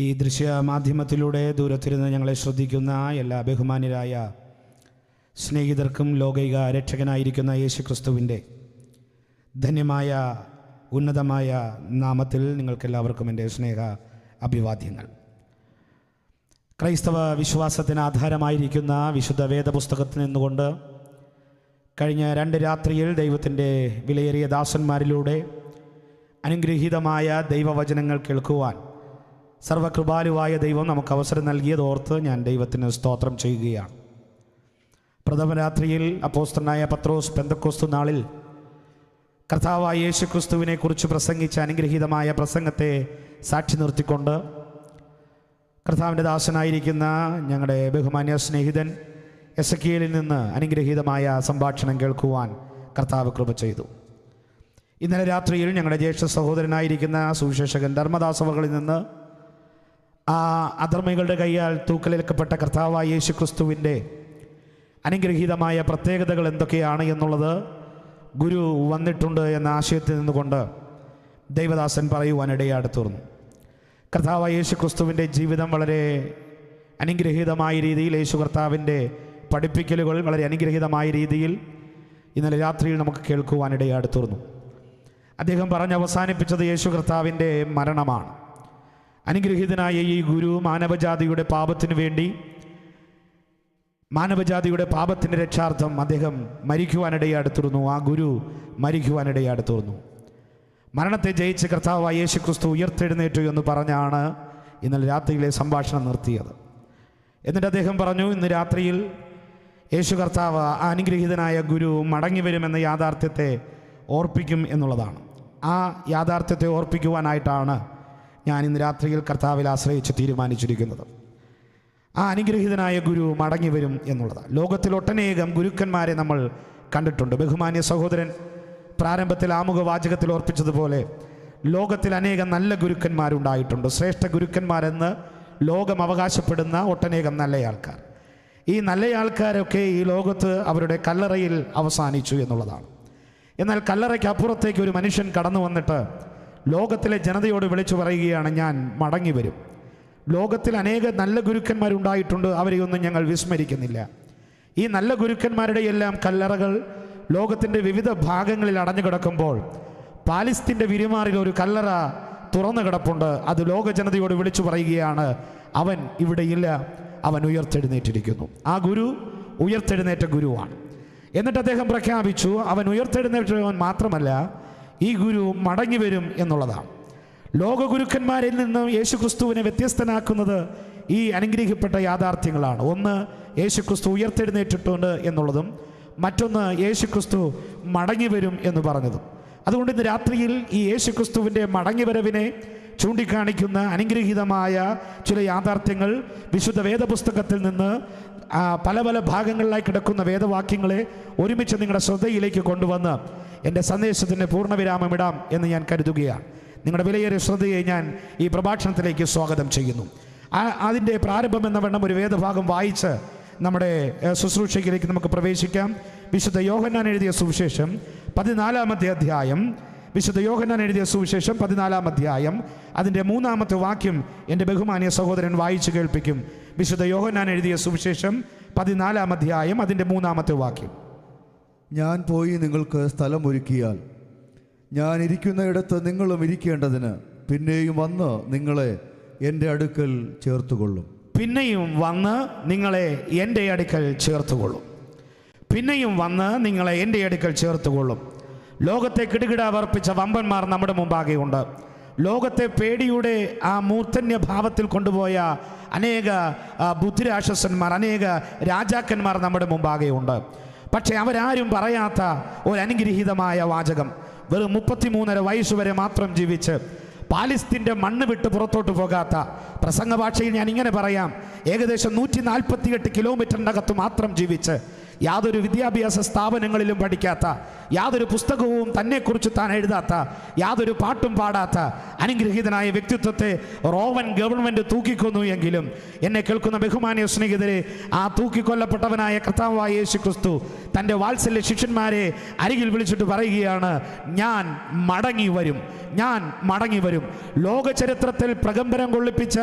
ഈ ദൃശ്യമാധ്യമത്തിലൂടെ ദൂരത്തിരുന്ന് ഞങ്ങളെ ശ്രദ്ധിക്കുന്ന എല്ലാ ബഹുമാന്യരായ സ്നേഹിതർക്കും ലോകൈക രക്ഷകനായിരിക്കുന്ന യേശുക്രിസ്തുവിൻ്റെ ധന്യമായ ഉന്നതമായ നാമത്തിൽ നിങ്ങൾക്കെല്ലാവർക്കും എൻ്റെ സ്നേഹ അഭിവാദ്യങ്ങൾ. ക്രൈസ്തവ വിശ്വാസത്തിന് ആധാരമായിരിക്കുന്ന വിശുദ്ധ വേദപുസ്തകത്തിൽ നിന്നുകൊണ്ട് കഴിഞ്ഞ 2 രാത്രിയിൽ ദൈവത്തിൻ്റെ വിലയേറിയ ദാസന്മാരിലൂടെ അനുഗ്രഹീതമായ ദൈവവചനങ്ങൾ കേൾക്കുവാൻ സർവകൃപാലുവായ ദൈവം നമുക്ക് അവസരം നൽകിയതോർത്ത് ഞാൻ ദൈവത്തിന് സ്തോത്രം ചെയ്യുകയാണ്. പ്രഥമ രാത്രിയിൽ അപ്പോസ്തലനായ പത്രോസ് പെന്തക്കോസ്തു നാളിൽ കർത്താവായ യേശുക്രിസ്തുവിനെ കുറിച്ച് പ്രസംഗിച്ച അനുഗ്രഹീതമായ പ്രസംഗത്തെ സാക്ഷി നിർത്തിക്കൊണ്ട് കർത്താവിൻ്റെ ദാസനായിരിക്കുന്ന ഞങ്ങളുടെ ബഹുമാന്യ സ്നേഹിതൻ എസക്കിയേലിൽ നിന്ന് അനുഗ്രഹീതമായ സംഭാഷണം കേൾക്കുവാൻ കർത്താവ് കൃപ ചെയ്തു. ഇന്നലെ രാത്രിയിൽ ഞങ്ങളുടെ ജ്യേഷ്ഠ സഹോദരനായിരിക്കുന്ന സുവിശേഷകൻ ധർമ്മദാസ് അവകളിൽ നിന്ന് ആ അധർമ്മികളുടെ കൈയാൽ തൂക്കിലേൽക്കപ്പെട്ട കർത്താവായ യേശുക്രിസ്തുവിൻ്റെ അനുഗ്രഹീതമായ പ്രത്യേകതകൾ എന്തൊക്കെയാണ് എന്നുള്ളത് ഗുരു വന്നിട്ടുണ്ട് എന്ന ആശയത്തിൽ നിന്നുകൊണ്ട് ദൈവദാസൻ പറയുവാനിടയാട് തീർന്നു. കർത്താവായ യേശുക്രിസ്തുവിൻ്റെ ജീവിതം വളരെ അനുഗ്രഹീതമായ രീതിയിൽ, യേശു കർത്താവിൻ്റെ പഠിപ്പിക്കലുകൾ വളരെ അനുഗ്രഹീതമായ രീതിയിൽ ഇന്നലെ രാത്രിയിൽ നമുക്ക് കേൾക്കുവാനിടയാട് തീർന്നു. അദ്ദേഹം പറഞ്ഞ് അവസാനിപ്പിച്ചത് യേശു കർത്താവിൻ്റെ മരണമാണ്. അനുഗ്രഹീതനായ ഈ ഗുരു മാനവജാതിയുടെ പാപത്തിനു വേണ്ടി, മാനവജാതിയുടെ പാപത്തിൻ്റെ രക്ഷാർത്ഥം അദ്ദേഹം മരിക്കുവാനിടയാട് തീർന്നു. ആ ഗുരു മരിക്കുവാനിടയാട് തീർന്നു. മരണത്തെ ജയിച്ച് കർത്താവായ യേശുക്രിസ്തു ഉയർത്തെഴുന്നേറ്റു എന്ന് പറഞ്ഞാണ് ഇന്നലെ രാത്രിയിലെ സംഭാഷണം നിർത്തിയത്. എന്നിട്ട് അദ്ദേഹം പറഞ്ഞു, ഇന്ന് രാത്രിയിൽ യേശു കർത്താവ് ആ അനുഗ്രഹീതനായ ഗുരു മടങ്ങി വരുമെന്ന യാഥാർത്ഥ്യത്തെ ഓർപ്പിക്കും എന്നുള്ളതാണ്. ആ യാഥാർത്ഥ്യത്തെ ഓർപ്പിക്കുവാനായിട്ടാണ് ഞാൻ ഇന്ന് രാത്രിയിൽ കർത്താവിൽ ആശ്രയിച്ച് തീരുമാനിച്ചിരിക്കുന്നത്. ആ അനുഗ്രഹീതനായ ഗുരു മടങ്ങി വരും എന്നുള്ളതാണ്. ലോകത്തിൽ ഒട്ടനേകം ഗുരുക്കന്മാരെ നമ്മൾ കണ്ടിട്ടുണ്ട്. ബഹുമാന്യ സഹോദരൻ പ്രാരംഭത്തിൽ ആമുഖവാചകത്തിൽ ഓർപ്പിച്ചതുപോലെ ലോകത്തിൽ അനേകം നല്ല ഗുരുക്കന്മാരുണ്ടായിട്ടുണ്ട്. ശ്രേഷ്ഠ ഗുരുക്കന്മാരെന്ന് ലോകം അവകാശപ്പെടുന്ന ഒട്ടനേകം നല്ല ആൾക്കാർ. ഈ നല്ല ആൾക്കാരൊക്കെ ഈ ലോകത്ത് അവരുടെ കല്ലറയിൽ അവസാനിച്ചു എന്നുള്ളതാണ്. എന്നാൽ കല്ലറയ്ക്ക് അപ്പുറത്തേക്ക് ഒരു മനുഷ്യൻ കടന്നു വന്നിട്ട് ലോകത്തിലെ ജനതയോട് വിളിച്ചു പറയുകയാണ്, ഞാൻ മടങ്ങി വരും. ലോകത്തിൽ അനേക നല്ല ഗുരുക്കന്മാരുണ്ടായിട്ടുണ്ട്, അവരെയൊന്നും ഞങ്ങൾ വിസ്മരിക്കുന്നില്ല. ഈ നല്ല ഗുരുക്കന്മാരുടെ എല്ലാം കല്ലറകൾ ലോകത്തിൻ്റെ വിവിധ ഭാഗങ്ങളിൽ അടഞ്ഞു കിടക്കുമ്പോൾ പാലസ്തീൻ്റെ വിരിമാറിൽ ഒരു കല്ലറ തുറന്നു കിടപ്പുണ്ട്. അത് ലോക ജനതയോട് വിളിച്ചു പറയുകയാണ്, അവൻ ഇവിടെയില്ല, അവൻ ഉയർത്തെഴുന്നേറ്റിരിക്കുന്നു. ആ ഗുരു ഉയർത്തെഴുന്നേറ്റ ഗുരുവാണ്. എന്നിട്ട് അദ്ദേഹം പ്രഖ്യാപിച്ചു, അവൻ ഉയർത്തെഴുന്നേറ്റവൻ മാത്രമല്ല, ഈ ഗുരു മടങ്ങി വരും എന്നുള്ളതാണ്. ലോക ഗുരുക്കന്മാരിൽ നിന്നും യേശുക്രിസ്തുവിനെ വ്യത്യസ്തനാക്കുന്നത് ഈ അനുഗ്രഹിക്കപ്പെട്ട യാഥാർത്ഥ്യങ്ങളാണ്. ഒന്ന്, യേശുക്രിസ്തു ഉയർത്തെഴുന്നേറ്റിട്ടുണ്ട് എന്നുള്ളതും, മറ്റൊന്ന് യേശുക്രിസ്തു മടങ്ങി വരും എന്ന് പറഞ്ഞതും. അതുകൊണ്ട് ഇന്ന് രാത്രിയിൽ ഈ യേശുക്രിസ്തുവിൻ്റെ മടങ്ങിവരവിനെ ചൂണ്ടിക്കാണിക്കുന്ന അനുഗ്രഹീതമായ ചില യാഥാർത്ഥ്യങ്ങൾ വിശുദ്ധ വേദപുസ്തകത്തിൽ നിന്ന് പല പല ഭാഗങ്ങളിലായി കിടക്കുന്ന വേദവാക്യങ്ങളെ ഒരുമിച്ച് നിങ്ങളുടെ ശ്രദ്ധയിലേക്ക് കൊണ്ടുവന്ന് എൻ്റെ സന്ദേശത്തിന് പൂർണ്ണവിരാമമിടാം എന്ന് ഞാൻ കരുതുകയാണ്. നിങ്ങളുടെ വിലയേറിയ ശ്രദ്ധയെ ഞാൻ ഈ പ്രഭാഷണത്തിലേക്ക് സ്വാഗതം ചെയ്യുന്നു. അതിൻ്റെ പ്രാരംഭം എന്ന വണ്ണം ഒരു വേദഭാഗം വായിച്ച് നമ്മുടെ ശുശ്രൂഷയിലേക്ക് നമുക്ക് പ്രവേശിക്കാം. വിശുദ്ധ യോഹന്നാൻ എഴുതിയ സുവിശേഷം 14-ാമത്തെ അധ്യായം, വിശുദ്ധ യോഹന്നാൻ എഴുതിയ സുവിശേഷം 14-ാം അധ്യായം അതിൻ്റെ 3-ാമത്തെ വാക്യം എൻ്റെ ബഹുമാന്യ സഹോദരൻ വായിച്ചു കേൾപ്പിക്കും. വിശുദ്ധ യോഹന്നാൻ എഴുതിയ സുവിശേഷം 14-ാം അധ്യായം അതിൻ്റെ 3-ാമത്തെ വാക്യം. ഞാൻ പോയി നിങ്ങൾക്ക് സ്ഥലമൊരുക്കിയാൽ ഞാൻ ഇരിക്കുന്നയിടത്ത് നിങ്ങളും ഇരിക്കേണ്ടതിന് പിന്നെയും വന്ന് നിങ്ങളെ എൻ്റെ അടുക്കൽ ചേർത്തുകൊള്ളും. പിന്നെയും വന്ന് നിങ്ങളെ എൻ്റെ അടുക്കൽ ചേർത്തുകൊള്ളും. പിന്നെയും വന്ന് നിങ്ങളെ എൻ്റെ അടുക്കൽ ചേർത്തുകൊള്ളും. ലോകത്തെ കിടുകിട വർപ്പിച്ച വമ്പന്മാർ നമ്മുടെ മുമ്പാകെ ഉണ്ട്. ലോകത്തെ പേടിയുടെ ആ മൂർധന്യ ഭാവത്തിൽ കൊണ്ടുപോയ അനേക ബുദ്ധിരാക്ഷസന്മാർ, അനേക രാജാക്കന്മാർ നമ്മുടെ മുമ്പാകെ ഉണ്ട്. പക്ഷേ അവരാരും പറയാത്ത ഒരു അനുഗ്രഹീതമായ വാചകം, വെറും 33.5 വയസ്സുവരെ മാത്രം ജീവിച്ച് പാലസ്തീൻ്റെ മണ്ണ് വിട്ട് പുറത്തോട്ട് പോകാത്ത, പ്രസംഗ ഭാഷയിൽ ഞാൻ ഇങ്ങനെ പറയാം, ഏകദേശം 148 കിലോമീറ്ററിനകത്ത് മാത്രം ജീവിച്ച് യാതൊരു വിദ്യാഭ്യാസ സ്ഥാപനങ്ങളിലും പഠിക്കാത്ത, യാതൊരു പുസ്തകവും തന്നെക്കുറിച്ച് താൻ എഴുതാത്ത, യാതൊരു പാട്ടും പാടാത്ത അനുഗ്രഹീതനായ വ്യക്തിത്വത്തെ റോമൻ ഗവൺമെൻറ് തൂക്കിക്കൊന്നു എങ്കിലും എന്നെ കേൾക്കുന്ന ബഹുമാന്യ സ്നേഹിതരെ, ആ തൂക്കിക്കൊല്ലപ്പെട്ടവനായ കർത്താവായ യേശു ക്രിസ്തു തൻ്റെ വാത്സല്യ ശിഷ്യന്മാരെ അരികിൽ വിളിച്ചിട്ട് പറയുകയാണ്, ഞാൻ മടങ്ങി വരും, ഞാൻ മടങ്ങി വരും. ലോക ചരിത്രത്തിൽ പ്രകമ്പനം കൊള്ളിപ്പിച്ച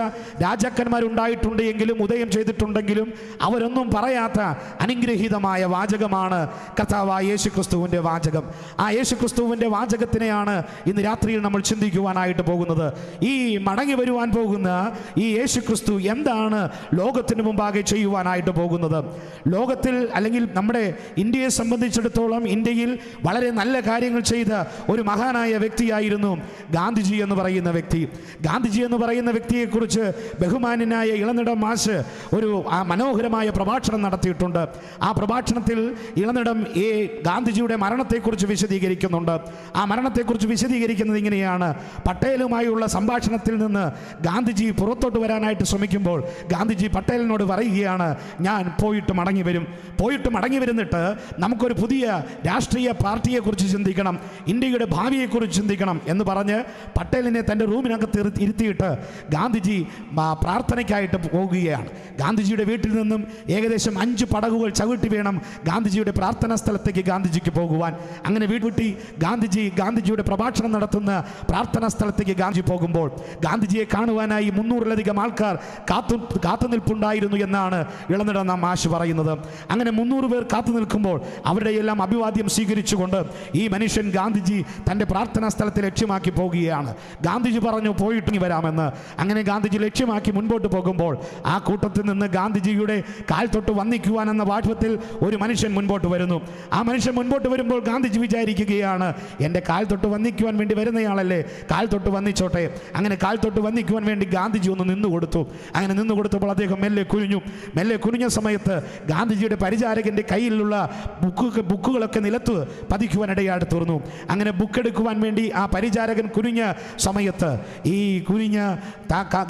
രാജാക്കന്മാരുണ്ടായിട്ടുണ്ട് എങ്കിലും, ഉദയം ചെയ്തിട്ടുണ്ടെങ്കിലും അവരൊന്നും പറയാത്ത അനുഗ്രഹീതമായ വാചകമാണ് കർത്താവായ യേശു ക്രിസ്തുവിൻ്റെ വാചകം. ആ യേശു ക്രിസ്തുവിൻ്റെ വാചകത്തിനെയാണ് ഇന്ന് രാത്രിയിൽ നമ്മൾ ചിന്തിക്കുവാനായിട്ട് പോകുന്നത്. ഈ മടങ്ങി വരുവാൻ പോകുന്ന ഈ യേശു ക്രിസ്തു എന്താണ് ലോകത്തിന് മുമ്പാകെ ചെയ്യുവാനായിട്ട് പോകുന്നത്? ലോകത്തിൽ അല്ലെങ്കിൽ നമ്മുടെ ഇന്ത്യയെ സംബന്ധിച്ചിടത്തോളം ഇന്ത്യയിൽ വളരെ നല്ല കാര്യങ്ങൾ ചെയ്ത ഒരു മഹാനായ വ്യക്തിയായിരുന്നു ഗാന്ധിജി എന്ന് പറയുന്ന വ്യക്തി. ഗാന്ധിജി എന്ന് പറയുന്ന വ്യക്തിയെക്കുറിച്ച് ബഹുമാന്യനായ ഇളനിടം മാഷ് ഒരു മനോഹരമായ പ്രഭാഷണം നടത്തിയിട്ടുണ്ട്. ആ പ്രഭാഷണത്തിൽ ഇളനിടം ഗാന്ധിജിയുടെ മരണത്തെക്കുറിച്ച് വിശദീകരിക്കുന്നുണ്ട്. ആ മരണത്തെക്കുറിച്ച് വിശദീകരിക്കുന്നത് ഇങ്ങനെയാണ്: പട്ടേലുമായുള്ള സംഭാഷണത്തിൽ നിന്ന് ഗാന്ധിജി പുറത്തോട്ട് വരാനായിട്ട് ശ്രമിക്കുമ്പോൾ ഗാന്ധിജി പട്ടേലിനോട് പറയുകയാണ്, ഞാൻ പോയിട്ട് മടങ്ങി വരും. പോയിട്ട് മടങ്ങി വരുന്നിട്ട് നമുക്കൊരു പുതിയ രാഷ്ട്രീയ പാർട്ടിയെക്കുറിച്ച് ചിന്തിക്കണം, ഇന്ത്യയുടെ ഭാവിയെക്കുറിച്ച് ചിന്തിക്കണം എന്ന് പറഞ്ഞ് പട്ടേലിനെ തൻ്റെ റൂമിനകത്ത് ഇരുത്തിയിട്ട് ഗാന്ധിജി പ്രാർത്ഥനയ്ക്കായിട്ട് പോകുകയാണ്. ഗാന്ധിജിയുടെ വീട്ടിൽ നിന്നും ഏകദേശം 5 പടകുകൾ ചവിട്ടി വേണം ഗാന്ധിജിയുടെ പ്രാർത്ഥനാ സ്ഥലത്തേക്ക് ഗാന്ധിജിക്ക് പോകുവാൻ. അങ്ങനെ വീട്ടി ഗാന്ധിജിയുടെ പ്രഭാഷണം നടത്തുന്ന പ്രാർത്ഥനാ സ്ഥലത്തേക്ക് ഗാന്ധിജി പോകുമ്പോൾ ഗാന്ധിജിയെ കാണുവാനായി 300-ലധികം ആൾക്കാർ കാത്തുനിൽപ്പുണ്ടായിരുന്നു എന്നാണ് ഇളനിടം മാഷ് പറയുന്നത്. അങ്ങനെ 300 പേർ കാത്തു നിൽക്കുമ്പോൾ അവരുടെ എല്ലാം അഭിവാദ്യം സ്വീകരിച്ചുകൊണ്ട് ഈ മനുഷ്യൻ ഗാന്ധിജി തൻ്റെ പ്രാർത്ഥനാ സ്ഥലത്തെ ലക്ഷ്യമാക്കി പോകുകയാണ്. ഗാന്ധിജി പറഞ്ഞു പോയിട്ട് വരാമെന്ന്. അങ്ങനെ ഗാന്ധിജി ലക്ഷ്യമാക്കി മുൻപോട്ട് പോകുമ്പോൾ ആ കൂട്ടത്തിൽ നിന്ന് ഗാന്ധിജിയുടെ കാൽ തൊട്ട് വന്ദിക്കുവാൻ എന്ന വാക്യത്തിൽ ഒരു മനുഷ്യൻ മുൻപോട്ട് വരുന്നു. ആ മനുഷ്യൻ മുൻപോട്ട് വരുമ്പോൾ ഗാന്ധിജി വിചാരിക്കുകയാണ്, എൻ്റെ കാൽ തൊട്ട് വന്ദിക്കുവാൻ വേണ്ടി വരുന്നയാളല്ലേ, കാൽ തൊട്ട് വന്ദിച്ചോട്ടെ. അങ്ങനെ കാൽ തൊട്ട് വന്ദിക്കുവാൻ വേണ്ടി ഗാന്ധിജി ഒന്ന് നിന്നു കൊടുത്തു. അങ്ങനെ നിന്നു കൊടുത്തപ്പോൾ അദ്ദേഹം മെല്ലെ കുനിഞ്ഞു. മെല്ലെ കുനിഞ്ഞ സമയത്ത് ഗാന്ധിജിയുടെ പരിചാരകൻ്റെ കയ്യിലുള്ള ബുക്കുകളൊക്കെ നിലത്ത് പതിക്കുവാനിടയായിട്ട് തീർന്നു. അങ്ങനെ ബുക്ക് എടുക്കുവാൻ വേണ്ടി ആ പരിചാരകൻ കുനിഞ്ഞ സമയത്ത് ഈ കുനിഞ്ഞ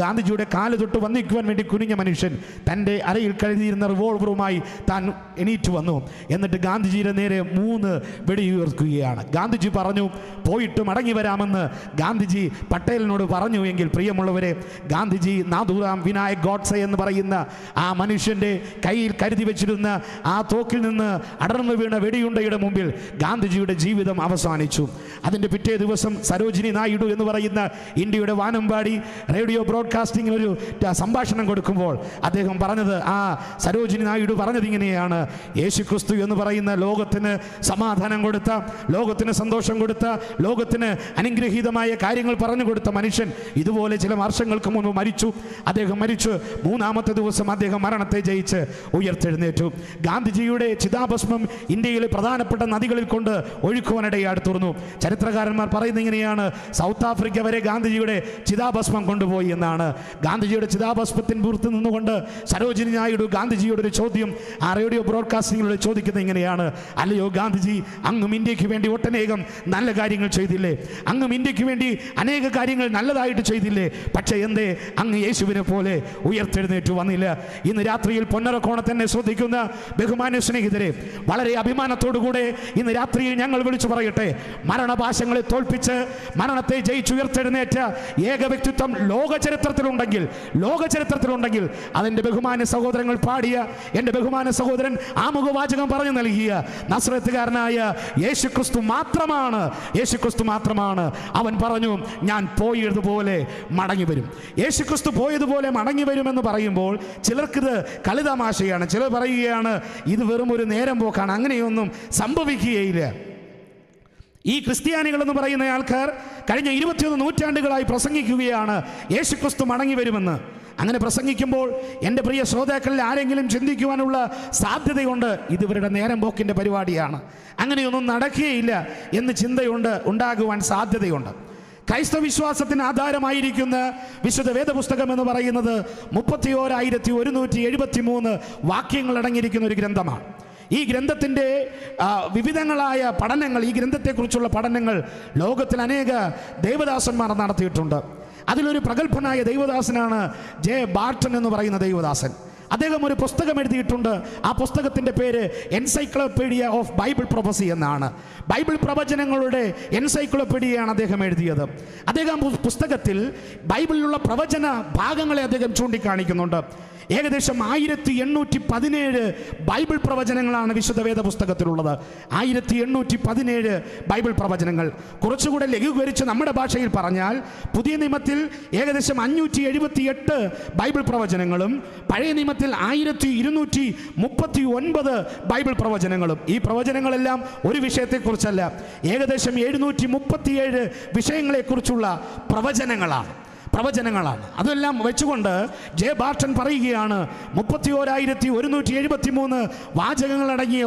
ഗാന്ധിജിയുടെ കാല് തൊട്ട് വന്ദിക്കുവാൻ വേണ്ടി കുനിഞ്ഞ മനുഷ്യൻ തൻ്റെ അരയിൽ കരുതിയിരുന്ന റിവോൾവറുമായി താൻ എണീറ്റ് വന്നു. എന്നിട്ട് ഗാന്ധിജിയുടെ നേരെ 3 വെടിയുയർത്തുകയാണ്. ഗാന്ധിജി പറഞ്ഞു പോയിട്ട് മടങ്ങി വരാമെന്ന് ഗാന്ധിജി പട്ടേലിനോട് പറഞ്ഞു. എങ്കിൽ പ്രിയമുള്ളവരെ, ഗാന്ധിജി നാഥുറാം വിനായക് ഗോഡ്സെ എന്ന് പറയുന്ന ആ മനുഷ്യൻ്റെ കയ്യിൽ കരുതി വെച്ചിരുന്ന ആ തോക്കിൽ നിന്ന് അടർന്നു വീണ വെടിയുണ്ടയുടെ മുമ്പിൽ ഗാന്ധിജിയുടെ ജീവിതം അവസാനിച്ചു. അതിൻ്റെ പിറ്റേ ദിവസം സരോജിനി നായിഡു എന്ന് പറയുന്ന ഇന്ത്യയുടെ വാനമ്പാടി റേഡിയോ ബ്രോഡ്കാസ്റ്റിംഗിൽ ഒരു സംഭാഷണം കൊടുക്കുമ്പോൾ അദ്ദേഹം പറഞ്ഞത്, ആ സരോജിനി നായിഡു പറഞ്ഞത് ഇങ്ങനെയാണ്: യേശു ക്രിസ്തു എന്ന് പറയുന്ന ലോകത്തിന് സമാധാനം കൊടുത്ത, ലോകത്തിന് സന്തോഷം കൊടുത്ത, ലോകത്തിന് അനുഗ്രഹീതമായ കാര്യങ്ങൾ പറഞ്ഞു കൊടുത്ത മനുഷ്യൻ ഇതുപോലെ ചില വർഷങ്ങൾക്ക് മുൻപ് മരിച്ചു. അദ്ദേഹം മരിച്ചു 3-ാമത്തെ ദിവസം അദ്ദേഹം മരണത്തെ ജയിച്ച് ഉയർത്തെഴുന്നേറ്റു. ഗാന്ധിജിയുടെ ചിതാഭസ്മം ഇന്ത്യയിലെ പ്രധാനപ്പെട്ട നദികളിൽ കൊണ്ട് ഒഴുക്കുവാനിടയായിട്ട് തീർന്നു. ചരിത്രകാരന്മാർ പറയുന്നത് ഇങ്ങനെയാണ്: സൗത്ത് ആഫ്രിക്ക വരെ ഗാന്ധിജിയുടെ ചിതാഭസ്മം കൊണ്ടുപോയി എന്നാണ്. ഗാന്ധിജിയുടെ ചിതാഭസ്മത്തിന് പുറത്ത് നിന്നുകൊണ്ട് സരോജിനി നായിഡു ഗാന്ധിജിയുടെ ഒരു ചോദ്യം ആ റേഡിയോ ബ്രോഡ്കാസ്റ്റിങ്ങിലൂടെ ചോദിക്കുന്നത് ഇങ്ങനെയാണ്: അല്ലയോ ഗാന്ധിജി, അങ്ങും ഇന്ത്യക്ക് വേണ്ടി ഒട്ടനേകം നല്ല കാര്യങ്ങൾ ചെയ്തില്ലേ? അങ്ങും ഇന്ത്യക്ക് വേണ്ടി അനേക കാര്യങ്ങൾ നല്ലതായിട്ട് ചെയ്തില്ലേ? പക്ഷേ എന്തേ അങ്ങ് യേശുവിനെ പോലെ ഉയർത്തെഴുന്നേറ്റു വന്നില്ല? ഇന്ന് രാത്രിയിൽ പൊന്നറക്കോണത്തന്നെ ശ്രദ്ധിക്കുന്ന ബഹുമാന്യ സ്നേഹിതരെ, വളരെ അഭിമാനത്തോടുകൂടെ ഇന്ന് രാത്രിയിൽ ഞങ്ങൾ വിളിച്ചു പറയട്ടെ, മരണപാശങ്ങളെ തോൽപ്പിച്ച് മരണത്തെ ജയിച്ചുയർത്തെഴുന്നേറ്റ ഏക വ്യക്തിത്വം ലോക ചരിത്രത്തിലുണ്ടെങ്കിൽ അതിൻ്റെ ബഹുമാന്യ സഹോദരങ്ങൾ പാടിയ, എൻ്റെ ബഹുമാന്യ സഹോദരൻ ആമുഖവാചകം പറഞ്ഞു നൽകിയ നസ്രത്തുകാരനായ യേശു ക്രിസ്തു മാത്രമാണ്. അവൻ പറഞ്ഞു, ഞാൻ പോയതുപോലെ മടങ്ങി വരും. യേശു ക്രിസ്തു പോയതുപോലെ മടങ്ങി വരുമെന്ന് പറയുമ്പോൾ ചിലർക്കിത് കളിതമാശയാണ്. ചിലർ പറയുകയാണ് ഇത് വെറും ഒരു നേരം പോക്കാണ്, അങ്ങനെയൊന്നും സംഭവിക്കുകയില്ല. ഈ ക്രിസ്ത്യാനികൾ എന്ന് പറയുന്ന ആൾക്കാർ കഴിഞ്ഞ 21 നൂറ്റാണ്ടുകളായി പ്രസംഗിക്കുകയാണ് യേശു ക്രിസ്തു മടങ്ങി വരുമെന്ന്. അങ്ങനെ പ്രസംഗിക്കുമ്പോൾ എൻ്റെ പ്രിയ ശ്രോതാക്കളിൽ ആരെങ്കിലും ചിന്തിക്കുവാനുള്ള സാധ്യതയുണ്ട്, ഇതിവരുടെ നേരം പോക്കിൻ്റെ പരിപാടിയാണ്, അങ്ങനെയൊന്നും നടക്കുകയില്ല എന്ന് ഉണ്ടാകുവാൻ സാധ്യതയുണ്ട്. ക്രൈസ്തവ വിശ്വാസത്തിന് ആധാരമായിരിക്കുന്ന വിശുദ്ധ വേദപുസ്തകം എന്ന് പറയുന്നത് 31,173 വാക്യങ്ങൾ അടങ്ങിയിരിക്കുന്ന ഒരു ഗ്രന്ഥമാണ്. ഈ ഗ്രന്ഥത്തിൻ്റെ വിവിധങ്ങളായ പഠനങ്ങൾ, ഈ ഗ്രന്ഥത്തെക്കുറിച്ചുള്ള പഠനങ്ങൾ ലോകത്തിൽ അനേക ദേവദാസന്മാർ നടത്തിയിട്ടുണ്ട്. അതിലൊരു പ്രഗത്ഭനായ ദൈവദാസനാണ് ജെ ബാർട്ടൺ എന്ന് പറയുന്ന ദൈവദാസൻ. അദ്ദേഹം ഒരു പുസ്തകം എഴുതിയിട്ടുണ്ട്. ആ പുസ്തകത്തിൻ്റെ പേര് എൻസൈക്ലോപീഡിയ ഓഫ് ബൈബിൾ പ്രൊഫസി എന്നാണ്. ബൈബിൾ പ്രവചനങ്ങളുടെ എൻസൈക്ലോപീഡിയയാണ് അദ്ദേഹം എഴുതിയത്. അദ്ദേഹം പുസ്തകത്തിൽ ബൈബിളിലുള്ള പ്രവചന ഭാഗങ്ങളെ അദ്ദേഹം ചൂണ്ടിക്കാണിക്കുന്നുണ്ട്. ഏകദേശം 1817 ബൈബിൾ പ്രവചനങ്ങളാണ് വിശുദ്ധ വേദ പുസ്തകത്തിലുള്ളത്. 1817 ബൈബിൾ പ്രവചനങ്ങൾ. കുറച്ചുകൂടെ ലഘൂകരിച്ച് നമ്മുടെ ഭാഷയിൽ പറഞ്ഞാൽ പുതിയ നിയമത്തിൽ ഏകദേശം 578 ബൈബിൾ പ്രവചനങ്ങളും പഴയ നിയമത്തിൽ 1239 ബൈബിൾ പ്രവചനങ്ങളും. ഈ പ്രവചനങ്ങളെല്ലാം ഒരു വിഷയത്തെക്കുറിച്ചല്ല, ഏകദേശം 737 വിഷയങ്ങളെക്കുറിച്ചുള്ള പ്രവചനങ്ങളാണ്. അതെല്ലാം വെച്ചുകൊണ്ട് ജെ ബാർട്ടൺ പറയുകയാണ്, 31,173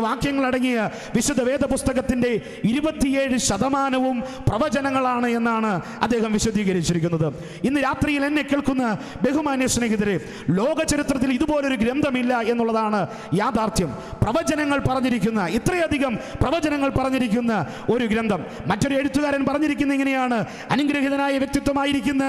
വാക്യങ്ങളടങ്ങിയ വിശുദ്ധ വേദ പുസ്തകത്തിൻ്റെ 27% പ്രവചനങ്ങളാണ് എന്നാണ് അദ്ദേഹം വിശദീകരിച്ചിരിക്കുന്നത്. ഇന്ന് രാത്രിയിൽ എന്നെ കേൾക്കുന്ന ബഹുമാന്യ സ്നേഹിതരെ, ലോക ചരിത്രത്തിൽ ഇതുപോലൊരു ഗ്രന്ഥമില്ല എന്നുള്ളതാണ് യാഥാർത്ഥ്യം. ഇത്രയധികം പ്രവചനങ്ങൾ പറഞ്ഞിരിക്കുന്ന ഒരു ഗ്രന്ഥം. മറ്റൊരു എഴുത്തുകാരൻ പറഞ്ഞിരിക്കുന്ന ഇങ്ങനെയാണ്, അനുഗ്രഹീതനായ വ്യക്തിത്വമായിരിക്കുന്ന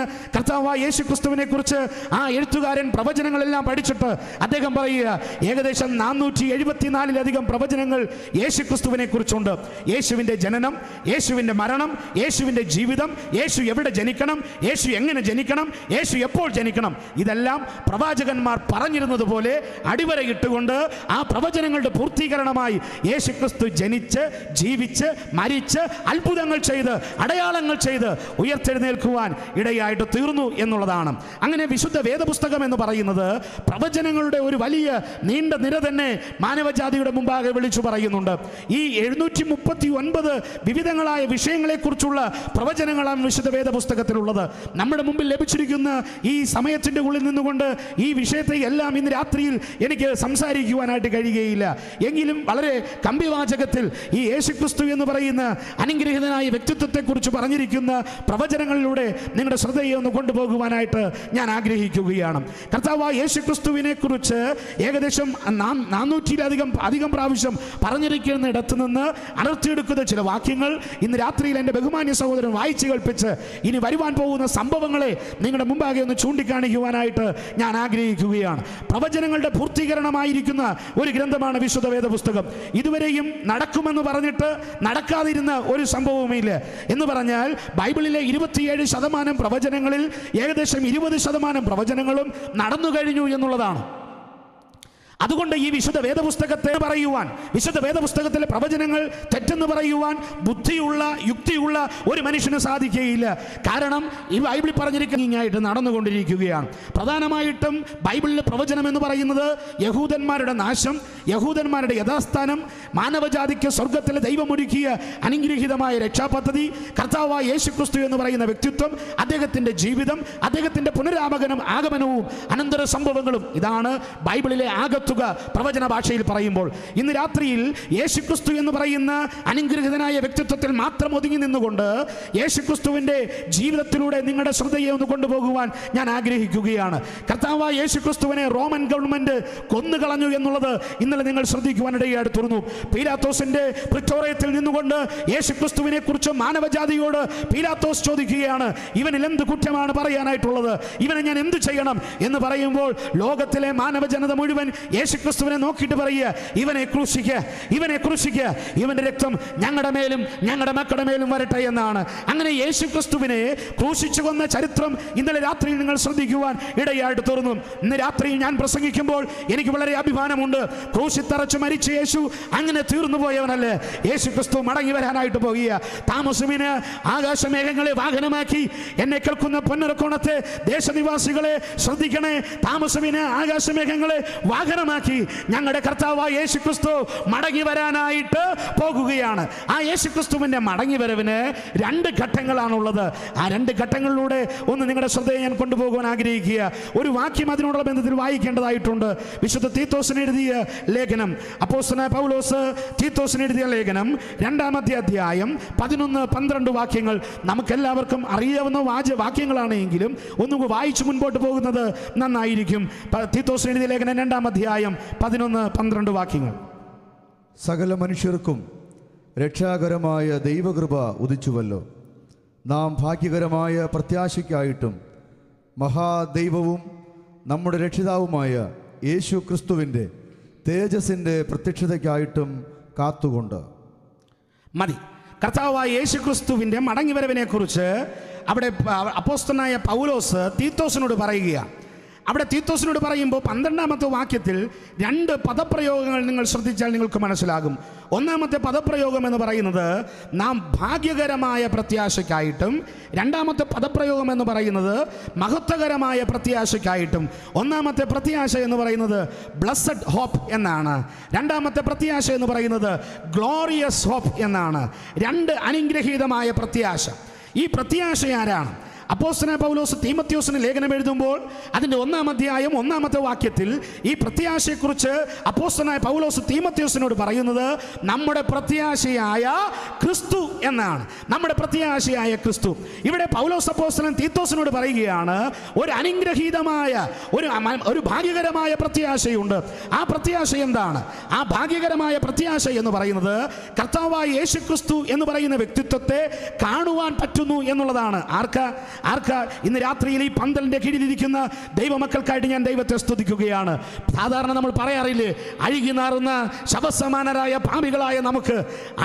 കർത്താവായ യേശു ക്രിസ്തുവിനെ കുറിച്ച് ആ എഴുത്തുകാരൻ പ്രവചനങ്ങളെല്ലാം പഠിച്ചിട്ട് അദ്ദേഹം പറയുക, ഏകദേശം 474 പ്രവചനങ്ങൾ യേശു ക്രിസ്തുവിനെ കുറിച്ചുണ്ട്. യേശുവിൻ്റെ ജനനം, യേശുവിൻ്റെ മരണം, യേശുവിൻ്റെ ജീവിതം, യേശു എവിടെ ജനിക്കണം, യേശു എങ്ങനെ ജനിക്കണം, യേശു എപ്പോൾ ജനിക്കണം, ഇതെല്ലാം പ്രവാചകന്മാർ പറഞ്ഞിരുന്നത് പോലെ അടിവരയിട്ടുകൊണ്ട് ആ പ്രവചനങ്ങളുടെ പൂർത്തീകരണമായി യേശു ക്രിസ്തു ജനിച്ച് ജീവിച്ച് മരിച്ച് അത്ഭുതങ്ങൾ ചെയ്ത് അടയാളങ്ങൾ ചെയ്ത് ഉയർത്തെഴുന്നേൽക്കുവാൻ ഇടയായിട്ട് തീർന്നു എന്നുള്ളതാണ്. അങ്ങനെ വിശുദ്ധ വേദപുസ്തകം എന്ന് പറയുന്നത് പ്രവചനങ്ങളുടെ ഒരു വലിയ നീണ്ട നിര തന്നെ മാനവജാതിയുടെ മുമ്പാകെ വിളിച്ചു പറയുന്നുണ്ട്. ഈ 739 വിവിധങ്ങളായ വിഷയങ്ങളെക്കുറിച്ചുള്ള പ്രവചനങ്ങളാണ് വിശുദ്ധ വേദപുസ്തകത്തിലുള്ളത്. നമ്മുടെ മുമ്പിൽ ലഭിച്ചിരിക്കുന്ന ഈ സമയത്തിൻ്റെ ഉള്ളിൽ നിന്നുകൊണ്ട് ഈ വിഷയത്തെ എല്ലാം ഇന്ന് രാത്രിയിൽ എനിക്ക് സംസാരിക്കുവാനായിട്ട് കഴിയുകയില്ല. എങ്കിലും വളരെ കമ്പിവാചകത്തിൽ ഈ യേശുക്രിസ്തു എന്ന് പറയുന്ന അനുഗ്രഹീതനായ വ്യക്തിത്വത്തെക്കുറിച്ച് പറഞ്ഞിരിക്കുന്ന പ്രവചനങ്ങളിലൂടെ നിങ്ങളുടെ ശ്രദ്ധയെ ഒന്ന് കൊണ്ടുപോകുവാനായിട്ട് ഞാൻ ആഗ്രഹിക്കുകയാണ്. കർത്താവായ യേശുക്രിസ്തുവിനെ കുറിച്ച് ഏകദേശം 400-ലധികം പ്രാവശ്യം പറഞ്ഞിരിക്കുന്ന ഇടത്ത് നിന്ന് അടർത്തിയെടുക്കുന്ന ചില വാക്യങ്ങൾ ഇന്ന് രാത്രിയിൽ എൻ്റെ ബഹുമാന്യ സഹോദരൻ വായിച്ചു കേൾപ്പിച്ച് ഇനി വരുവാൻ പോകുന്ന സംഭവങ്ങളെ നിങ്ങളുടെ മുമ്പാകെ ഒന്ന് ചൂണ്ടിക്കാണിക്കുവാനായിട്ട് ഞാൻ ആഗ്രഹിക്കുകയാണ്. പ്രവചനങ്ങളുടെ പൂർത്തീകരണമായിരിക്കുന്ന ഒരു ഗ്രന്ഥമാണ് വിശുദ്ധ വേദപുസ്തകം. ഇതുവരെയും നടക്കുമെന്ന് പറഞ്ഞിട്ട് നടക്കാതിരുന്ന ഒരു സംഭവവുമില്ല. എന്ന് പറഞ്ഞാൽ ബൈബിളിലെ 27% പ്രവചനങ്ങളിൽ ഏകദേശം 20% പ്രവചനങ്ങളും നടന്നു കഴിഞ്ഞു എന്നുള്ളതാണ്. അതുകൊണ്ട് ഈ വിശുദ്ധ വേദപുസ്തകത്തെ പറയുവാൻ, വിശുദ്ധ വേദപുസ്തകത്തിലെ പ്രവചനങ്ങൾ തെറ്റെന്ന് പറയുവാൻ ബുദ്ധിയുള്ള യുക്തിയുള്ള ഒരു മനുഷ്യന് സാധിക്കുകയില്ല. കാരണം ഈ ബൈബിളിൽ പറഞ്ഞിരിക്കുന്നതായിട്ട് നടന്നുകൊണ്ടിരിക്കുകയാണ്. പ്രധാനമായിട്ടും ബൈബിളിലെ പ്രവചനം എന്ന് പറയുന്നത് യഹൂദന്മാരുടെ നാശം, യഹൂദന്മാരുടെ യഥാസ്ഥാനം, മാനവജാതിക്ക് സ്വർഗത്തിലെ ദൈവമൊരുക്കിയ അനുഗ്രഹീതമായ രക്ഷാപദ്ധതി, കർത്താവായ യേശുക്രിസ്തു എന്ന് പറയുന്ന വ്യക്തിത്വം, അദ്ദേഹത്തിൻ്റെ ജീവിതം, അദ്ദേഹത്തിൻ്റെ ആഗമനവും അനന്തര സംഭവങ്ങളും, ഇതാണ് ബൈബിളിലെ പ്രവചന ഭാഷയിൽ പറയുമ്പോൾ ഇന്ന് രാത്രിയിൽ യേശുക്രിസ്തു എന്ന് പറയുന്ന അനുഗ്രഹീതനായ വ്യക്തിത്വത്തിൽ മാത്രം ഒതുങ്ങി നിന്നുകൊണ്ട് യേശുക്രിസ്തുവിൻ്റെ ജീവിതത്തിലൂടെ നിങ്ങളുടെ ശ്രദ്ധയെ ഒന്ന് കൊണ്ടുപോകുവാൻ ഞാൻ ആഗ്രഹിക്കുകയാണ്. കർത്താവായ യേശുക്രിസ്തുവിനെ റോമൻ ഗവൺമെന്റ് കൊന്നുകളഞ്ഞു എന്നുള്ളത് ഇന്നലെ നിങ്ങൾ ശ്രദ്ധിക്കുവാനിടയായിട്ട് തുറന്നു. പീലാത്തോസിന്റെ പ്രിറ്റോറിയത്തിൽ നിന്നുകൊണ്ട് യേശുക്രിസ്തുവിനെ കുറിച്ച് മാനവജാതിയോട് പീലാത്തോസ് ചോദിക്കുകയാണ്, ഇവനിൽ എന്ത് കുറ്റമാണ് പറയാനായിട്ടുള്ളത്, ഇവനെ ഞാൻ എന്ത് ചെയ്യണം എന്ന് പറയുമ്പോൾ ലോകത്തിലെ മാനവജനത മുഴുവൻ യേശുക്രിസ്തുവിനെ നോക്കിയിട്ട് പറയുക, ഇവനെ ക്രൂശിക്കുക, ഇവന്റെ രക്തം ഞങ്ങളുടെ മേലും ഞങ്ങളുടെ മക്കളുടെ മേലും വരട്ടെ എന്നാണ്. അങ്ങനെ യേശുക്രിസ്തുവിനെ ക്രൂശിച്ചു കൊന്ന ചരിത്രം ഇന്നലെ രാത്രിയിൽ നിങ്ങൾ ശ്രദ്ധിക്കുവാൻ ഇടയായിട്ട് തുറന്നു. ഇന്ന് രാത്രിയിൽ ഞാൻ പ്രസംഗിക്കുമ്പോൾ എനിക്ക് വളരെ അഭിമാനമുണ്ട്. ക്രൂശിത്തറച്ച് മരിച്ച യേശു അങ്ങനെ തീർന്നു പോയവനല്ലേ. യേശുക്രിസ്തു മടങ്ങി വരാനായിട്ട് പോകുക. താമസമിന് ആകാശമേഘങ്ങളെ വാഹനമാക്കി എന്നെ കേൾക്കുന്ന പൊന്നരക്കോണത്തെ ദേശനിവാസികളെ ശ്രദ്ധിക്കണേ. താമസമിന് ആകാശമേഘങ്ങളെ വാഹനമാക്കി ഞങ്ങളുടെ കർത്താവായ യേശുക്രിസ്തു മടങ്ങി വരാനായിട്ട് പോകുകയാണ്. ആ യേശുക്രിസ്തുവിന്റെ മടങ്ങി വരവിന് 2 ഘട്ടങ്ങളാണുള്ളത്. ആ 2 ഘട്ടങ്ങളിലൂടെ ഒന്ന് നിങ്ങളുടെ ശ്രദ്ധയെ ഞാൻ കൊണ്ടുപോകാൻ ആഗ്രഹിക്കുക. ഒരു വാക്യം അതിനോടുള്ള ബന്ധത്തിൽ വായിക്കേണ്ടതായിട്ടുണ്ട്. വിശുദ്ധ തീത്തോസിന് എഴുതിയ ലേഖനം, അപ്പോസ്തലനായ പൗലോസ് തീത്തോസിന് എഴുതിയ ലേഖനം 2-ാമത്തെ അധ്യായം 11-12 വാക്യങ്ങൾ നമുക്കെല്ലാവർക്കും അറിയാവുന്ന വാക്യങ്ങളാണെങ്കിലും ഒന്നും വായിച്ചു മുൻപോട്ട് പോകുന്നത് നന്നായിരിക്കും. തീത്തോസിന് എഴുതിയ ലേഖനം 2-ാം അധ്യായം 11-12 വാക്യങ്ങൾ. സകല മനുഷ്യർക്കും രക്ഷാകരമായ ദൈവകൃപ ഉദിച്ചുവല്ലോ. നാം ഭാഗ്യകരമായ പ്രത്യാശയ്ക്കായിട്ടും മഹാദൈവവും നമ്മുടെ രക്ഷിതാവുമായ യേശു ക്രിസ്തുവിൻ്റെ തേജസ്സിൻ്റെ പ്രത്യക്ഷതയ്ക്കായിട്ടും കാത്തുകൊണ്ട്. മതി. കർത്താവായ യേശു ക്രിസ്തുവിൻ്റെ മടങ്ങിവരവിനെ കുറിച്ച് അവിടെ അപ്പോസ്തലനായ പൗലോസ് തീത്തോസിനോട് പറയുകയാണ്. അവിടെ തീത്തോസിനോട് പറയുമ്പോൾ 12-ാമത്തെ വാക്യത്തിൽ 2 പദപ്രയോഗങ്ങൾ നിങ്ങൾ ശ്രദ്ധിച്ചാൽ നിങ്ങൾക്ക് മനസ്സിലാകും. ഒന്നാമത്തെ പദപ്രയോഗം എന്ന് പറയുന്നത് നാം ഭാഗ്യകരമായ പ്രത്യാശയ്ക്കായിട്ടും, 2-ാമത്തെ പദപ്രയോഗം എന്ന് പറയുന്നത് മഹത്വകരമായ പ്രത്യാശയ്ക്കായിട്ടും. ഒന്നാമത്തെ പ്രത്യാശ എന്ന് പറയുന്നത് ബ്ലസ്സഡ് ഹോപ്പ് എന്നാണ്. 2-ാമത്തെ പ്രത്യാശ എന്ന് പറയുന്നത് ഗ്ലോറിയസ് ഹോപ്പ് എന്നാണ്. 2 അനുഗ്രഹീതമായ പ്രത്യാശ. ഈ പ്രത്യാശ ആരാണ്? അപ്പോസ്തലനായ പൗലോസ് തീമോഥെയോസിന് ലേഖനം എഴുതുമ്പോൾ അതിൻ്റെ 1-ാം അധ്യായം 1-ാമത്തെ വാക്യത്തിൽ ഈ പ്രത്യാശയെക്കുറിച്ച് അപ്പോസ്തലനായ പൗലോസ് തീമോഥെയോസിനോട് പറയുന്നത് നമ്മുടെ പ്രത്യാശയായ ക്രിസ്തു എന്നാണ്. നമ്മുടെ പ്രത്യാശയായ ക്രിസ്തു. ഇവിടെ പൗലോസ് അപ്പോസ്തലൻ തീത്തോസിനോട് പറയുകയാണ്, ഒരു അനുഗ്രഹീതമായ ഒരു ഭാഗ്യകരമായ പ്രത്യാശയുണ്ട്. ആ പ്രത്യാശ എന്താണ്? ആ ഭാഗ്യകരമായ പ്രത്യാശ എന്ന് പറയുന്നത് കർത്താവായ യേശു ക്രിസ്തു എന്ന് പറയുന്ന വ്യക്തിത്വത്തെ കാണുവാൻ പറ്റുന്നു എന്നുള്ളതാണ്. ആർക്കാ ഇന്ന് രാത്രിയിൽ ഈ പന്തലിൻ്റെ കീഴിലിരിക്കുന്ന ദൈവമക്കൾക്കായിട്ട് ഞാൻ ദൈവത്തെ സ്തുതിക്കുകയാണ്. സാധാരണ നമ്മൾ പറയാറില്ലേ, അഴുകി നാറുന്ന ശവസമാനരായ പാപികളായ നമുക്ക്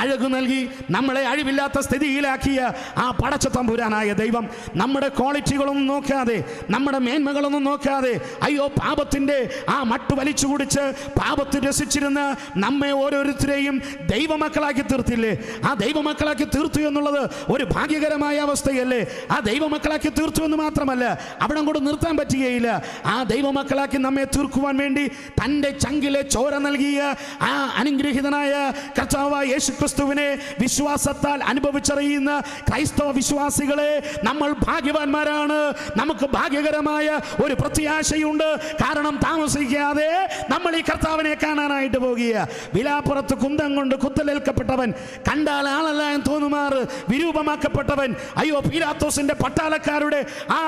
അഴകു നൽകി നമ്മളെ അഴിവില്ലാത്ത സ്ഥിതിയിലാക്കിയ ആ പടച്ച തമ്പുരാനായ ദൈവം നമ്മുടെ ക്വാളിറ്റികളൊന്നും നോക്കാതെ, നമ്മുടെ മേന്മകളൊന്നും നോക്കാതെ, അയ്യോ പാപത്തിൻ്റെ ആ മട്ട് വലിച്ചു കുടിച്ച് പാപത്തിൽ രസിച്ചിരുന്ന് നമ്മെ ഓരോരുത്തരെയും ദൈവമക്കളാക്കി തീർത്തില്ലേ? ആ ദൈവമക്കളാക്കി തീർത്തു എന്നുള്ളത് ഒരു ഭാഗ്യകരമായ അവസ്ഥയല്ലേ? ആ ദൈവമക്കളാക്കി തീർത്തു എന്ന് മാത്രമല്ല, അവിടെ കൊണ്ട് നിർത്താൻ പറ്റുകയില്ല. ആ ദൈവമക്കളാക്കി നമ്മെ തീർക്കുവാൻ വേണ്ടി തൻ്റെ ചങ്കിലെ ചോര നൽകിയ ആ അനുഗ്രഹീതനായ കർത്താവായ യേശു ക്രിസ്തുവിനെ വിശ്വാസത്താൽ അനുഭവിച്ചറിയുന്ന ക്രൈസ്തവ വിശ്വാസികളെ നമ്മൾ ഭാഗ്യവാന്മാരാണ്. നമുക്ക് ഭാഗ്യകരമായ ഒരു പ്രത്യാശയുണ്ട്. കാരണം താമസിക്കാതെ നമ്മൾ ഈ കർത്താവിനെ കാണാനായിട്ട് പോകുക. വിലാപ്പുറത്ത് കുന്തം കൊണ്ട് കുത്തലേൽക്കപ്പെട്ടവൻ, കണ്ടാൽ ആളല്ല എന്ന് തോന്നുമാറ് വിരൂപമാക്കപ്പെട്ടവൻ, അയ്യോ പീലാത്തോസിന്റെ പട്ടാളക്കാരുടെ ആ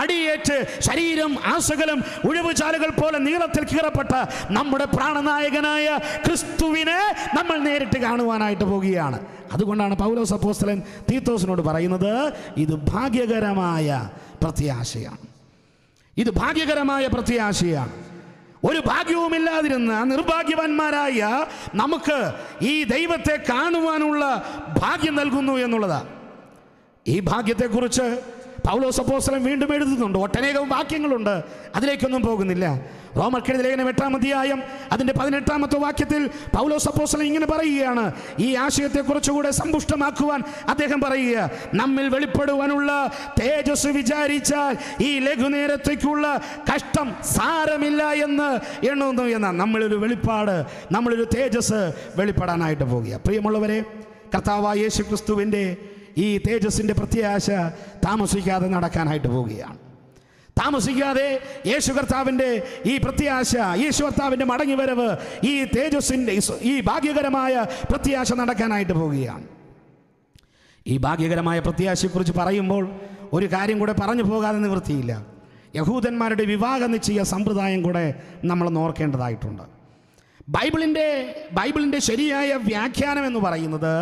അടിയേറ്റ് ശരീരം ആസകലം ഉഴവുചാലുകൾ പോലെ നീളത്തിൽ കീറപ്പെട്ട നമ്മുടെ പ്രാണനായകനായ ക്രിസ്തുവിനെ നമ്മൾ നേരിട്ട് കാണുവാനായിട്ട് പോകുകയാണ്. അതുകൊണ്ടാണ് പൗലോസ് അപ്പോസ്തലൻ തീത്തോസിനോട് പറയുന്നത്, ഇത് ഭാഗ്യകരമായ പ്രത്യാശയാണ്. ഇത് ഭാഗ്യകരമായ പ്രത്യാശയാണ്. ഒരു ഭാഗ്യവുമില്ലാതിരുന്ന നിർഭാഗ്യവാന്മാരായ നമുക്ക് ഈ ദൈവത്തെ കാണുവാനുള്ള ഭാഗ്യം നൽകുന്നു എന്നുള്ളതാണ്. ഈ ഭാഗ്യത്തെക്കുറിച്ച് പൗലോസ് അപ്പോസ്തലൻ വീണ്ടും എഴുതുന്നുണ്ട്. ഒട്ടനേകം വാക്യങ്ങളുണ്ട്, അതിലേക്കൊന്നും പോകുന്നില്ല. റോമർക്കെഴുതിയ ലേഖനം 8-ാം അധ്യായം അതിൻ്റെ 18-ാമത്തെ വാക്യത്തിൽ പൗലോസ് അപ്പോസ്തലൻ ഇങ്ങനെ പറയുകയാണ്. ഈ ആശയത്തെക്കുറിച്ചുകൂടെ സമ്പുഷ്ടമാക്കുവാൻ അദ്ദേഹം പറയുക, നമ്മിൽ വെളിപ്പെടുവാനുള്ള തേജസ് വിചാരിച്ചാൽ ഈ ലഘുനേരത്തേക്കുള്ള കഷ്ടം സാരമില്ല എന്ന് എണ്ണുന്നു എന്നാണ്. നമ്മളൊരു വെളിപ്പാട്, നമ്മളൊരു തേജസ് വെളിപ്പെടാനായിട്ട് പോകുക. പ്രിയമുള്ളവരെ, കർത്താവായ യേശു ക്രിസ്തുവിൻ്റെ ഈ തേജസ്സിൻ്റെ പ്രത്യാശ താമസിക്കാതെ നടക്കാനായിട്ട് പോവുകയാണ്. താമസിക്കാതെ യേശു കർത്താവിൻ്റെ ഈ പ്രത്യാശ, യേശു കർത്താവിൻ്റെ മടങ്ങിവരവ്, ഈ തേജസ്സിൻ്റെ ഈ ഭാഗ്യകരമായ പ്രത്യാശ നടക്കാനായിട്ട് പോവുകയാണ്. ഈ ഭാഗ്യകരമായ പ്രത്യാശയെക്കുറിച്ച് പറയുമ്പോൾ ഒരു കാര്യം കൂടെ പറഞ്ഞു പോകാതെ നിവൃത്തിയില്ല. യഹൂദന്മാരുടെ വിവാഹ നിശ്ചയ സമ്പ്രദായം കൂടെ നമ്മൾ ഓർക്കേണ്ടതായിട്ടുണ്ട്. ബൈബിളിൻ്റെ ശരിയായ വ്യാഖ്യാനം എന്ന് പറയുന്നത്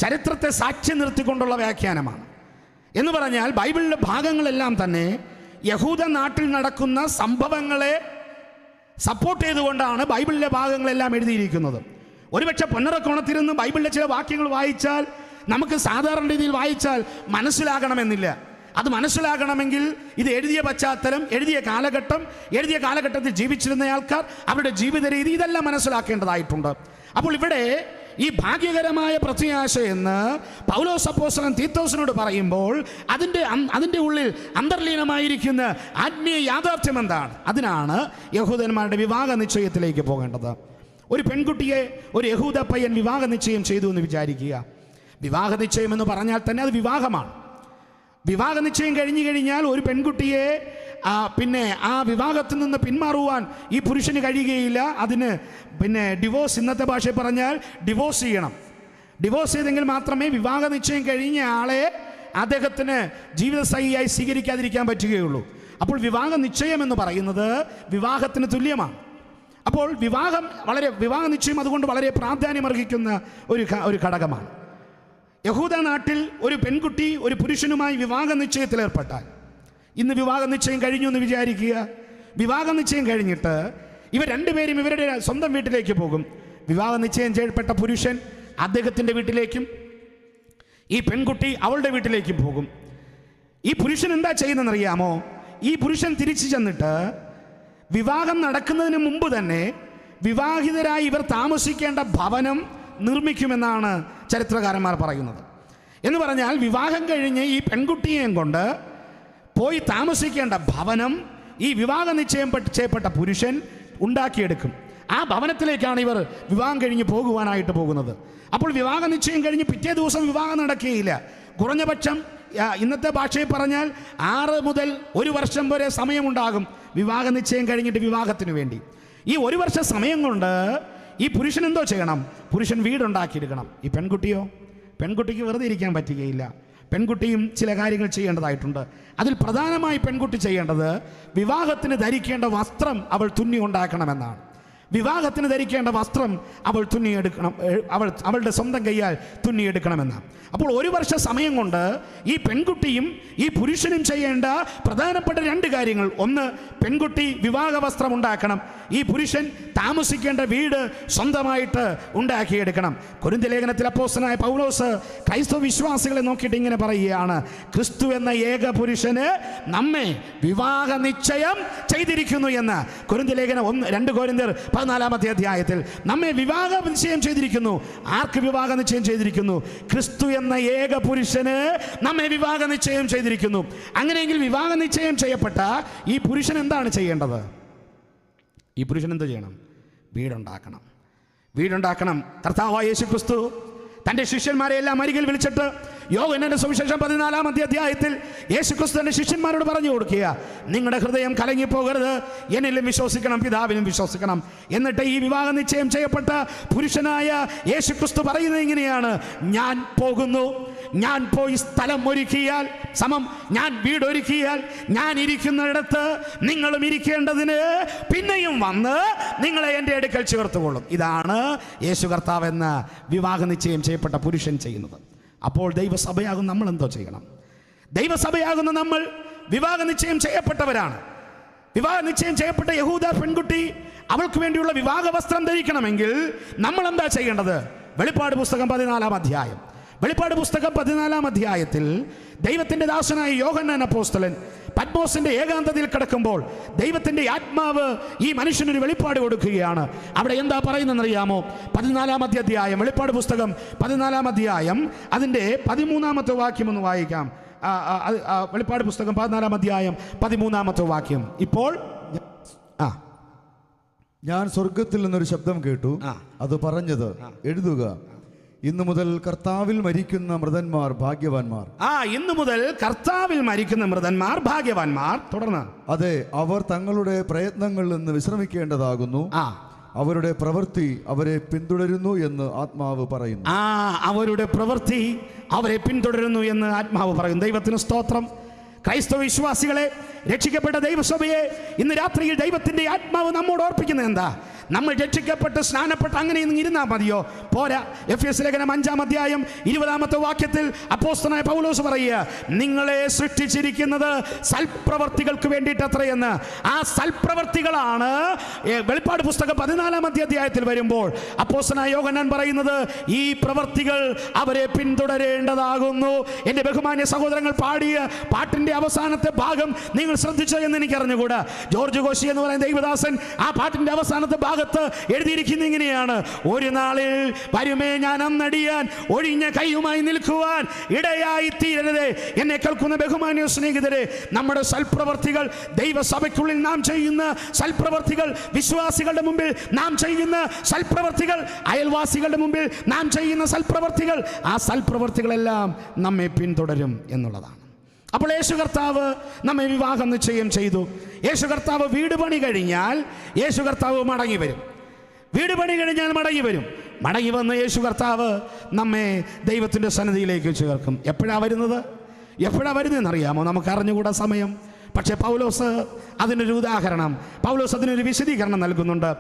ചരിത്രത്തെ സാക്ഷി നിർത്തിക്കൊണ്ടുള്ള വ്യാഖ്യാനമാണ്. എന്ന് പറഞ്ഞാൽ ബൈബിളിലെ ഭാഗങ്ങളെല്ലാം തന്നെ യഹൂദ നാട്ടിൽ നടക്കുന്ന സംഭവങ്ങളെ സപ്പോർട്ട് ചെയ്തുകൊണ്ടാണ് ബൈബിളിലെ ഭാഗങ്ങളെല്ലാം എഴുതിയിരിക്കുന്നത്. ഒരുപക്ഷെ പൊന്നറക്കോണത്തിരുന്ന് ബൈബിളിലെ ചില വാക്യങ്ങൾ വായിച്ചാൽ നമുക്ക് സാധാരണ രീതിയിൽ വായിച്ചാൽ മനസ്സിലാകണമെന്നില്ല. അത് മനസ്സിലാകണമെങ്കിൽ ഇത് എഴുതിയ പശ്ചാത്തലം, എഴുതിയ കാലഘട്ടത്തിൽ ജീവിച്ചിരുന്ന ആൾക്കാർ, അവരുടെ ജീവിത രീതി, ഇതെല്ലാം മനസ്സിലാക്കേണ്ടതായിട്ടുണ്ട്. അപ്പോൾ ഇവിടെ ഈ ഭാഗ്യകരമായ പ്രത്യാശ എന്ന് പൗലോസ് അപ്പോസ്തലൻ തീത്തോസിനോട് പറയുമ്പോൾ അതിൻ്റെ ഉള്ളിൽ അന്തർലീനമായിരിക്കുന്ന ആത്മീയ യാഥാർത്ഥ്യം എന്താണ്? അതിനാണ് യഹൂദന്മാരുടെ വിവാഹ നിശ്ചയത്തിലേക്ക് പോകേണ്ടത്. ഒരു പെൺകുട്ടിയെ ഒരു യഹൂദ പയ്യൻ വിവാഹ നിശ്ചയം ചെയ്തു എന്ന് വിചാരിക്കുക. വിവാഹ നിശ്ചയം എന്ന് പറഞ്ഞാൽ തന്നെ അത് വിവാഹമാണ്. വിവാഹ നിശ്ചയം കഴിഞ്ഞു കഴിഞ്ഞാൽ ഒരു പെൺകുട്ടിയെ പിന്നെ ആ വിവാഹത്തിൽ നിന്ന് പിന്മാറുവാൻ ഈ പുരുഷന് കഴിയുകയില്ല. അതിന് പിന്നെ ഡിവോഴ്സ്, ഇന്നത്തെ ഭാഷയിൽ പറഞ്ഞാൽ ഡിവോഴ്സ് ചെയ്യണം. ഡിവോഴ്സ് ചെയ്തെങ്കിൽ മാത്രമേ വിവാഹ നിശ്ചയം കഴിഞ്ഞ ആളെ അദ്ദേഹത്തിന് ജീവിതസഖിയായി സ്വീകരിക്കാതിരിക്കാൻ പറ്റുകയുള്ളൂ. അപ്പോൾ വിവാഹ നിശ്ചയം എന്ന് പറയുന്നത് വിവാഹത്തിന് തുല്യമാണ്. അപ്പോൾ വിവാഹ നിശ്ചയം അതുകൊണ്ട് വളരെ പ്രാധാന്യമർഹിക്കുന്ന ഒരു ഘടകമാണ്. യഹൂദ നാട്ടിൽ ഒരു പെൺകുട്ടി ഒരു പുരുഷനുമായി വിവാഹ നിശ്ചയത്തിൽ ഏർപ്പെട്ടാൽ, ഇന്ന് വിവാഹ നിശ്ചയം കഴിഞ്ഞു എന്ന് വിചാരിക്കുക, വിവാഹ നിശ്ചയം കഴിഞ്ഞിട്ട് ഇവർ രണ്ടുപേരും ഇവരുടെ സ്വന്തം വീട്ടിലേക്ക് പോകും. വിവാഹ നിശ്ചയം ചെയ്യപ്പെട്ട പുരുഷൻ അദ്ദേഹത്തിൻ്റെ വീട്ടിലേക്കും ഈ പെൺകുട്ടി അവളുടെ വീട്ടിലേക്കും പോകും. ഈ പുരുഷൻ എന്താ ചെയ്യുന്നതെന്നറിയാമോ? ഈ പുരുഷൻ തിരിച്ചു ചെന്നിട്ട് വിവാഹം നടക്കുന്നതിന് മുമ്പ് തന്നെ വിവാഹിതരായി ഇവർ താമസിക്കേണ്ട ഭവനം നിർമ്മിക്കുമെന്നാണ് ചരിത്രകാരന്മാർ പറയുന്നത്. എന്ന് പറഞ്ഞാൽ വിവാഹം കഴിഞ്ഞ് ഈ പെൺകുട്ടിയെയും കൊണ്ട് പോയി താമസിക്കേണ്ട ഭവനം ഈ വിവാഹ നിശ്ചയം ചെയ്യപ്പെട്ട പുരുഷൻ ഉണ്ടാക്കിയെടുക്കും. ആ ഭവനത്തിലേക്കാണ് ഇവർ വിവാഹം കഴിഞ്ഞ് പോകുവാനായിട്ട് പോകുന്നത്. അപ്പോൾ വിവാഹ നിശ്ചയം കഴിഞ്ഞ് പിറ്റേ ദിവസം വിവാഹം നടക്കുകയില്ല. കുറഞ്ഞപക്ഷം ഇന്നത്തെ ഭാഷയിൽ പറഞ്ഞാൽ 6 മുതൽ 1 വർഷം വരെ സമയമുണ്ടാകും വിവാഹ നിശ്ചയം കഴിഞ്ഞിട്ട് വിവാഹത്തിന് വേണ്ടി. ഈ 1 വർഷ സമയം കൊണ്ട് ഈ പുരുഷൻ എന്തോ ചെയ്യണം? പുരുഷൻ വീടുണ്ടാക്കിയെടുക്കണം. ഈ പെൺകുട്ടിക്ക് വെറുതെ ഇരിക്കാൻ പറ്റുകയില്ല. പെൺകുട്ടിയും ചില കാര്യങ്ങൾ ചെയ്യേണ്ടതായിട്ടുണ്ട്. അതിൽ പ്രധാനമായി പെൺകുട്ടി ചെയ്യേണ്ടത് വിവാഹത്തിന് ധരിക്കേണ്ട വസ്ത്രം അവൾ തുന്നി ഉണ്ടാക്കണമെന്നാണ്. വിവാഹത്തിന് ധരിക്കേണ്ട വസ്ത്രം അവൾ തുന്നിയെടുക്കണം, അവളുടെ സ്വന്തം കൈയാൽ തുന്നിയെടുക്കണമെന്നാണ്. അപ്പോൾ 1 വർഷ സമയം കൊണ്ട് ഈ പെൺകുട്ടിയും ഈ പുരുഷനും ചെയ്യേണ്ട പ്രധാനപ്പെട്ട 2 കാര്യങ്ങൾ: ഒന്ന്, പെൺകുട്ടി വിവാഹ വസ്ത്രം ഉണ്ടാക്കണം. ഈ പുരുഷൻ താമസിക്കേണ്ട വീട് സ്വന്തമായിട്ട് ഉണ്ടാക്കിയെടുക്കണം. കൊരിന്ത്യ ലേഖനത്തിൽ അപ്പോസ്തലനായ പൗലോസ് ക്രൈസ്തവ വിശ്വാസികളെ നോക്കിയിട്ട് ഇങ്ങനെ പറയുകയാണ്: ക്രിസ്തു എന്ന ഏക പുരുഷന് നമ്മെ വിവാഹ നിശ്ചയം ചെയ്തിരിക്കുന്നു എന്ന്. കൊരിന്ത്യ ലേഖനം 2 കൊരിന്ത്യർ 14-ാമത്തെ അധ്യായത്തിൽ നമ്മെ വിവാഹ നിശ്ചയം ചെയ്തിരിക്കുന്നു. ആർക്ക് വിവാഹ നിശ്ചയം ചെയ്തിരിക്കുന്നു? ക്രിസ്തു എന്ന ഏക പുരുഷന് നമ്മെ വിവാഹ നിശ്ചയം ചെയ്തിരിക്കുന്നു. അങ്ങനെയെങ്കിൽ വിവാഹ നിശ്ചയം ചെയ്യപ്പെട്ട ഈ പുരുഷൻ എന്താണ് ചെയ്യേണ്ടത്? ഈ പുരുഷൻ എന്ത് ചെയ്യണം? വീടുണ്ടാക്കണം. കർത്താവായ യേശു ക്രിസ്തു തൻ്റെ ശിഷ്യന്മാരെ എല്ലാം അരികിൽ വിളിച്ചിട്ട് യോഹന്നാന്റെ സുവിശേഷം 14-ാമത്തെ അധ്യായത്തിൽ യേശു ക്രിസ്തു തൻ്റെ ശിഷ്യന്മാരോട് പറഞ്ഞു കൊടുക്കുക: നിങ്ങളുടെ ഹൃദയം കലങ്ങിപ്പോകരുത്, എന്നിലും വിശ്വസിക്കണം, പിതാവിനും വിശ്വസിക്കണം. എന്നിട്ട് ഈ വിവാഹ നിശ്ചയം ചെയ്യപ്പെട്ട പുരുഷനായ യേശു ക്രിസ്തു പറയുന്നത് ഇങ്ങനെയാണ്: ഞാൻ പോകുന്നു, ഞാൻ പോയി സ്ഥലം ഒരുക്കിയാൽ ഞാൻ വീടൊരുക്കിയാൽ ഞാൻ ഇരിക്കുന്നിടത്ത് നിങ്ങളും ഇരിക്കേണ്ടതിന് പിന്നെയും വന്ന് നിങ്ങളെ എൻ്റെ അടുക്കൽ ചേർത്തുകൊള്ളും. ഇതാണ് യേശു കർത്താവ് എന്ന വിവാഹ നിശ്ചയം ചെയ്യപ്പെട്ട പുരുഷൻ ചെയ്യുന്നത്. അപ്പോൾ ദൈവസഭയാകുന്ന നമ്മൾ എന്തോ ചെയ്യണം? ദൈവസഭയാകുന്ന നമ്മൾ വിവാഹ നിശ്ചയം ചെയ്യപ്പെട്ടവരാണ്. വിവാഹ നിശ്ചയം ചെയ്യപ്പെട്ട യഹൂദ പെൺകുട്ടി അവൾക്ക് വേണ്ടിയുള്ള വിവാഹ വസ്ത്രം ധരിക്കണമെങ്കിൽ നമ്മൾ എന്താ ചെയ്യേണ്ടത്? വെളിപ്പാട് പുസ്തകം 14-ാം അധ്യായം. വെളിപ്പാട് പുസ്തകം 14-ാം അധ്യായത്തിൽ ദൈവത്തിൻ്റെ ദാസനായ യോഹന്നാൻ അപ്പോസ്തലൻ പത്മോസിന്റെ ഏകാന്തതയിൽ കിടക്കുമ്പോൾ ദൈവത്തിൻ്റെ ആത്മാവ് ഈ മനുഷ്യനൊരു വെളിപ്പാട് കൊടുക്കുകയാണ്. അവിടെ എന്താ പറയുന്നതെന്നറിയാമോ? 14-ാമത്തെ അധ്യായം, വെളിപ്പാട് പുസ്തകം 14-ാം അധ്യായം, അതിൻ്റെ 13-ാമത്തെ വാക്യം ഒന്ന് വായിക്കാം. വെളിപ്പാട് പുസ്തകം 14-ാം അധ്യായം 13-ാമത്തെ വാക്യം. ഇപ്പോൾ ഞാൻ സ്വർഗത്തിൽ നിന്നൊരു ശബ്ദം കേട്ടു. അത് പറഞ്ഞത്, എഴുതുക, ഇന്നു മുതൽ കർത്താവിൽ മരിക്കുന്ന മൃതന്മാർ ഭാഗ്യവാന്മാർ. ഇന്നു മുതൽ കർത്താവിൽ മരിക്കുന്ന മൃതന്മാർ ഭാഗ്യവാന്മാർ. തുടർന്ന്, അതെ, അവർ തങ്ങളുടെ പ്രയത്നങ്ങളിൽ നിന്ന് വിശ്രമിക്കേണ്ടതാകുന്നു. അവരുടെ പ്രവൃത്തി അവരെ പിന്തുടരുന്നു എന്ന് ആത്മാവ് പറയുന്നു. അവരുടെ പ്രവൃത്തി അവരെ പിന്തുടരുന്നു എന്ന് ആത്മാവ് പറയുന്നു. ദൈവത്തിന് സ്തോത്രം. ക്രൈസ്തവ വിശ്വാസികളെ, രക്ഷിക്കപ്പെട്ട ദൈവസഭയെ, ഇന്ന് രാത്രിയിൽ ദൈവത്തിൻ്റെ ആത്മാവ് നമ്മോട് ഓർപ്പിക്കുന്നത് എന്താ? നമ്മൾ രക്ഷിക്കപ്പെട്ട് സ്നാനപ്പെട്ട് അങ്ങനെ ഇരുന്നാൽ മതിയോ? പോരാ. എഫെസ്യ ലേഖനം 5-ാം അധ്യായം 20-ാമത്തെ വാക്യത്തിൽ അപ്പോസ്തലനായ പൗലോസ് പറയുക: നിങ്ങളെ സൃഷ്ടിച്ചിരിക്കുന്നത് സൽപ്രവർത്തികൾക്ക് വേണ്ടിയിട്ടത്രയെന്ന്. ആ സൽപ്രവർത്തികളാണ് വെളിപ്പാട് പുസ്തകം 14-ാമത്തെ അധ്യായത്തിൽ വരുമ്പോൾ അപ്പോസ്തലനായ യോഹന്നാൻ പറയുന്നത്, ഈ പ്രവർത്തികൾ അവരെ പിന്തുടരേണ്ടതാകുന്നു. എൻ്റെ ബഹുമാന്യ സഹോദരങ്ങൾ, പാടിയ പാട്ടിൻ്റെ അവസാനത്തെ ഭാഗം നിങ്ങൾ ശ്രദ്ധിച്ചോ എന്ന് എനിക്ക് അറിഞ്ഞുകൂടാ. ജോർജ് കോശി എന്ന് പറയുന്ന ദൈവദാസൻ ആ പാട്ടിൻ്റെ അവസാനത്തെ ഭാഗത്ത് എഴുതിയിരിക്കുന്നത് ഇങ്ങനെയാണ്: ഒരു നാളിൽ വരുമേ ഞാൻ അന്നടിയാൻ, ഒഴിഞ്ഞ കൈയുമായി നിൽക്കുവാൻ ഇടയായി തീരരുതേ. എന്നെ കേൾക്കുന്ന ബഹുമാന്യ സ്നേഹിതരെ, നമ്മുടെ സൽപ്രവർത്തികൾ, ദൈവസഭയ്ക്കുള്ളിൽ നാം ചെയ്യുന്ന സൽപ്രവർത്തികൾ, വിശ്വാസികളുടെ മുമ്പിൽ നാം ചെയ്യുന്ന സൽപ്രവർത്തികൾ, അയൽവാസികളുടെ മുമ്പിൽ നാം ചെയ്യുന്ന സൽപ്രവർത്തികൾ, ആ സൽപ്രവർത്തികളെല്ലാം നമ്മെ പിന്തുടരും എന്നുള്ളതാണ്. അപ്പോൾ യേശു കർത്താവ് നമ്മെ വിവാഹം നിശ്ചയം ചെയ്തു. യേശു കർത്താവ് വീട് പണി കഴിഞ്ഞാൽ യേശു കർത്താവ് മടങ്ങി വരും. വീട് പണി കഴിഞ്ഞാൽ മടങ്ങി വരും. മടങ്ങി വന്ന് യേശു കർത്താവ് നമ്മെ ദൈവത്തിൻ്റെ സന്നിധിയിലേക്ക് ചേർക്കും. എപ്പോഴാണ് വരുന്നതെന്നറിയാമോ? നമുക്ക് അറിഞ്ഞുകൂടാ സമയം. പക്ഷേ പൗലോസ് അതിനൊരു ഉദാഹരണം, പൗലോസ് അതിനൊരു വിശദീകരണം നൽകുന്നുണ്ട്.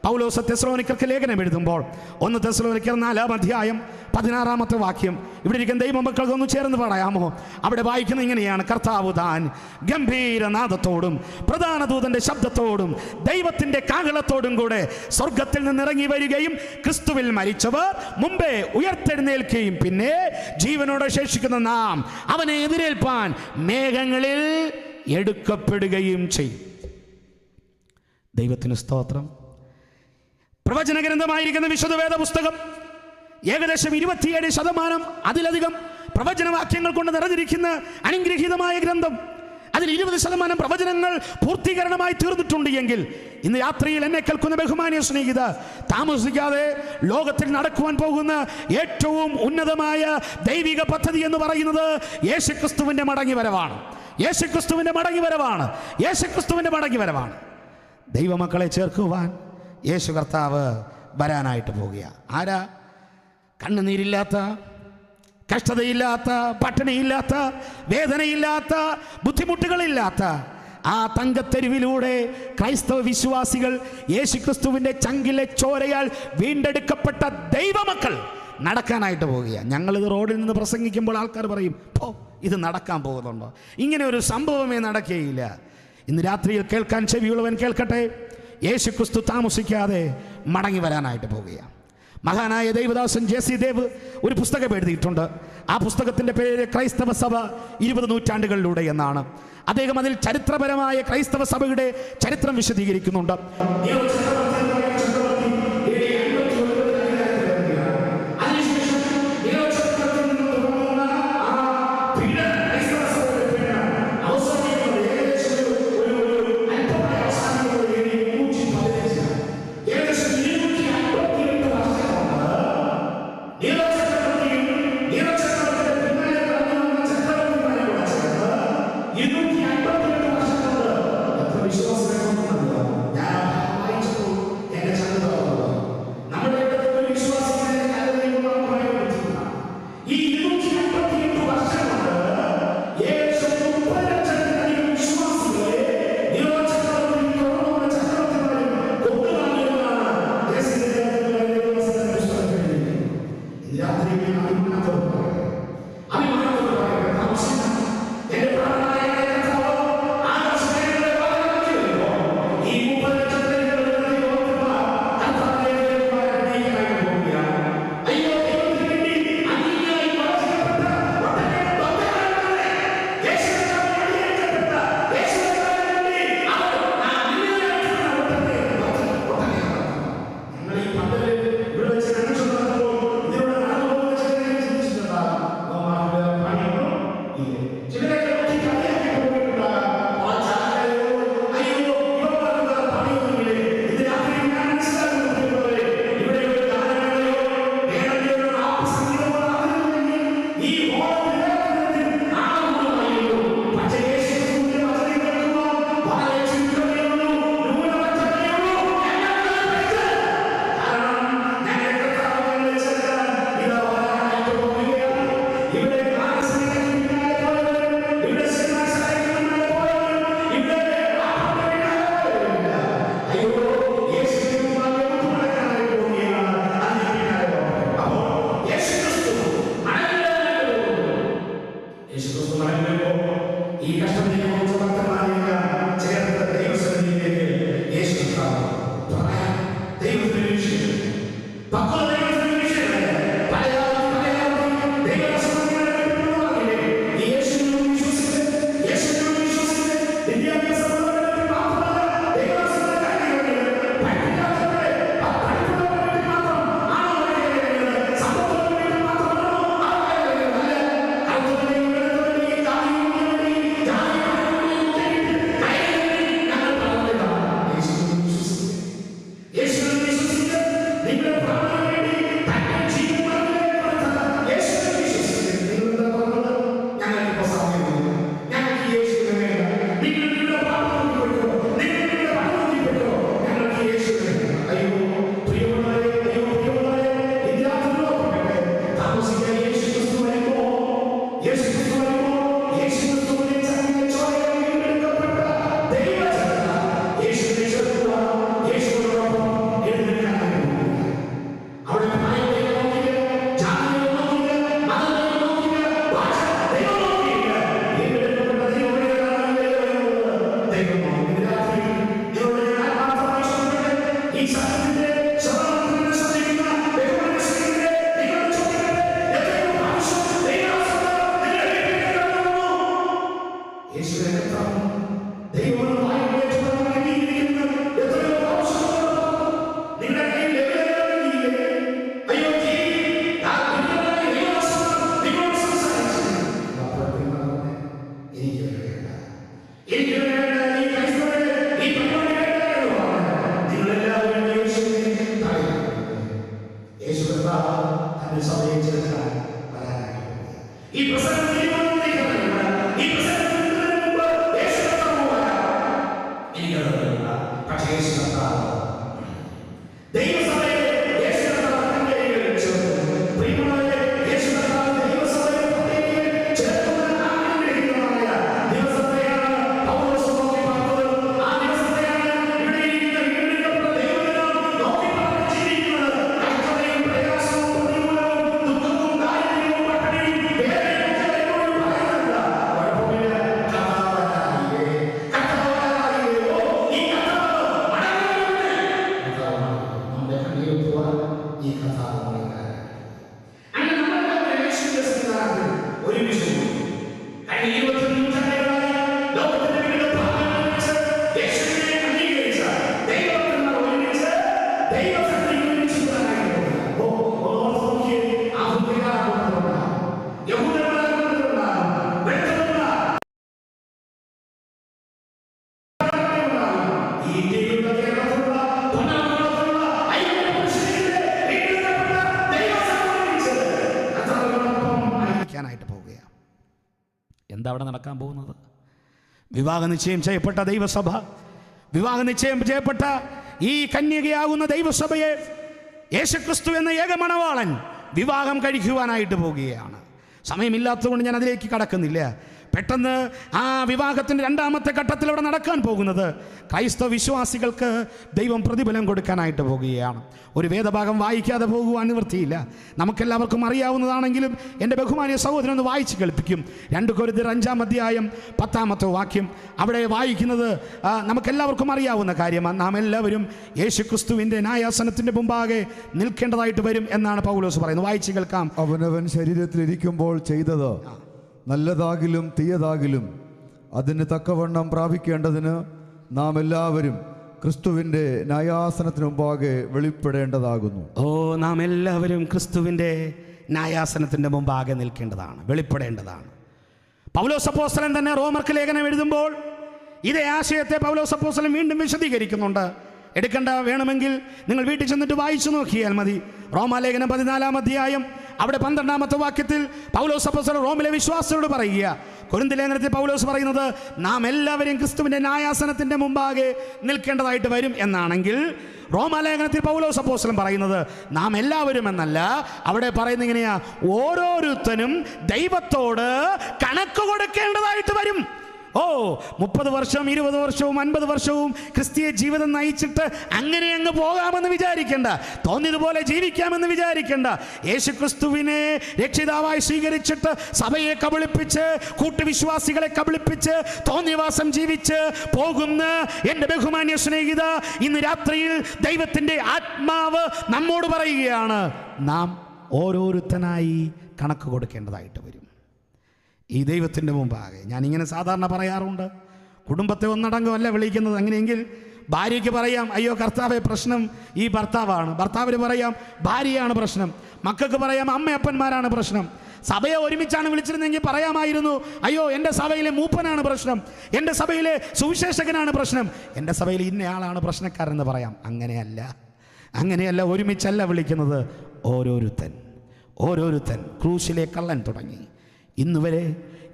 പൗലോസ് തെസ്സലോനിക്കർക്ക് ലേഖനം എഴുതുമ്പോൾ 1 തെസ്സലോനിക്കർ 4-ാം അധ്യായം 16-ാമത്തെ വാക്യം, ഇവിടെ ഇരിക്കുന്ന ദൈവമക്കൾക്ക് ഒന്ന് ചേർന്ന് പറയാമോ? അവിടെ വായിക്കുന്നത് ഇങ്ങനെയാണ്: കർത്താവ് താൻ ഗംഭീരനാദത്തോടും പ്രധാന ദൂതന്റെ ശബ്ദത്തോടും ദൈവത്തിന്റെ കാഹളത്തോടും കൂടെ സ്വർഗത്തിൽ നിന്ന് ഇറങ്ങി വരികയും ക്രിസ്തുവിൽ മരിച്ചവർ മുമ്പേ ഉയർത്തെഴുന്നേൽക്കുകയും പിന്നെ ജീവനോടെ ശേഷിക്കുന്ന നാം അവനെ എതിരേൽപ്പാൻ മേഘങ്ങളിൽ എടുക്കപ്പെടുകയും ചെയ്യും. ദൈവത്തിന് സ്തോത്രം. പ്രവചന ഗ്രന്ഥമായിരിക്കുന്ന വിശുദ്ധ വേദ പുസ്തകം ഏകദേശം 27% അതിലധികം പ്രവചനവാക്യങ്ങൾ കൊണ്ട് നിറഞ്ഞിരിക്കുന്ന അനുഗ്രഹീതമായ ഗ്രന്ഥം. അതിൽ 20% പ്രവചനങ്ങൾ പൂർത്തീകരണമായി തീർന്നിട്ടുണ്ട് എങ്കിൽ ഇന്ന് രാത്രിയിൽ എന്നെ കേൾക്കുന്ന ബഹുമാന്യ സ്നേഹിത, താമസിക്കാതെ ലോകത്തിൽ നടക്കുവാൻ പോകുന്ന ഏറ്റവും ഉന്നതമായ ദൈവിക പദ്ധതി എന്ന് പറയുന്നത് യേശുക്രിസ്തുവിന്റെ മടങ്ങിവരവാണ്. യേശുക്രിസ്തുവിന്റെ മടങ്ങിവരവാണ്. യേശുക്രിസ്തുവിന്റെ മടങ്ങിവരവാണ്. ദൈവമക്കളെ ചേർക്കുവാൻ യേശു കർത്താവ് വരാനായിട്ട് പോകുക. ആരാ? കണ്ണുനീരില്ലാത്ത, കഷ്ടതയില്ലാത്ത, പട്ടിണിയില്ലാത്ത, വേദനയില്ലാത്ത, ബുദ്ധിമുട്ടുകളില്ലാത്ത ആ തങ്കത്തെരുവിലൂടെ ക്രൈസ്തവ വിശ്വാസികൾ യേശുക്രിസ്തുവിന്റെ ചങ്കിലെ ചോരയാൽ വീണ്ടെടുക്കപ്പെട്ട ദൈവമക്കൾ നടക്കാനായിട്ട് പോവുക. ഞങ്ങളിത് റോഡിൽ നിന്ന് പ്രസംഗിക്കുമ്പോൾ ആൾക്കാർ പറയും, ഇത് നടക്കാൻ പോകുന്നുണ്ടോ? ഇങ്ങനെ ഒരു സംഭവമേ നടക്കുകയില്ല. ഇന്ന് രാത്രിയിൽ കേൾക്കാൻ ചെവിയുള്ളവൻ കേൾക്കട്ടെ. യേശുക്രിസ്തു താമസിക്കാതെ മടങ്ങി വരാനായിട്ട് പോവുകയാണ്. മഹാനായ ദൈവദാസൻ ജെ.സി. ദേവ് ഒരു പുസ്തകം എഴുതിയിട്ടുണ്ട്. ആ പുസ്തകത്തിൻ്റെ പേര് ക്രൈസ്തവ സഭ 20 നൂറ്റാണ്ടുകളിലൂടെ എന്നാണ്. അദ്ദേഹം അതിൽ ചരിത്രപരമായ ക്രൈസ്തവ സഭയുടെ ചരിത്രം വിശദീകരിക്കുന്നുണ്ട്. പക്ഷേ യേശു കർത്താവ് ദൈവസഭയെ യേശു കർത്താവ് തന്നിലേക്ക് ചേർത്തു. പ്രിയമുള്ളവരെ, യേശു കർത്താവ് ദൈവസഭയെ തന്നിലേക്ക് ചേർക്കുന്ന ആഗ്രഹിക്കുന്നതായ ദിവസത്തെയാണ് പൗലോസ് നോക്കി പറഞ്ഞത്. ആ ദിവസത്തെയാണ് ഇവിടെ ഇരിക്കുന്ന വീണ്ടെടുക്കപ്പെട്ട ദൈവജനം നോക്കി പറഞ്ഞ് ജീവിക്കുന്നത്. കഷ്ടതയും പ്രയാസവും പ്രതികൂലവും ദുഃഖവും ദാരിദ്ര്യവും പട്ടിണിയും വേദനയും ഒക്കെ എന്നോട് പറയുന്നില്ല. കുഴപ്പമില്ല, കർത്താവായിരിക്കേ, കർത്താവായിരിക്കേ. ഓ, ഈ കർത്താവ് മടങ്ങിവരുന്നേ. നമ്മുടെ കണ്ണീരൊത്തുവാൻ ഈ കർത്താവ് മടങ്ങാനായി. അങ്ങനെ നമ്മളെല്ലാവരും യേശുവിന്റെ സന്നിധാനത്തിൽ ഒരുമിച്ച് കൂടി. കഴിഞ്ഞ 20 നൂറ്റാണ്ടുകളായി ലോകത്തിന്റെ വിവിധ ഭാഗങ്ങളിൽ വെച്ച് യേശുവിനെ അംഗീകരിച്ച ദൈവഭക്തന്മാർ ഒരുമിച്ച് ദൈവസന്നിധിയിൽ ഒരുമിച്ച് കൂടാനായിട്ട് പോകുകയാണ്. ഓ, ഓർത്ത് നോക്കിയേ, ആഫ്രിക്കക്കാർ കൂട്ടത്തിലുണ്ടാകും, യഹൂദന്മാർ കൂട്ടത്തിലുണ്ടാകും, വെളുത്തവന്മാർ ഈ ഇന്ത്യയിലുള്ള കേരളത്തിലുള്ള പൊന്നാനിയിലുള്ള ഐക്യപുരുഷനിലെ വീണ്ടെടുക്കപ്പെട്ട ദൈവസഭ ഒരുമിച്ച് കർത്താവിനോടൊപ്പം ആയിരിക്കാനായിട്ട് പോവുകയാണ്. എന്താ അവിടെ നടക്കാൻ പോകുന്നത്? വിവാഹ നിശ്ചയം ചെയ്യപ്പെട്ട ദൈവസഭ, വിവാഹ നിശ്ചയം ചെയ്യപ്പെട്ട ഈ കന്യകയാകുന്ന ദൈവസഭയെ യേശുക്രിസ്തു എന്ന ഏകമണവാളൻ വിവാഹം കഴിക്കുവാനായിട്ട് പോവുകയാണ്. സമയമില്ലാത്തതുകൊണ്ട് ഞാൻ അതിലേക്ക് കടക്കുന്നില്ല. പെട്ടെന്ന് ആ വിവാഹത്തിൻ്റെ രണ്ടാമത്തെ ഘട്ടത്തിൽ അവിടെ നടക്കാൻ പോകുന്നത് ക്രൈസ്തവ വിശ്വാസികൾക്ക് ദൈവം പ്രതിഫലം കൊടുക്കാനായിട്ട് പോകുകയാണ്. ഒരു വേദഭാഗം വായിക്കാതെ പോകുവാൻ നിവൃത്തിയില്ല. നമുക്കെല്ലാവർക്കും അറിയാവുന്നതാണെങ്കിലും എൻ്റെ ബഹുമാനിയ സഹോദരൻ ഒന്ന് വായിച്ച് കേൾപ്പിക്കും. 2 കൊരിന്ത്യർ 5-ാം അധ്യായം 10-ാമത്തെ വാക്യം. അവിടെ വായിക്കുന്നത് നമുക്കെല്ലാവർക്കും അറിയാവുന്ന കാര്യമാണ്. നാം എല്ലാവരും യേശുക്രിസ്തുവിൻ്റെ ന്യായാസനത്തിൻ്റെ മുമ്പാകെ നിൽക്കേണ്ടതായിട്ട് വരും എന്നാണ് പൗലോസ് പറയുന്നത്. വായിച്ച് കേൾക്കാം. അവനവൻ ശരീരത്തിലിരിക്കുമ്പോൾ ചെയ്തത് നല്ലതാകിലും തീയതാകിലും അതിന് തക്കവണ്ണം പ്രാപിക്കേണ്ടതിന് നാം എല്ലാവരും ക്രിസ്തുവിൻ്റെ ന്യായാസനത്തിന് മുമ്പാകെ വെളിപ്പെടേണ്ടതാകുന്നു. ഓ, നാം എല്ലാവരും ക്രിസ്തുവിൻ്റെ ന്യായാസനത്തിൻ്റെ മുമ്പാകെ നിൽക്കേണ്ടതാണ്, വെളിപ്പെടേണ്ടതാണ്. പൗലോസ് അപ്പോസ്തലൻ തന്നെ റോമർക്ക് ലേഖനം എഴുതുമ്പോൾ ഇതേ ആശയത്തെ പൗലോസ് അപ്പോസ്തലൻ വീണ്ടും വിശദീകരിക്കുന്നുണ്ട്. എടുക്കേണ്ട വേണമെങ്കിൽ നിങ്ങൾ വീട്ടിൽ ചെന്നിട്ട് വായിച്ചു നോക്കിയാൽ മതി. റോമാലേഖനം 14-ാം അധ്യായം അവിടെ 12-ാമത്തെ വാക്യത്തിൽ പൗലോസ് അപ്പോസ്തലൻ റോമിലെ വിശ്വാസികളോട് പറയുക. കൊരിന്ത്യ ലേഖനത്തിൽ പൗലോസ് പറയുന്നത് നാം എല്ലാവരും ക്രിസ്തുവിൻ്റെ ന്യായാസനത്തിൻ്റെ മുമ്പാകെ നിൽക്കേണ്ടതായിട്ട് വരും എന്നാണെങ്കിൽ, റോമാലേഖനത്തിൽ പൗലോസ് അപ്പോസ്തലൻ പറയുന്നത് നാം എല്ലാവരും എന്നല്ല. അവിടെ പറയുന്നത് ഇങ്ങനെയാ, ഓരോരുത്തരും ദൈവത്തോട് കണക്ക് കൊടുക്കേണ്ടതായിട്ട് വരും. ഓ, 30 വർഷം 20 വർഷവും 50 വർഷവും ക്രിസ്തീയ ജീവിതം നയിച്ചിട്ട് അങ്ങനെ അങ്ങ് പോകാമെന്ന് വിചാരിക്കേണ്ട, തോന്നിയതുപോലെ ജീവിക്കാമെന്ന് വിചാരിക്കേണ്ട. യേശുക്രിസ്തുവിനെ രക്ഷിതാവായി സ്വീകരിച്ചിട്ട് സഭയെ കബളിപ്പിച്ച് കൂട്ടുവിശ്വാസികളെ കബളിപ്പിച്ച് തോന്നിയവാസം ജീവിച്ച് പോകുന്ന എൻ്റെ ബഹുമാന്യ സ്നേഹിത, ഇന്ന് രാത്രിയിൽ ദൈവത്തിൻ്റെ ആത്മാവ് നമ്മോട് പറയുകയാണ്, നാം ഓരോരുത്തനായി കണക്ക് കൊടുക്കേണ്ടതായിട്ട് വരും ഈ ദൈവത്തിൻ്റെ മുമ്പാകെ. ഞാനിങ്ങനെ സാധാരണ പറയാറുണ്ട്, കുടുംബത്തെ ഒന്നടങ്കമല്ല വിളിക്കുന്നത്. അങ്ങനെയെങ്കിൽ ഭാര്യയ്ക്ക് പറയാം, അയ്യോ കർത്താവെ പ്രശ്നം ഈ ഭർത്താവാണ്. ഭർത്താവിന് പറയാം ഭാര്യയാണ് പ്രശ്നം. മക്കൾക്ക് പറയാം അമ്മയപ്പന്മാരാണ് പ്രശ്നം. സഭയെ ഒരുമിച്ചാണ് വിളിച്ചിരുന്നെങ്കിൽ പറയാമായിരുന്നു, അയ്യോ എൻ്റെ സഭയിലെ മൂപ്പനാണ് പ്രശ്നം, എൻ്റെ സഭയിലെ സുവിശേഷകനാണ് പ്രശ്നം, എൻ്റെ സഭയിൽ ഇന്നയാളാണ് പ്രശ്നക്കാരെന്ന് പറയാം. അങ്ങനെയല്ല, ഒരുമിച്ചല്ല വിളിക്കുന്നത്. ഓരോരുത്തൻ ക്രൂശിലെ കള്ളൻ തുടങ്ങി ഇന്നുവരെ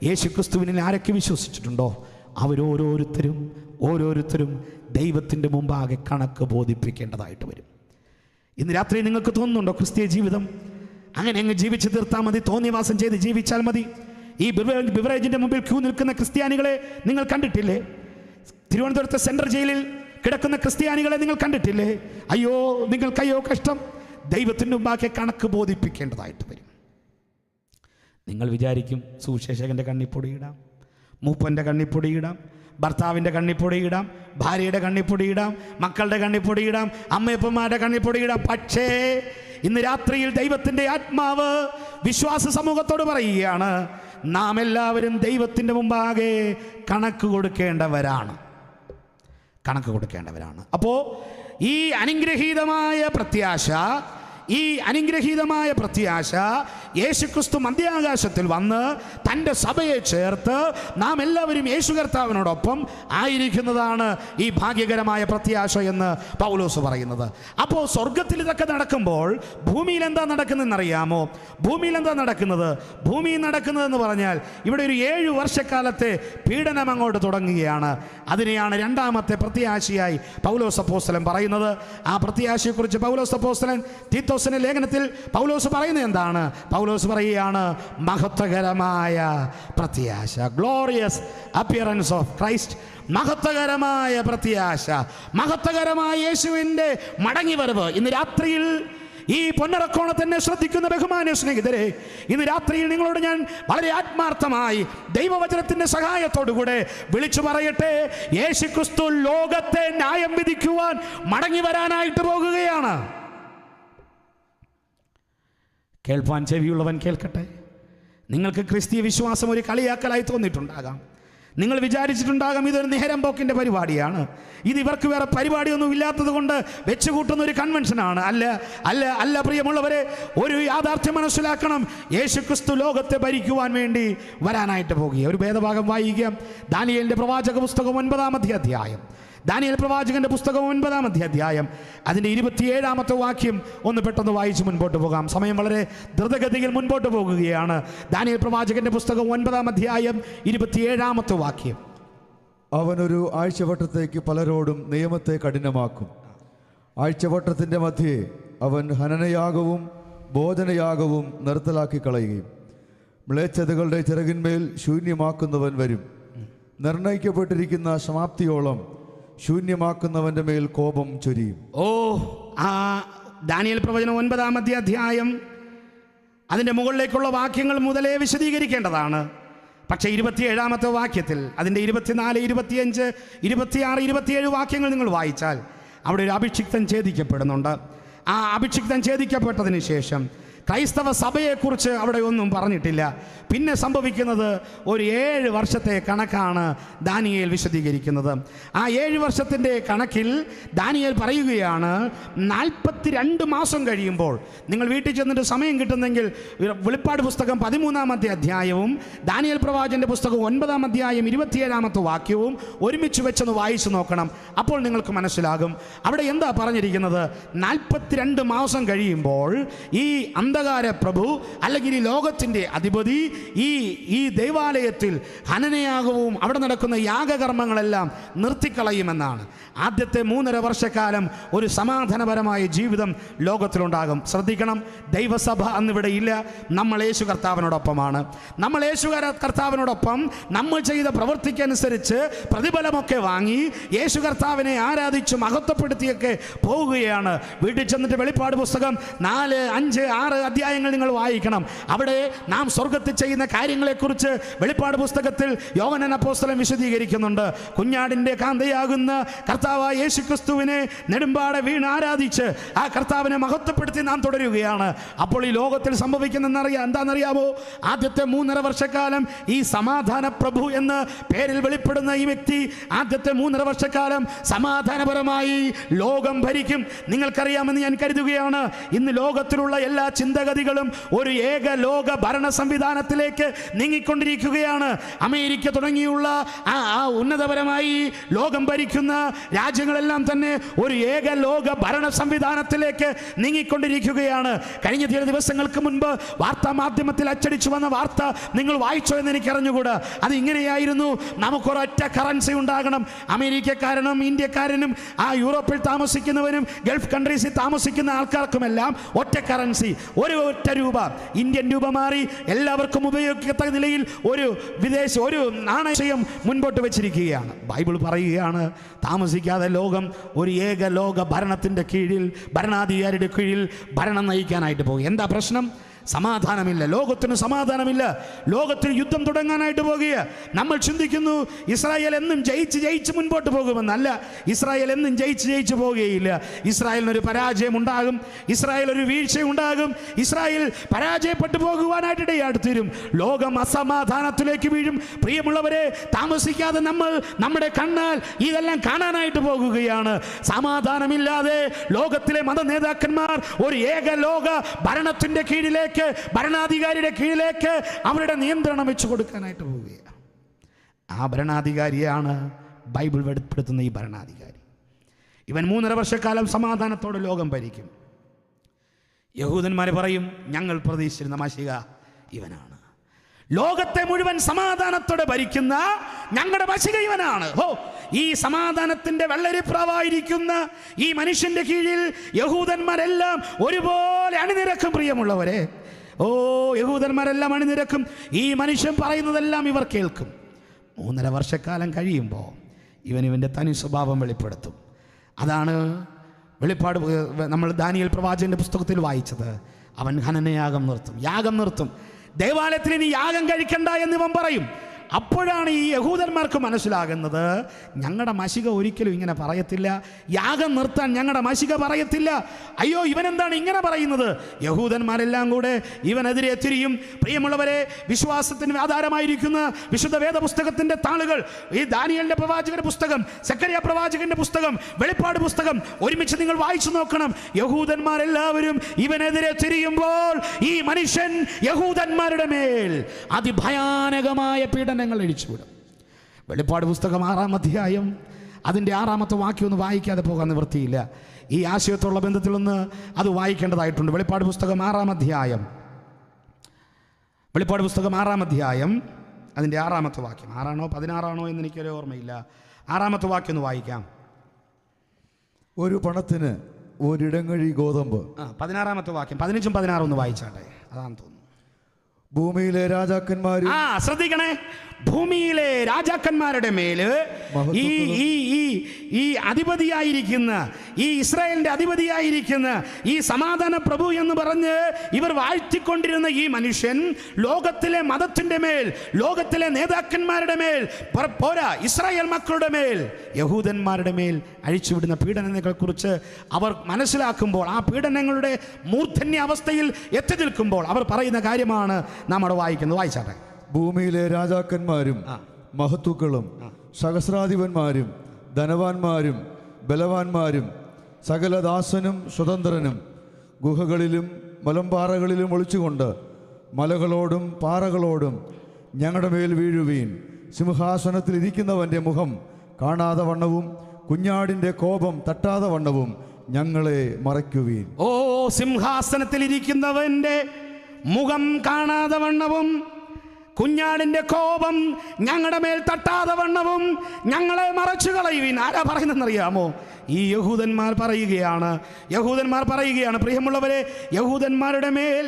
യേശുക്രിസ്തുവിനെ ആരൊക്കെ വിശ്വസിച്ചിട്ടുണ്ടോ ഓരോരുത്തരും ദൈവത്തിൻ്റെ മുമ്പാകെ കണക്ക് ബോധിപ്പിക്കേണ്ടതായിട്ട് വരും. ഇന്ന് രാത്രി നിങ്ങൾക്ക് തോന്നുന്നുണ്ടോ ക്രിസ്തീയ ജീവിതം അങ്ങനെ അങ്ങ് ജീവിച്ച് തീർത്താൽ മതി, തോന്നിയവാസം ചെയ്ത് ജീവിച്ചാൽ മതി? ഈ ബിവറേജിൻ്റെ മുമ്പിൽ ക്യൂ നിൽക്കുന്ന ക്രിസ്ത്യാനികളെ നിങ്ങൾ കണ്ടിട്ടില്ലേ? തിരുവനന്തപുരത്തെ സെൻട്രൽ ജയിലിൽ കിടക്കുന്ന ക്രിസ്ത്യാനികളെ നിങ്ങൾ കണ്ടിട്ടില്ലേ? നിങ്ങൾക്കയ്യോ കഷ്ടം. ദൈവത്തിൻ്റെ മുമ്പാകെ കണക്ക് ബോധിപ്പിക്കേണ്ടതായിട്ട് വരും. നിങ്ങൾ വിചാരിക്കും സുവിശേഷകൻ്റെ കണ്ണിപ്പൊടിയിടാം, മൂപ്പൻ്റെ കണ്ണിപ്പൊടിയിടാം, ഭർത്താവിൻ്റെ കണ്ണിപ്പൊടിയിടാം, ഭാര്യയുടെ കണ്ണിപ്പൊടിയിടാം, മക്കളുടെ കണ്ണിപ്പൊടിയിടാം, അമ്മയപ്പന്മാരുടെ കണ്ണിപ്പൊടിയിടാം. പക്ഷേ ഇന്ന് രാത്രിയിൽ ദൈവത്തിൻ്റെ ആത്മാവ് വിശ്വാസ സമൂഹത്തോട് പറയുകയാണ്, നാം എല്ലാവരും ദൈവത്തിൻ്റെ മുമ്പാകെ കണക്ക് കൊടുക്കേണ്ടവരാണ്. അപ്പോൾ ഈ അനുഗ്രഹീതമായ പ്രത്യാശ, ഈ അനുഗ്രഹീതമായ പ്രത്യാശ യേശുക്രിസ്തു മധ്യാകാശത്തിൽ വന്ന് തൻ്റെ സഭയെ ചേർത്ത് നാം എല്ലാവരും യേശു കർത്താവിനോടൊപ്പം ആയിരിക്കുന്നതാണ് ഈ ഭാഗ്യകരമായ പ്രത്യാശ എന്ന് പൗലോസ് പറയുന്നത്. അപ്പോൾ സ്വർഗത്തിൽ ഇതൊക്കെ നടക്കുമ്പോൾ ഭൂമിയിൽ എന്താ നടക്കുന്നതെന്നറിയാമോ? ഭൂമിയിൽ എന്താ നടക്കുന്നത്? ഭൂമിയിൽ നടക്കുന്നതെന്ന് പറഞ്ഞാൽ ഇവിടെ ഒരു 7 വർഷക്കാലത്തെ പീഡനം അങ്ങോട്ട് തുടങ്ങുകയാണ്. അതിനെയാണ് രണ്ടാമത്തെ പ്രത്യാശയായി പൗലോസ് അപ്പോസ്തലൻ പറയുന്നത്. ആ പ്രത്യാശയെക്കുറിച്ച് പൗലോസ് അപ്പോസ്തലൻ തീത്തോസിന്റെ ലേഖനത്തിൽ പൗലോസ് പറയുന്നത് എന്താണ്? പൗലോസ് പറയുകയാണ്, മഹത്വകരമായ പ്രത്യാശ, ഗ്ലോറിയസ് അപ്പിയറൻസ് ഓഫ് ക്രൈസ്റ്റ്. മഹത്വകരമായ പ്രത്യാശ, മഹത്വകരമായ യേശുവിൻ്റെ മടങ്ങിവരവ്. ഇന്ന് രാത്രിയിൽ ഈ പൊന്നറക്കോണത്തിനെ ശ്രദ്ധിക്കുന്ന ബഹുമാന്യ സ്നേഹിതരെ, ഇന്ന് രാത്രിയിൽ നിങ്ങളോട് ഞാൻ വളരെ ആത്മാർത്ഥമായി ദൈവവചനത്തിന്റെ സഹായത്തോടുകൂടെ വിളിച്ചു പറയട്ടെ, യേശുക്രിസ്തു ലോകത്തെ ന്യായം വിധിക്കുവാൻ മടങ്ങി വരാനായിട്ട് പോകുകയാണ്. കേൾപ്പാൻ ചെവിയുള്ളവൻ കേൾക്കട്ടെ. നിങ്ങൾക്ക് ക്രിസ്തീയ വിശ്വാസം ഒരു കളിയാക്കലായി തോന്നിയിട്ടുണ്ടാകാം. നിങ്ങൾ വിചാരിച്ചിട്ടുണ്ടാകാം ഇതൊരു നേരം പോക്കിൻ്റെ പരിപാടിയാണ്, ഇത് ഇവർക്ക് വേറെ പരിപാടിയൊന്നും ഇല്ലാത്തത് കൊണ്ട് വെച്ചുകൂട്ടുന്ന ഒരു കൺവെൻഷനാണ്. അല്ല അല്ല അല്ല പ്രിയമുള്ളവരെ, ഒരു യാഥാർത്ഥ്യം മനസ്സിലാക്കണം. യേശുക്രിസ്തു ലോകത്തെ ഭരിക്കുവാൻ വേണ്ടി വരാനായിട്ട് പോകുക. ഒരു വേദഭാഗം വായിക്കാം. ദാനിയേലിൻ്റെ പ്രവാചക പുസ്തകം 9-ാമത്തെ അധ്യായം. ദാനിയേൽ പ്രവാചകന്റെ പുസ്തകം 9-ാമത്തെ അധ്യായം അതിൻ്റെ 27-ാമത്തെ വാക്യം ഒന്ന് പെട്ടെന്ന് വായിച്ച് മുൻപോട്ട് പോകാം. സമയം വളരെ ദ്രുതഗതിയിൽ മുൻപോട്ട് പോകുകയാണ്. ദാനിയേൽ പ്രവാചകന്റെ പുസ്തകം 9-ാം അധ്യായം 27-ാമത്തെ വാക്യം. അവനൊരു ആഴ്ചവട്ടത്തേക്ക് പലരോടും നിയമത്തെ കഠിനമാക്കും. ആഴ്ചവട്ടത്തിൻ്റെ മധ്യേ അവൻ ഹനനയാഗവും ഭോജനയാഗവും നിർത്തലാക്കി കളയുകയും മ്ലേച്ഛതകളുടെ ചിറകിന്മേൽ ശൂന്യമാക്കുന്നവൻ വരും. നിർണയിക്കപ്പെട്ടിരിക്കുന്ന സമാപ്തിയോളം ശൂന്യമാക്കുന്നവന്റെ മേൽ കോപം ചൊരിയും. ആ ദാനിയേൽ പ്രവചനം 9-ാമത്തെ അധ്യായം അതിൻ്റെ മുകളിലേക്കുള്ള വാക്യങ്ങൾ മുതലേ വിശദീകരിക്കേണ്ടതാണ്. പക്ഷേ 27-ാമത്തെ വാക്യത്തിൽ അതിൻ്റെ 24, 25, 26, 27 വാക്യങ്ങൾ നിങ്ങൾ വായിച്ചാൽ അവിടെ ഒരു അഭിഷിക്തൻ ഛേദിക്കപ്പെടുന്നുണ്ട്. ആ അഭിഷിക്തൻ ഛേദിക്കപ്പെട്ടതിന് ശേഷം ക്രൈസ്തവ സഭയെക്കുറിച്ച് അവിടെ ഒന്നും പറഞ്ഞിട്ടില്ല. പിന്നെ സംഭവിക്കുന്നത് ഒരു 7 വർഷത്തെ കണക്കാണ് ദാനിയേൽ വിശദീകരിക്കുന്നത്. ആ 7 വർഷത്തിൻ്റെ കണക്കിൽ ദാനിയേൽ പറയുകയാണ്, 42 മാസം കഴിയുമ്പോൾ, നിങ്ങൾ വീട്ടിൽ ചെന്നിട്ട് സമയം കിട്ടുന്നെങ്കിൽ വെളിപ്പാട് പുസ്തകം 13-ാമത്തെ അധ്യായവും ദാനിയേൽ പ്രവാചകന്റെ പുസ്തകം 9-ാം അധ്യായം 27-ാമത്തെ വാക്യവും ഒരുമിച്ച് വെച്ചൊന്ന് വായിച്ചു നോക്കണം. അപ്പോൾ നിങ്ങൾക്ക് മനസ്സിലാകും അവിടെ എന്താ പറഞ്ഞിരിക്കുന്നത്. 42 മാസം കഴിയുമ്പോൾ ഈ അന്ധകാര പ്രഭു അല്ലെങ്കിൽ ഈ ലോകത്തിൻ്റെ അധിപതി ഈ ദേവാലയത്തിൽ ഹനനയാഗവും അവിടെ നടക്കുന്ന യാഗകർമ്മങ്ങളെല്ലാം നിർത്തിക്കളയുമെന്നാണ്. ആദ്യത്തെ 3.5 വർഷക്കാലം ഒരു സമാധാനപരമായ ജീവിതം ലോകത്തിലുണ്ടാകും. ശ്രദ്ധിക്കണം, ദൈവസഭ അന്നിവിടെ ഇല്ല. നമ്മൾ യേശു കർത്താവിനോടൊപ്പമാണ്. നമ്മൾ യേശു കർത്താവിനോടൊപ്പം നമ്മൾ ചെയ്ത പ്രവൃത്തിക്കനുസരിച്ച് പ്രതിഫലമൊക്കെ വാങ്ങി യേശു കർത്താവിനെ ആരാധിച്ച് മഹത്വപ്പെടുത്തിയൊക്കെ പോവുകയാണ്. വീട്ടിൽ ചെന്നിട്ട് വെളിപ്പാട് പുസ്തകം 4, 5, 6 അധ്യായങ്ങൾ നിങ്ങൾ വായിക്കണം. അവിടെ നാം സ്വർഗത്തിൽ ചെയ്യുന്ന കാര്യങ്ങളെക്കുറിച്ച് വെളിപ്പാട് പുസ്തകത്തിൽ യോഹന്നാൻ അപ്പോസ്തലൻ വിശദീകരിക്കുന്നുണ്ട്. കുഞ്ഞാടിൻ്റെ കാന്തയാകുന്ന കർത്താവായ യേശുക്രിസ്തുവിനെ നെടുമ്പാടെ വീണ് ആരാധിച്ച് ആ കർത്താവിനെ മഹത്വപ്പെടുത്തി നാം തുടരുകയാണ്. അപ്പോൾ ഈ ലോകത്തിൽ എന്താണെന്നറിയാമോ? ആദ്യത്തെ 3.5 വർഷക്കാലം ഈ സമാധാന പ്രഭു എന്ന് പേരിൽ വെളിപ്പെടുന്ന ഈ വ്യക്തി ആദ്യത്തെ 3.5 വർഷക്കാലം സമാധാനപരമായി ലോകം ഭരിക്കും. നിങ്ങൾക്കറിയാമെന്ന് ഞാൻ കരുതുകയാണ്, ഇന്ന് ലോകത്തിലുള്ള എല്ലാ ചിന്തഗതികളും ഒരു ഏക ലോക ഭരണ സംവിധാനത്തിലേക്ക് നീങ്ങിക്കൊണ്ടിരിക്കുകയാണ്. അമേരിക്ക തുടങ്ങിയുള്ള ആ ഉന്നതപരമായി ലോകം ഭരിക്കുന്ന രാജ്യങ്ങളെല്ലാം തന്നെ ഒരു ഏക ലോക ഭരണ സംവിധാനത്തിലേക്ക് നീങ്ങിക്കൊണ്ടിരിക്കുകയാണ്. കഴിഞ്ഞ ചില ദിവസങ്ങൾക്ക് മുൻപ് വാർത്താ മാധ്യമത്തിൽ അച്ചടിച്ചു വന്ന വാർത്ത നിങ്ങൾ വായിച്ചോ എന്ന് എനിക്ക് അറിഞ്ഞുകൂടാ. അത് ഇങ്ങനെയായിരുന്നു, നമുക്കൊരൊറ്റ കറൻസി ഉണ്ടാകണം. അമേരിക്കക്കാരനും ഇന്ത്യക്കാരനും ആ യൂറോപ്പിൽ താമസിക്കുന്നവനും ഗൾഫ് കൺട്രീസിൽ താമസിക്കുന്ന ആൾക്കാർക്കുമെല്ലാം ഒറ്റ കറൻസി, ഒറ്റ രൂപ. ഇന്ത്യൻ രൂപ മാറി എല്ലാവർക്കും ഉപയോഗിക്കത്തക്ക നിലയിൽ ഒരു നാണയം മുൻപോട്ട് വെച്ചിരിക്കുകയാണ്. ബൈബിൾ പറയുകയാണ്, താമസിക്കാതെ ലോകം ഒരു ഏക ലോക ഭരണത്തിൻ്റെ കീഴിൽ, ഭരണാധികാരിയുടെ കീഴിൽ ഭരണം നയിക്കാനായിട്ട് പോകും. എന്താ പ്രശ്നം? സമാധാനമില്ല, ലോകത്തിന് സമാധാനമില്ല. ലോകത്തിന് യുദ്ധം തുടങ്ങാനായിട്ട് പോകുക. നമ്മൾ ചിന്തിക്കുന്നു ഇസ്രായേൽ എന്നും ജയിച്ച് മുൻപോട്ട് പോകുമെന്നല്ല. ഇസ്രായേൽ എന്നും ജയിച്ച് പോവുകയില്ല. ഇസ്രായേലിനൊരു പരാജയം ഉണ്ടാകും, ഇസ്രായേൽ ഒരു വീഴ്ച ഉണ്ടാകും, ഇസ്രായേൽ പരാജയപ്പെട്ടു പോകുവാനായിട്ട് ഇടയാടുത്തരും. ലോകം അസമാധാനത്തിലേക്ക് വീഴും. പ്രിയമുള്ളവരെ, താമസിക്കാതെ നമ്മൾ നമ്മുടെ കണ്ണാൽ ഇതെല്ലാം കാണാനായിട്ട് പോകുകയാണ്. സമാധാനമില്ലാതെ ലോകത്തിലെ മത നേതാക്കന്മാർ ഒരു ഏക ലോക ഭരണത്തിന്റെ കീഴിലേക്ക്, ഭരണാധികാരിയുടെ കീഴിലേക്ക് അവരുടെ നിയന്ത്രണം വെച്ചു കൊടുക്കാനായിട്ട് പോവുകയാണ്. ആ ഭരണാധികാരിയാണ് ബൈബിൾ വെളിപ്പെടുത്തുന്ന ഈ ഭരണാധികാരി. ഇവൻ 3.5 വർഷക്കാലം സമാധാനത്തോടെ ലോകം ഭരിക്കും. യഹൂദന്മാർ പറയും, ഞങ്ങൾ പ്രതീക്ഷിച്ചിരുന്ന മശിഹ ഇവനാണ്. ലോകത്തെ മുഴുവൻ സമാധാനത്തോടെ ഭരിക്കുന്ന ഞങ്ങളുടെ മശിഹ ഇവനാണ്. ഈ സമാധാനത്തിന്റെ വെള്ളരിപ്രാവായിരിക്കുന്ന ഈ മനുഷ്യന്റെ കീഴിൽ യഹൂദന്മാരെല്ലാം ഒരുപോലെ അണിനിരക്കും. പ്രിയമുള്ളവരെ, യഹൂദന്മാരെല്ലാം അണിനിരക്കും. ഈ മനുഷ്യൻ പറയുന്നതെല്ലാം ഇവർ കേൾക്കും. 3.5 വർഷക്കാലം കഴിയുമ്പോൾ ഇവൻ്റെ തനി സ്വഭാവം വെളിപ്പെടുത്തും. അതാണ് വെളിപ്പാട് നമ്മൾ ദാനിയേൽ പ്രവാചകന്റെ പുസ്തകത്തിൽ വായിച്ചത്. അവൻ ഹനനയാഗം നിർത്തും, യാഗം നിർത്തും. ദേവാലയത്തിൽ ഇനി യാഗം കഴിക്കണ്ട എന്നിവൻ പറയും. അപ്പോഴാണ് ഈ യഹൂദന്മാർക്ക് മനസ്സിലാകുന്നത്, ഞങ്ങളുടെ മശിഹ ഒരിക്കലും ഇങ്ങനെ പറയത്തില്ല, യാഗം നിർത്താൻ ഞങ്ങളുടെ മശിഹ പറയത്തില്ല. അയ്യോ, ഇവനെന്താണ് ഇങ്ങനെ പറയുന്നത്? യഹൂദന്മാരെല്ലാം കൂടെ ഇവനെതിരെ തിരിയും. പ്രിയമുള്ളവരെ, വിശ്വാസത്തിന് ആധാരമായിരിക്കുന്ന വിശുദ്ധ വേദ പുസ്തകത്തിന്റെ താളുകൾ, ഈ ദാനിയേലിന്റെ പ്രവാചകന്റെ പുസ്തകം, സെക്കറിയ പ്രവാചകന്റെ പുസ്തകം, വെളിപ്പാട് പുസ്തകം ഒരുമിച്ച് നിങ്ങൾ വായിച്ചു നോക്കണം. യഹൂദന്മാരെല്ലാവരും ഇവനെതിരെ തിരിയുമ്പോൾ ഈ മനുഷ്യൻ യഹൂദന്മാരുടെ മേൽ അതിഭയാനകമായ പീഡനങ്ങൾ അഴിച്ചുവിടും. വെളിപ്പാട് പുസ്തകം 6-ാം അധ്യായം അതിൻ്റെ 6-ാമത്തെ വാക്യം ഒന്ന് വായിക്കാതെ പോകാൻ നിവൃത്തിയില്ല. ഈ ആശയത്തുള്ള ബന്ധത്തിലൊന്ന് അത് വായിക്കേണ്ടതായിട്ടുണ്ട്. വെളിപ്പാട് പുസ്തകം 6-ാം അധ്യായം, വെളിപ്പാട് പുസ്തകം 6-ാം അധ്യായം അതിൻ്റെ 6-ാമത്തെ വാക്യം. 6ആണോ 16ആണോ എന്ന് എനിക്കൊരു ഓർമ്മയില്ല. 6-ാമത്തെ വാക്യം ഒന്ന് വായിക്കാം. ഒരു പണത്തിന് ഒരിടങ്ങഴി ഗോതമ്പ്. 16-ാമത്തെ വാക്യം, 15ഉം 16ഉം ഒന്ന് വായിച്ചാട്ടെ. അതാണെന്ന് തോന്നുന്നു. ഭൂമിയിലെ രാജാക്കന്മാരും, ശ്രദ്ധിക്കണേ, ഭൂമിയിലെ രാജാക്കന്മാരുടെ മേല് ഈ അധിപതിയായിരിക്കുന്ന, ഈ ഇസ്രായേലിന്റെ അധിപതിയായിരിക്കുന്ന ഈ സമാധാന പ്രഭു എന്ന് പറഞ്ഞ് ഇവർ വാഴ്ത്തിക്കൊണ്ടിരുന്ന ഈ മനുഷ്യൻ ലോകത്തിലെ മതത്തിന്റെ മേൽ, ലോകത്തിലെ നേതാക്കന്മാരുടെ മേൽ പോരാ, ഇസ്രായേൽ മക്കളുടെ മേൽ, യഹൂദന്മാരുടെ മേൽ അഴിച്ചുവിടുന്ന പീഡനങ്ങളെ കുറിച്ച് അവർ മനസ്സിലാക്കുമ്പോൾ, ആ പീഡനങ്ങളുടെ മൂർധന്യ അവസ്ഥയിൽ എത്തി നിൽക്കുമ്പോൾ അവർ പറയുന്ന കാര്യമാണ് നാം അവിടെ വായിക്കുന്നത്. വായിച്ചാട്ടെ. ഭൂമിയിലെ രാജാക്കന്മാരും മഹത്തുക്കളും സഹസ്രാധിപന്മാരും ധനവാന്മാരും ബലവാന്മാരും സകല ദാസനും സ്വതന്ത്രനും ഗുഹകളിലും മലമ്പാറകളിലും ഒളിച്ചുകൊണ്ട് മലകളോടും പാറകളോടും ഞങ്ങളുടെ മേൽ വീഴുവീൻ. സിംഹാസനത്തിൽ ഇരിക്കുന്നവൻ്റെ മുഖം കാണാതെ വണ്ണവും കുഞ്ഞാടിൻ്റെ കോപം തട്ടാതെ വണ്ണവും ഞങ്ങളെ മറയ്ക്കുവീൻ. സിംഹാസനത്തിൽ ഇരിക്കുന്നവൻ്റെ മുഖം കാണാതെ വണ്ണവും കുഞ്ഞാടിന്റെ കോപം ഞങ്ങളുടെ മേൽ തട്ടാതെ വണ്ണവും ഞങ്ങളെ മറച്ചു കളയുവിൻ. ആരാ പറയുന്നതെന്നറിയാമോ? ഈ യഹൂദന്മാർ പറയുകയാണ്. പ്രിയമുള്ളവരെ, യഹൂദന്മാരുടെ മേൽ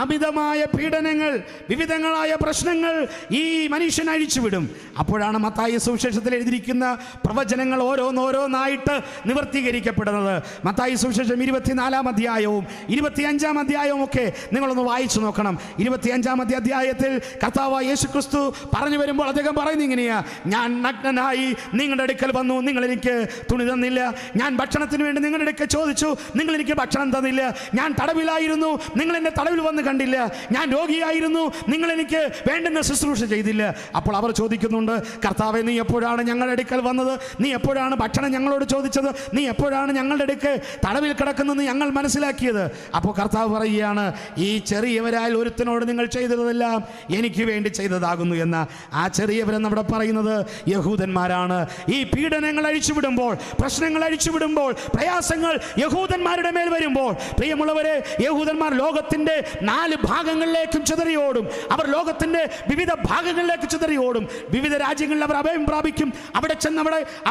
അമിതമായ പീഡനങ്ങൾ, വിവിധങ്ങളായ പ്രശ്നങ്ങൾ ഈ മനുഷ്യൻ അഴിച്ചുവിടും. അപ്പോഴാണ് മത്തായി സുവിശേഷത്തിൽ എഴുതിയിരിക്കുന്ന പ്രവചനങ്ങൾ ഓരോന്നായിട്ട് നിവർത്തീകരിക്കപ്പെടുന്നത്. മത്തായി സുവിശേഷം 24-ാം അധ്യായവും 25-ാം അധ്യായവും ഒക്കെ നിങ്ങളൊന്ന് വായിച്ചു നോക്കണം. 25-ാമത്തെ അധ്യായത്തിൽ കർത്താവായ യേശുക്രിസ്തു പറഞ്ഞു വരുമ്പോൾ അദ്ദേഹം പറയുന്നത് ഇങ്ങനെയാ: ഞാൻ നഗ്നനായി നിങ്ങളുടെ അടുക്കൽ വന്നു, നിങ്ങൾ എനിക്ക് തുണി തന്നില്ല. ഞാൻ ഭക്ഷണത്തിന് വേണ്ടി നിങ്ങളുടെ അടുക്കൽ ചോദിച്ചു, നിങ്ങൾ എനിക്ക് ഭക്ഷണം തന്നില്ല. ഞാൻ തടവിലായിരുന്നു, നിങ്ങൾ എന്നെ തടവിൽ വന്ന് കണ്ടില്ല. ഞാൻ രോഗിയായിരുന്നു, നിങ്ങൾ എനിക്ക് വേണ്ടുന്ന ശുശ്രൂഷ ചെയ്തില്ല. അപ്പോൾ അവർ ചോദിക്കുന്നുണ്ട്, കർത്താവേ, നീ എപ്പോഴാണ് ഞങ്ങളുടെ അടുക്കൽ വന്നത്? നീ എപ്പോഴാണ് ഭക്ഷണം ഞങ്ങളോട് ചോദിച്ചത്? നീ എപ്പോഴാണ് ഞങ്ങളുടെ അടുക്കൽ തടവിൽ കിടക്കുന്നതെന്ന് ഞങ്ങൾ മനസ്സിലാക്കിയത്? അപ്പോൾ കർത്താവ് പറയുകയാണ്, ഈ ചെറിയവരാൽ ഒരുത്തനോട് നിങ്ങൾ ചെയ്തതെല്ലാം എനിക്ക് വേണ്ടി ചെയ്തതാകുന്നു എന്ന. ആ ചെറിയവരെന്ന് അവിടെ പറയുന്നത് യഹൂദന്മാരാണ്. ഈ പീഡനങ്ങൾ അഴിച്ചുവിടുമ്പോൾ, പ്രശ്നങ്ങൾ അഴിച്ചുവിടുമ്പോൾ, പ്രയാസങ്ങൾ യഹൂദന്മാരുടെ മേൽ വരുമ്പോൾ, പ്രിയമുള്ളവരെ, യഹൂദന്മാർ ലോകത്തിന്റെ 4 ഭാഗങ്ങളിലേക്കും ചിതറിയോടും. അവർ ലോകത്തിന്റെ വിവിധ ഭാഗങ്ങളിലേക്ക് ചിതറിയോടും. വിവിധ രാജ്യങ്ങളിൽ അവർ അഭയം പ്രാപിക്കും. അവിടെ ചെന്ന്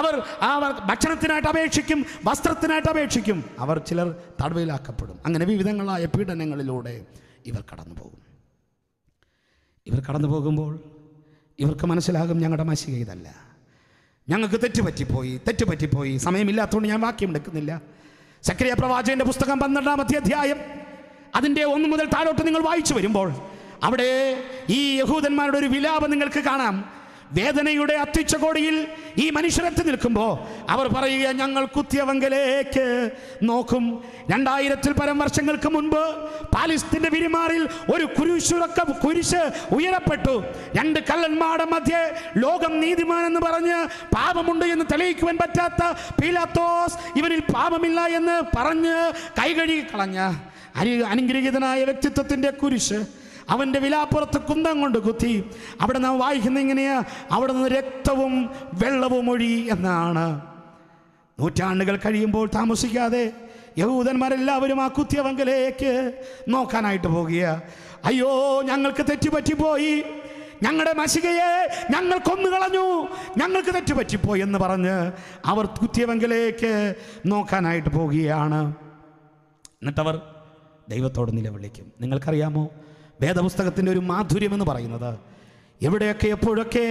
അവർ ഭക്ഷണത്തിനായിട്ട് അപേക്ഷിക്കും, വസ്ത്രത്തിനായിട്ട് അപേക്ഷിക്കും. അവർ ചിലർ തടവിലാക്കപ്പെടും. അങ്ങനെ വിവിധങ്ങളായ പീഡനങ്ങളിലൂടെ ഇവർ കടന്നു പോകും. ഇവർ കടന്നു പോകുമ്പോൾ ഇവർക്ക് മനസ്സിലാകും, ഞങ്ങളുടെ മശിഹ ഇതല്ല, ഞങ്ങൾക്ക് തെറ്റുപറ്റിപ്പോയി. സമയമില്ലാത്തതുകൊണ്ട് ഞാൻ വാക്യം എടുക്കുന്നില്ല. സെക്കറിയ പ്രവാചകന്റെ പുസ്തകം 12-ാമത്തെ അധ്യായം അതിൻ്റെ 1 മുതൽ താഴോട്ട് നിങ്ങൾ വായിച്ചു വരുമ്പോൾ അവിടെ ഈ യഹൂദന്മാരുടെ ഒരു വിലാപം നിങ്ങൾക്ക് കാണാം. വേദനയുടെ അത്യുച്ചകോടിയിൽ ഈ മനുഷ്യരെത്തി നിൽക്കുമ്പോൾ അവർ പറയുക, ഞങ്ങൾ കുത്തിയവങ്കലേക്ക് നോക്കും. 2000-ൽ പരം വർഷങ്ങൾക്ക് മുൻപ് പാലസ്തീന്റെ വിരിമാറിൽ ഒരു കുരിശ് ഉയരപ്പെട്ടു. 2 കള്ളന്മാരുടെ മധ്യേ ലോകം നീതിമാൻ എന്ന് പറഞ്ഞ് പാപമുണ്ട് എന്ന് തെളിയിക്കുവാൻ പറ്റാത്ത പീലാത്തോസ് ഇവനിൽ പാപമില്ല എന്ന് പറഞ്ഞ് കൈകഴുകി കളഞ്ഞ അനുഗ്രഹീതനായ വ്യക്തിത്വത്തിന്റെ കുരിശ് അവൻ്റെ വിലാപ്പുറത്ത് കുന്തം കൊണ്ട് കുത്തി. അവിടെ നാം വായിക്കുന്ന ഇങ്ങനെയാ, അവിടെ നിന്ന് രക്തവും വെള്ളവും ഒഴി എന്നാണ്. നൂറ്റാണ്ടുകൾ കഴിയുമ്പോൾ താമസിക്കാതെ യഹൂദന്മാരെല്ലാവരും ആ കുത്തിയവങ്കലേക്ക് നോക്കാനായിട്ട് പോകുക. അയ്യോ, ഞങ്ങൾക്ക് തെറ്റുപറ്റിപ്പോയി, ഞങ്ങളുടെ മശികയെ ഞങ്ങൾ കൊന്നുകളഞ്ഞു, ഞങ്ങൾക്ക് തെറ്റുപറ്റിപ്പോയി എന്ന് പറഞ്ഞ് അവർ കുത്തിയവങ്കലേക്ക് നോക്കാനായിട്ട് പോകുകയാണ്. എന്നിട്ടവർ ദൈവത്തോട് നിലവിളിക്കും. നിങ്ങൾക്കറിയാമോ, വേദപുസ്തകത്തിൻ്റെ ഒരു മാധുര്യമെന്ന് പറയുന്നത്, എവിടെയൊക്കെ എപ്പോഴൊക്കെ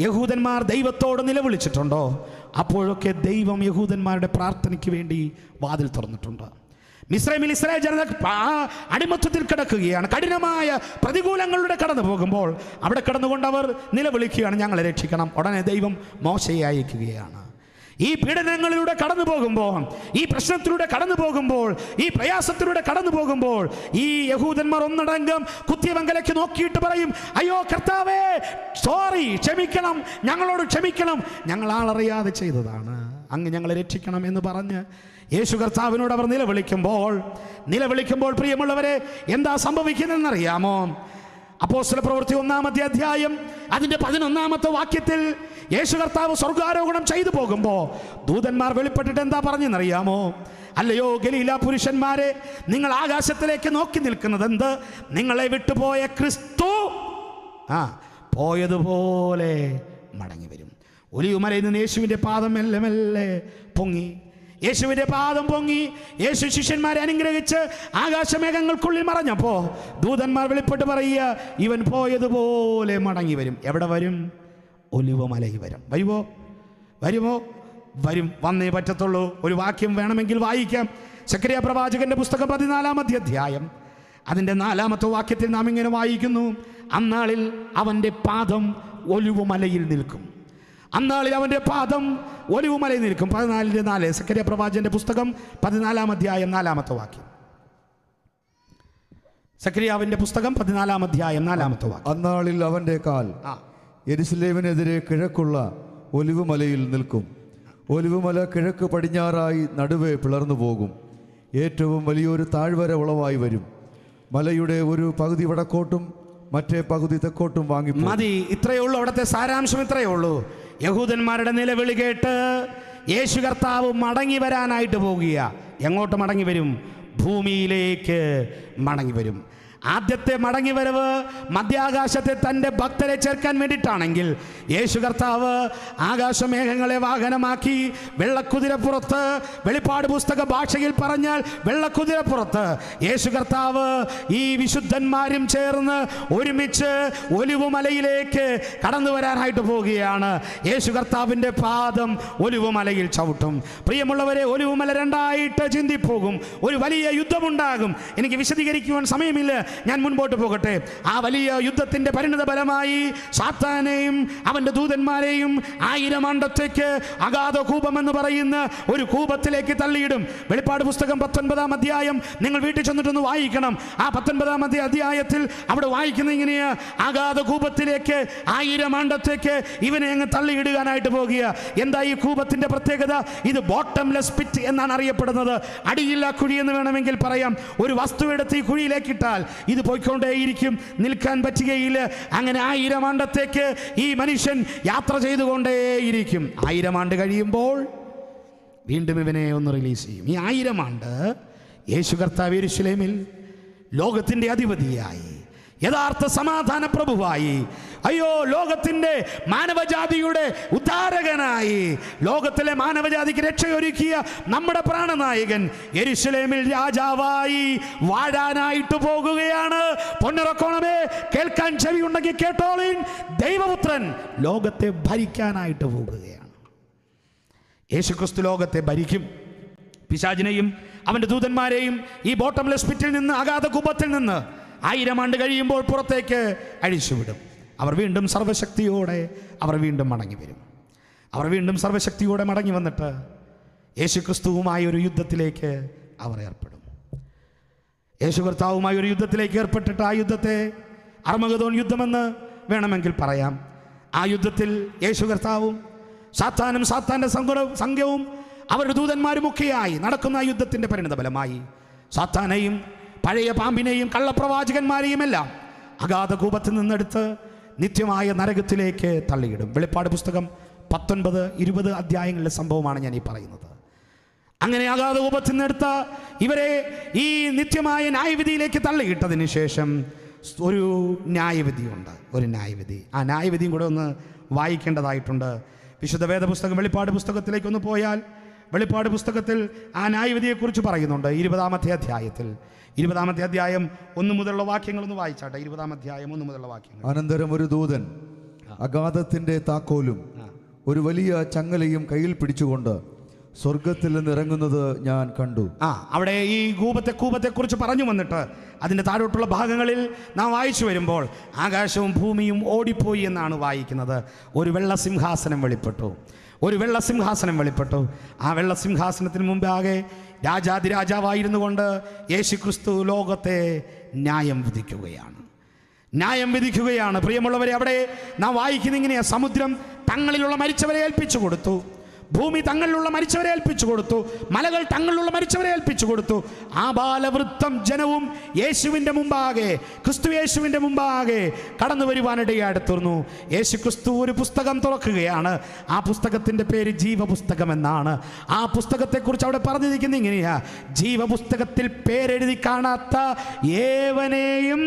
യഹൂദന്മാർ ദൈവത്തോട് നിലവിളിച്ചിട്ടുണ്ടോ അപ്പോഴൊക്കെ ദൈവം യഹൂദന്മാരുടെ പ്രാർത്ഥനയ്ക്ക് വേണ്ടി വാതിൽ തുറന്നിട്ടുണ്ട്. മിസ്രൈമിൽ ഇസ്രായേൽ ജനത അടിമത്തത്തിൽ കിടക്കുകയാണ്. കഠിനമായ പ്രതികൂലങ്ങളുടെ കടന്നു പോകുമ്പോൾ അവിടെ കടന്നുകൊണ്ട് അവർ നിലവിളിക്കുകയാണ്, ഞങ്ങളെ രക്ഷിക്കണം. ഉടനെ ദൈവം മോശയെ അയക്കുകയാണ്. ഈ പീഡനങ്ങളിലൂടെ കടന്നു പോകുമ്പോൾ, ഈ പ്രശ്നത്തിലൂടെ കടന്നു പോകുമ്പോൾ, ഈ പ്രയാസത്തിലൂടെ കടന്നു പോകുമ്പോൾ ഈ യഹൂദന്മാർ ഒന്നടങ്കം കുത്തിയവങ്കലേക്ക് നോക്കിയിട്ട് പറയും, അയ്യോ കർത്താവേ, സോറി, ക്ഷമിക്കണം, ഞങ്ങളോട് ക്ഷമിക്കണം, ഞങ്ങൾ ആളറിയാതെ ചെയ്തതാണ്, അങ്ങ് ഞങ്ങളെ രക്ഷിക്കണം എന്ന് പറഞ്ഞ് യേശു കർത്താവിനോട് അവർ നിലവിളിക്കുമ്പോൾ പ്രിയമുള്ളവരെ എന്താ സംഭവിക്കുന്നതെന്നറിയാമോ? അപ്പോസ്തല പ്രവൃത്തി 1-ാമത്തെ അധ്യായം അതിൻ്റെ 11-ാമത്തെ വാക്യത്തിൽ യേശു കർത്താവ് സ്വർഗാരോഹണം ചെയ്തു പോകുമ്പോൾ ദൂതന്മാർ വെളിപ്പെട്ടിട്ട് എന്താ പറഞ്ഞെന്നറിയാമോ? അല്ലയോ ഗലീല പുരുഷന്മാരെ, നിങ്ങൾ ആകാശത്തിലേക്ക് നോക്കി നിൽക്കുന്നത് എന്ത്? നിങ്ങളെ വിട്ടുപോയ ക്രിസ്തു പോയതുപോലെ മടങ്ങി വരും. ഒലിവുമലയിൽ നിന്ന് യേശുവിൻ്റെ പാദം മെല്ലെ മെല്ലെ പൊങ്ങി. യേശുവിൻ്റെ പാദം പൊങ്ങി യേശു ശിഷ്യന്മാരെ അനുഗ്രഹിച്ച് ആകാശമേഘങ്ങൾക്കുള്ളിൽ മറഞ്ഞപ്പോൾ ദൂതന്മാർ വെളിപ്പെട്ട് പറയുക, ഇവൻ പോയതുപോലെ മടങ്ങി വരും. എവിടെ വരും? ഒലിവുമലയിൽ വരും. വരുമോ? വരും. വന്നേ പറ്റത്തുള്ളൂ. ഒരു വാക്യം വേണമെങ്കിൽ വായിക്കാം. സക്കറിയ പ്രവാചകന്റെ പുസ്തകം 14-ാമത്തെ അധ്യായം അതിൻ്റെ 4-ാമത്തെ വാക്യത്തിൽ നാം ഇങ്ങനെ വായിക്കുന്നു, അന്നാളിൽ അവൻ്റെ പാദം ഒലിവുമലയിൽ നിൽക്കും. അന്നാളിൽ അവൻ്റെ പാദം ഒലിവുമലയിൽ നിൽക്കും. 14:4 സക്കറിയ പ്രവാചകന്റെ പുസ്തകം 14-ാം അധ്യായം 4-ാമത്തെ വാക്യം. സക്കറിയാവിന്റെ പുസ്തകം 14-ാം അധ്യായം 4-ാമത്തെ വാക്യം. അന്നാളിൽ അവൻ്റെ കാൽ യെരുശലേമിനെതിരെ കിഴക്കുള്ള ഒലിവുമലയിൽ നിൽക്കും. ഒലിവുമല കിഴക്ക് പടിഞ്ഞാറായി നടുവേ പിളർന്നു പോകും. ഏറ്റവും വലിയൊരു താഴ്വര ഉളവായി വരും. മലയുടെ ഒരു പകുതി വടക്കോട്ടും മറ്റേ പകുതി തെക്കോട്ടും വാങ്ങി മതി. ഇത്രയേ ഉള്ളൂ. അവിടുത്തെ സാരാംശം ഇത്രയേ ഉള്ളൂ. യഹൂദന്മാരുടെ നിലവിളി കേട്ട് യേശു കർത്താവ് മടങ്ങി വരാനായിട്ട് പോകുക. എങ്ങോട്ട് മടങ്ങി വരും? ഭൂമിയിലേക്ക് മടങ്ങി വരും. ആദ്യത്തെ മടങ്ങിവരവ് മധ്യാകാശത്തെ തൻ്റെ ഭക്തരെ ചേർക്കാൻ വേണ്ടിയിട്ടാണെങ്കിൽ യേശു കർത്താവ് ആകാശമേഘങ്ങളെ വാഹനമാക്കി വെള്ളക്കുതിരപ്പുറത്ത്, വെളിപ്പാട് പുസ്തക ഭാഷയിൽ പറഞ്ഞാൽ വെള്ളക്കുതിരപ്പുറത്ത് യേശു കർത്താവ് ഈ വിശുദ്ധന്മാരും ചേർന്ന് ഒരുമിച്ച് ഒലിവുമലയിലേക്ക് കടന്നു വരാനായിട്ട് പോവുകയാണ്. യേശു കർത്താവിൻ്റെ പാദം ഒലിവുമലയിൽ ചവിട്ടും. പ്രിയമുള്ളവരെ, ഒലിവുമല രണ്ടായിട്ട് ചിന്തിപ്പോകും. ഒരു വലിയ യുദ്ധമുണ്ടാകും. എനിക്ക് വിശദീകരിക്കുവാൻ സമയമില്ല, ഞാൻ മുൻപോട്ട് പോകട്ടെ. ആ വലിയ യുദ്ധത്തിന്റെ പരിണിത ഫലമായി സാത്താനെയും അവന്റെ ദൂതന്മാരെയും 1000 ആണ്ടത്തേക്ക് അഗാധ കൂപം എന്ന് പറയുന്ന ഒരു കൂപത്തിലേക്ക് തള്ളിയിടും. വെളിപ്പാട് പുസ്തകം 19-ാം അധ്യായം നിങ്ങൾ വീട്ടിൽ ചെന്നിട്ടൊന്ന് വായിക്കണം. ആ 19-ാം അധ്യായത്തിൽ അവിടെ വായിക്കുന്ന ഇങ്ങനെയാ, അഗാധ കൂപത്തിലേക്ക് 1000 ആണ്ടത്തേക്ക് ഇവനെ അങ്ങ് തള്ളിയിടുവാനായിട്ട് പോകുക. എന്താ ഈ കൂപത്തിന്റെ പ്രത്യേകത? ഇത് ബോട്ടംലെസ് പിറ്റ് എന്നാണ് അറിയപ്പെടുന്നത്. അടിയില്ല കുഴി എന്ന് വേണമെങ്കിൽ പറയാം. ഒരു വസ്തു എടുത്ത് ഈ കുഴിയിലേക്ക് ഇട്ടാൽ ഇത് പോയിക്കൊണ്ടേയിരിക്കും, നിൽക്കാൻ പറ്റുകയില്ല. അങ്ങനെ 1000 ആണ്ടത്തേക്ക് ഈ മനുഷ്യൻ യാത്ര ചെയ്തുകൊണ്ടേയിരിക്കും. 1000 ആണ്ട് കഴിയുമ്പോൾ വീണ്ടും ഇവനെ ഒന്ന് റിലീസ് ചെയ്യും. ഈ 1000 ആണ്ട് യേശു കർത്താവ് യെരൂശലേമിൽ ലോകത്തിൻ്റെ അധിപതിയായി, യഥാർത്ഥ സമാധാന പ്രഭുവായി, ലോകത്തിൻ്റെ മാനവജാതിയുടെ ഉദ്ധാരകനായി, ലോകത്തിലെ മാനവജാതിക്ക് രക്ഷയൊരുക്കിയ നമ്മുടെ പ്രാണനായകൻ യെരൂശലേമിൽ രാജാവായി വാഴാനായിട്ട് പോകുകയാണ്. പൊന്നിറക്കോണമേ, കേൾക്കാൻ ചെവിയുണ്ടെങ്കിൽ കേട്ടോളിൻ. ദൈവപുത്രൻ ലോകത്തെ ഭരിക്കാനായിട്ട് പോകുകയാണ്. യേശുക്രിസ്തു ലോകത്തെ ഭരിക്കും. പിശാചിനെയും അവൻ്റെ ദൂതന്മാരെയും ഈ ബോട്ടംലെസ് പിറ്റിൽ നിന്ന്, അഗാധ കൂപത്തിൽ നിന്ന് 1000 ആണ്ട് കഴിയുമ്പോൾ പുറത്തേക്ക് അഴിച്ചുവിടും. അവർ വീണ്ടും സർവശക്തിയോടെ മടങ്ങി വരും. അവർ വീണ്ടും സർവശക്തിയോടെ മടങ്ങി വന്നിട്ട് യേശുക്രിസ്തുവുമായ ഒരു യുദ്ധത്തിലേക്ക് അവർ ഏർപ്പെടും. യേശു കർത്താവുമായ ഒരു യുദ്ധത്തിലേക്ക് ഏർപ്പെട്ടിട്ട് ആ യുദ്ധത്തെ അർമഗദോൻ യുദ്ധമെന്ന് വേണമെങ്കിൽ പറയാം. ആ യുദ്ധത്തിൽ യേശു കർത്താവും സാത്താനും സാത്താൻ്റെ സംഘവും അവരുടെ ദൂതന്മാരുമൊക്കെയായി നടക്കുന്ന ആ യുദ്ധത്തിൻ്റെ പരിണിതഫലമായി സാത്താനെയും പഴയ പാമ്പിനെയും കള്ളപ്രവാചകന്മാരെയും എല്ലാം അഗാധ കൂപത്തിൽ നിന്നെടുത്ത് നിത്യമായ നരകത്തിലേക്ക് തള്ളിയിടും. വെളിപ്പാട് പുസ്തകം 19-20 അധ്യായങ്ങളിലെ സംഭവമാണ് ഞാൻ ഈ പറയുന്നത്. അങ്ങനെ അഗാധ കൂപത്തിൽ നിന്നെടുത്ത ഇവരെ ഈ നിത്യമായ ന്യായവിധിയിലേക്ക് തള്ളിയിട്ടതിന് ശേഷം ഒരു ന്യായവിധിയുണ്ട്. ഒരു ന്യായവിധി. ആ ന്യായവിധിയും കൂടെ ഒന്ന് വായിക്കേണ്ടതായിട്ടുണ്ട്. വിശുദ്ധ വേദപുസ്തകം വെളിപ്പാട് പുസ്തകത്തിലേക്കൊന്ന് പോയാൽ വെളിപ്പാട് പുസ്തകത്തിൽ ആ ന്യായവിധിയെക്കുറിച്ച് പറയുന്നുണ്ട്. 20-ാമത്തെ അധ്യായത്തിൽ 20-ാമത്തെ അധ്യായം 1 മുതലുള്ള വാക്യങ്ങളൊന്ന് വായിച്ചാട്ടെ. 20-ാം അധ്യായം 1 മുതലുള്ള വാക്യങ്ങൾ. അനന്തരം ഒരു ദൂതൻ അഗാധത്തിന്റെ താക്കോലും ഒരു വലിയ ചങ്ങലയും കയ്യിൽ പിടിച്ചുകൊണ്ട് സ്വർഗത്തിൽ നിന്ന് ഇറങ്ങുന്നത് ഞാൻ കണ്ടു. അവിടെ ഈ കൂപത്തെക്കുറിച്ച് പറഞ്ഞു വന്നിട്ട് അതിൻ്റെ താഴോട്ടുള്ള ഭാഗങ്ങളിൽ നാം വായിച്ചു വരുമ്പോൾ ആകാശവും ഭൂമിയും ഓടിപ്പോയി എന്നാണ് വായിക്കുന്നത്. ഒരു വെള്ളസിംഹാസനം വെളിപ്പെട്ടു. ആ വെള്ളസിംഹാസനത്തിന് മുമ്പാകെ രാജാതിരാജാവായിരുന്നു കൊണ്ട് യേശുക്രിസ്തു ലോകത്തെ ന്യായം വിധിക്കുകയാണ്. പ്രിയമുള്ളവരെ, അവിടെ നാം വായിക്കുന്ന ഇങ്ങനെയാ: സമുദ്രം തങ്ങളിലുള്ള മരിച്ചവരെ ഏൽപ്പിച്ചു കൊടുത്തു, ഭൂമി തങ്ങളിലുള്ള മരിച്ചവരെ ഏൽപ്പിച്ചു കൊടുത്തു, മലകൾ തങ്ങളിലുള്ള മരിച്ചവരെ ഏൽപ്പിച്ചു കൊടുത്തു. ആ ബാലവൃത്തം ജനവും യേശുവിൻ്റെ മുമ്പാകെ, ക്രിസ്തു യേശുവിൻ്റെ മുമ്പാകെ കടന്നു വരുവാനിടയായി തീർന്നു. യേശു ക്രിസ്തു ഒരു പുസ്തകം തുറക്കുകയാണ്. ആ പുസ്തകത്തിൻ്റെ പേര് ജീവപുസ്തകം എന്നാണ്. ആ പുസ്തകത്തെക്കുറിച്ച് അവിടെ പറഞ്ഞിരിക്കുന്നത് ഇങ്ങനെയാ: ജീവപുസ്തകത്തിൽ പേരെഴുതി കാണാത്ത ഏവനെയും